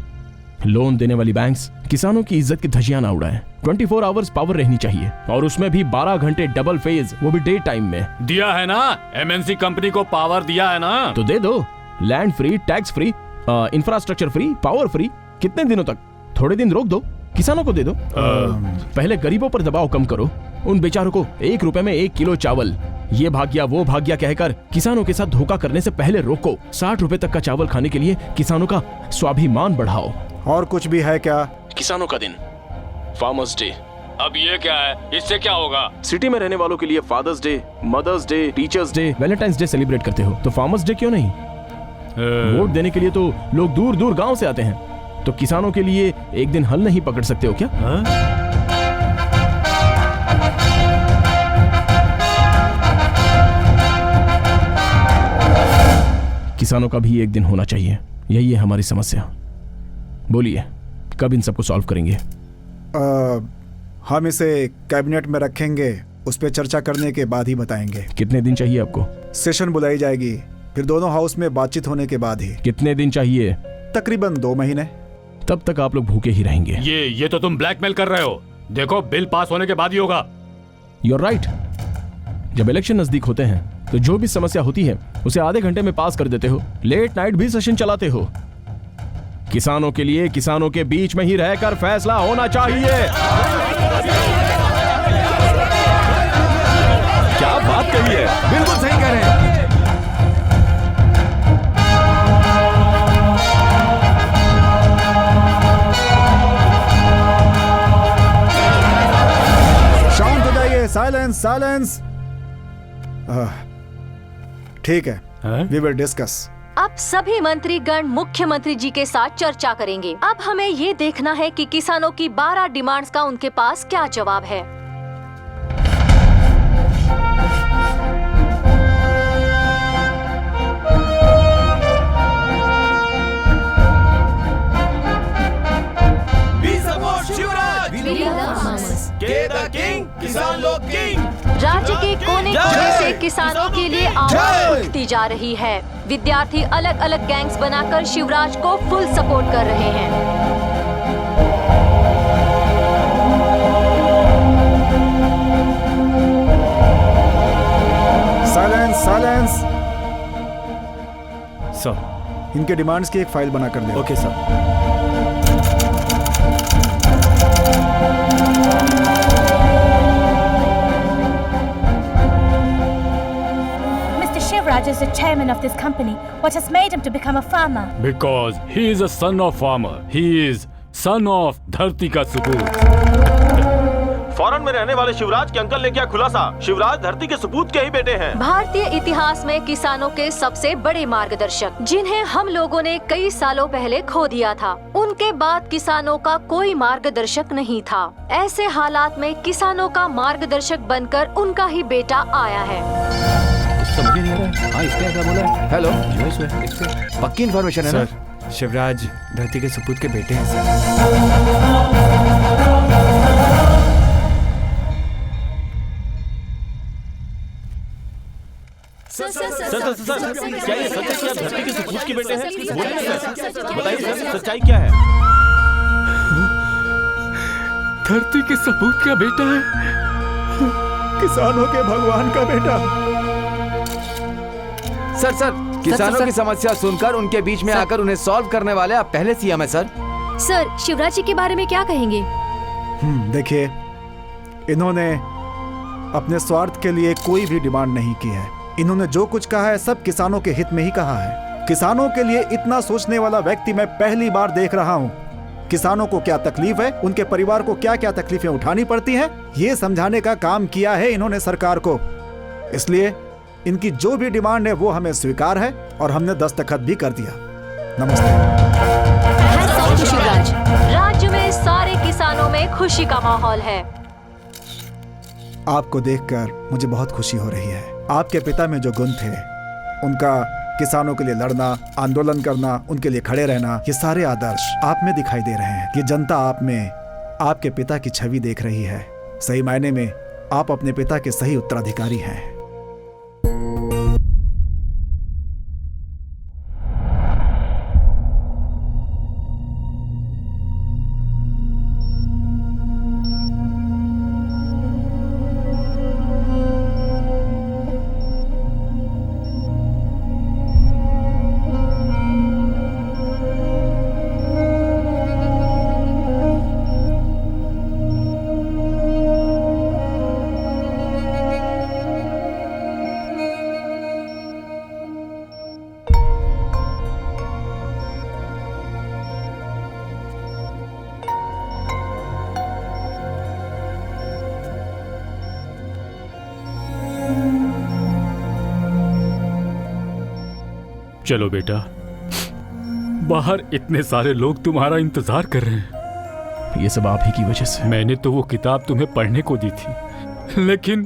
लोन देने वाली बैंक्स किसानों की इज्जत की धज्जियां ना उड़ाएं। 24 आवर्स पावर रहनी चाहिए, और उसमें भी 12 घंटे डबल फेज, वो भी डे टाइम में। दिया है ना, एमएनसी कंपनी को पावर दिया है ना, तो दे दो। Land free, tax free, infrastructure free, power free. कितने दिनों तक? थोड़े दिन रोक दो, किसानों को दे दो। पहले गरीबों पर दबाव कम करो। उन बेचारों को 1 रुपए में 1 किलो चावल, ये भाग्या वो भाग्या कहकर किसानों के साथ धोखा करने से पहले रोको। 60 रुपए तक का चावल खाने के लिए किसानों का स्वाभिमान बढ़ाओ। और कुछ भी है क्या? किसानों का दिन, फार्मर्स डे। अब ये क्या है? इससे क्या होगा? सिटी में रहने वालों के लिए Father's Day, Mother's Day, Teachers' Day, Valentine's Day celebrate करते हो, तो फार्मर्स डे क्यों नहीं? वोट देने के लिए तो लोग दूर दूर गांव से आते हैं, तो किसानों के लिए एक दिन हल नहीं पकड़ सकते हो क्या? किसानों का भी एक दिन होना चाहिए, यही है हमारी समस्या। बोलिए, कब इन सबको सॉल्व करेंगे? हम इसे कैबिनेट में रखेंगे, उस पर चर्चा करने के बाद ही बताएंगे। कितने दिन चाहिए आपको? सेशन बुलाई जाएगी, फिर दोनों हाउस में बातचीत होने के बाद ही। कितने दिन चाहिए? तकरीबन 2 महीने। तब तक आप लोग भूखे ही रहेंगे। ये तो तुम ब्लैकमेल कर रहे हो। देखो, बिल पास होने के बाद ही होगा। You're right। जब इलेक्शन नजदीक होते हैं तो जो भी समस्या होती है उसे आधे घंटे में पास कर देते हो, लेट नाइट भी सेशन चलाते हो। किसानों के लिए किसानों के बीच में ही रहकर फैसला होना चाहिए। क्या बात कही है? साइलेंस। ठीक है, वी विल डिस्कस। अब सभी मंत्रीगण मुख्यमंत्री जी के साथ चर्चा करेंगे। अब हमें ये देखना है कि किसानों की 12 डिमांड्स का उनके पास क्या जवाब है। किसान लोग किंग। राज्य के कोने कोने से किसानों के लिए आवाज उठती जा रही है। विद्यार्थी अलग अलग गैंग्स बनाकर शिवराज को फुल सपोर्ट कर रहे हैं। Silence, silence. सर, इनके डिमांड्स की एक फाइल बना कर दे। Okay sir. Shivraj is the chairman of this company. What has made him to become a farmer? Because he is a son of farmer. He is son of धरती का सबूत। फॉरेन में रहने वाले शिवराज के अंकल ने किया खुलासा, शिवराज धरती के सबूत के ही बेटे हैं। भारतीय इतिहास में किसानों के सबसे बड़े मार्गदर्शक, जिन्हें हम लोगों ने कई सालों पहले खो दिया था। उनके बाद किसानों का कोई मार्गदर्शक नहीं था। ऐसे हालात में किसानों का मार्गदर्शक बनकर उनका ही बेटा आया है। समझ नहीं आ रहा है। हाँ, इसने क्या बोला है? हेलो, पक्की इन्फॉर्मेशन है ना? सर, शिवराज धरती के सपूत के बेटे हैं सर। सर, क्या ये सच है कि आप धरती के सपूत के बेटे हैं? बोलिए सर, बताइए सर, सच्चाई क्या है? धरती के सपूत का बेटा है, किसानों के भगवान का बेटा। सर, किसानों की समस्या सुनकर उनके बीच में आकर उन्हें सॉल्व करने वाले आप पहले सीएम है सर। सर, शिवराज जी के बारे में क्या कहेंगे? देखिए, इन्होंने अपने स्वार्थ के लिए कोई भी डिमांड नहीं की है। इन्होंने जो कुछ कहा है सब किसानों के हित में ही कहा है। किसानों के लिए इतना सोचने वाला व्यक्ति मैं पहली बार देख रहा हूँ। किसानों को क्या तकलीफ है, उनके परिवार को क्या क्या तकलीफें उठानी पड़ती हैं, ये समझाने का काम किया है इन्होंने सरकार को। इसलिए इनकी जो भी डिमांड है वो हमें स्वीकार है और हमने दस्तखत भी कर दिया। नमस्ते। शिवराज, राज्य में सारे किसानों में खुशी का माहौल है। आपको देखकर मुझे बहुत खुशी हो रही है। आपके पिता में जो गुण थे, उनका किसानों के लिए लड़ना, आंदोलन करना, उनके लिए खड़े रहना, ये सारे आदर्श आप में दिखाई दे रहे हैं। ये जनता आप में आपके पिता की छवि देख रही है। सही मायने में आप अपने पिता के सही उत्तराधिकारी हैं। चलो बेटा, बाहर इतने सारे लोग तुम्हारा इंतजार कर रहे हैं। ये सब आप ही की वजह से। मैंने तो वो किताब तुम्हें पढ़ने को दी थी, लेकिन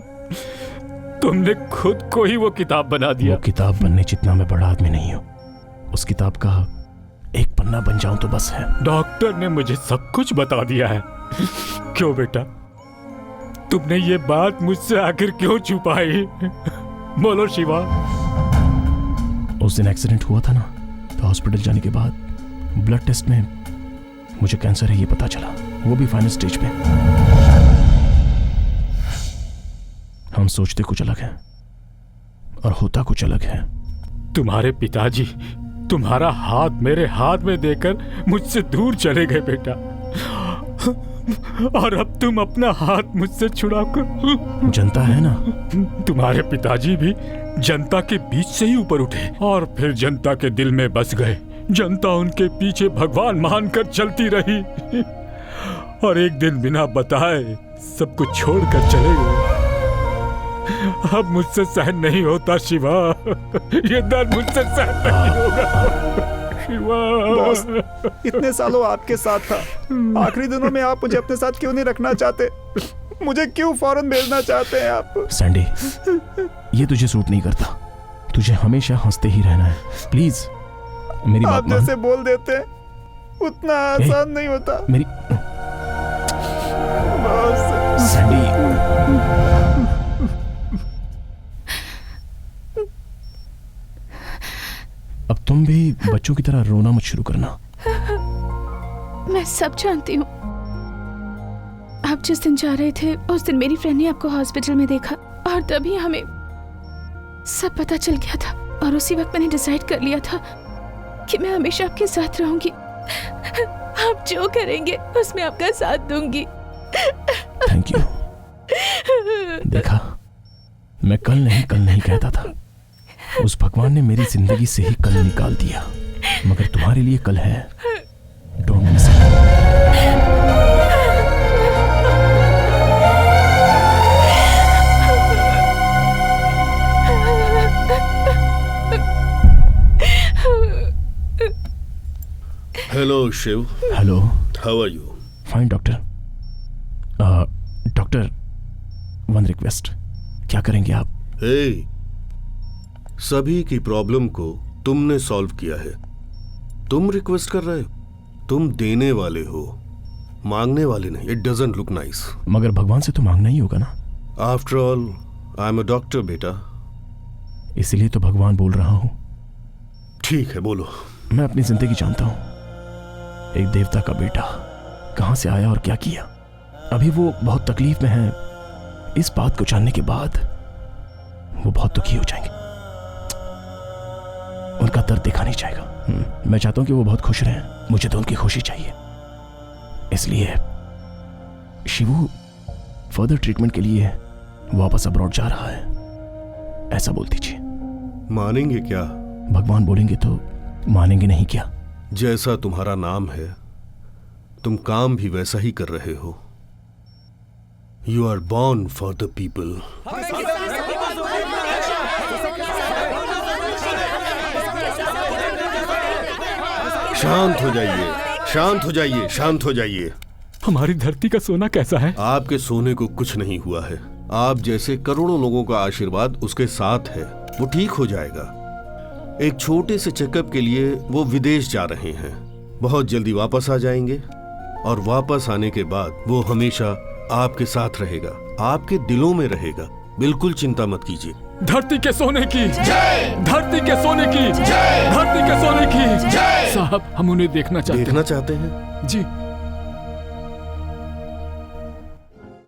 तुमने खुद को ही वो किताब बना दिया। वो किताब बनने जितना मैं बड़ा आदमी नहीं हूँ। उस किताब का एक पन्ना बन जाऊं तो बस है। डॉक्टर ने मुझे सब कुछ बता दिया है। क्यों बेटा, तुमने ये बात मुझसे आखिर क्यों छुपाई? बोलो शिवा। उस दिन एक्सीडेंट हुआ था ना, तो हॉस्पिटल जाने के बाद ब्लड टेस्ट में मुझे कैंसर है ये पता चला, वो भी फाइनल स्टेज पे। हम सोचते कुछ अलग है और होता कुछ अलग है। तुम्हारे पिताजी तुम्हारा हाथ मेरे हाथ में देकर मुझसे दूर चले गए बेटा, और अब तुम अपना हाथ मुझसे छुड़ाकर। जनता है ना, तुम्हारे पिताजी भी जनता के बीच से ही ऊपर उठे और फिर जनता के दिल में बस गए। जनता उनके पीछे भगवान मानकर चलती रही और एक दिन बिना बताए सब कुछ छोड़कर चले गए। अब मुझसे सहन नहीं होता शिवा, ये दर्द मुझसे सहन नहीं होगा शिवा। बॉस, इतने सालों आपके साथ था, आखिरी दिनों में आप मुझे अपने साथ क्यों नहीं रखना चाहते? मुझे क्यों फौरन भेजना चाहते हैं आप? सैंडी, ये तुझे सूट नहीं करता। तुझे हमेशा हंसते ही रहना है। प्लीज मेरी बात आप मान। जैसे बोल देते हैं उतना आसान नहीं होता। मेरी बॉस। सैंडी, अब तुम भी बच्चों की तरह रोना मत शुरू करना। मैं सब जानती हूँ। आप जिस दिन जा रहे थे उस दिन मेरी फ्रेंड ने आपको हॉस्पिटल में देखा और तभी हमें सब पता चल गया था, और उसी वक्त मैंने डिसाइड कर लिया था कि मैं हमेशा आपके साथ रहूंगी। आप जो करेंगे उसमें आपका साथ दूंगी। Thank you. देखा, मैं कल नहीं कहता था। उस भगवान ने मेरी जिंदगी से ही कल निकाल दिया, मगर तुम्हारे लिए कल है। Don't miss it. Hello Shiv. Hello. How are you? Fine doctor. Doctor, one request, क्या करेंगे आप? सभी की प्रॉब्लम को तुमने सॉल्व किया है, तुम रिक्वेस्ट कर रहे हो? तुम देने वाले हो, मांगने वाले नहीं। It doesn't look nice. मगर भगवान से तो मांगना ही होगा ना। After all I am a doctor बेटा। इसीलिए तो भगवान बोल रहा हूं। ठीक है, बोलो। मैं अपनी जिंदगी जानता हूं। एक देवता का बेटा कहां से आया और क्या किया। अभी वो बहुत तकलीफ में है। इस बात को जानने के बाद वो बहुत दुखी हो जाएंगे। उनका दर्द देखा नहीं जाएगा। मैं चाहता हूं कि वो बहुत खुश रहें। मुझे तो उनकी खुशी चाहिए। इसलिए शिवू फर्दर ट्रीटमेंट के लिए वापस अब्रॉड जा रहा है, ऐसा बोल दीजिए। मानेंगे क्या? भगवान बोलेंगे तो मानेंगे, नहीं क्या? जैसा तुम्हारा नाम है, तुम काम भी वैसा ही कर रहे हो। You are born for the people. शांत हो जाइए, शांत हो जाइए, शांत हो जाइए। हमारी धरती का सोना कैसा है? आपके सोने को कुछ नहीं हुआ है। आप जैसे करोड़ों लोगों का आशीर्वाद उसके साथ है। वो ठीक हो जाएगा। एक छोटे से चेकअप के लिए वो विदेश जा रहे हैं। बहुत जल्दी वापस आ जाएंगे, और वापस आने के बाद वो हमेशा आपके साथ रहेगा, आपके दिलों में रहेगा। बिल्कुल चिंता मत कीजिए। धरती के सोने की जय, धरती के सोने की जय, धरती के सोने की जय। साहब, हम उन्हें देखना चाहते हैं। देखना चाहते हैं? जी।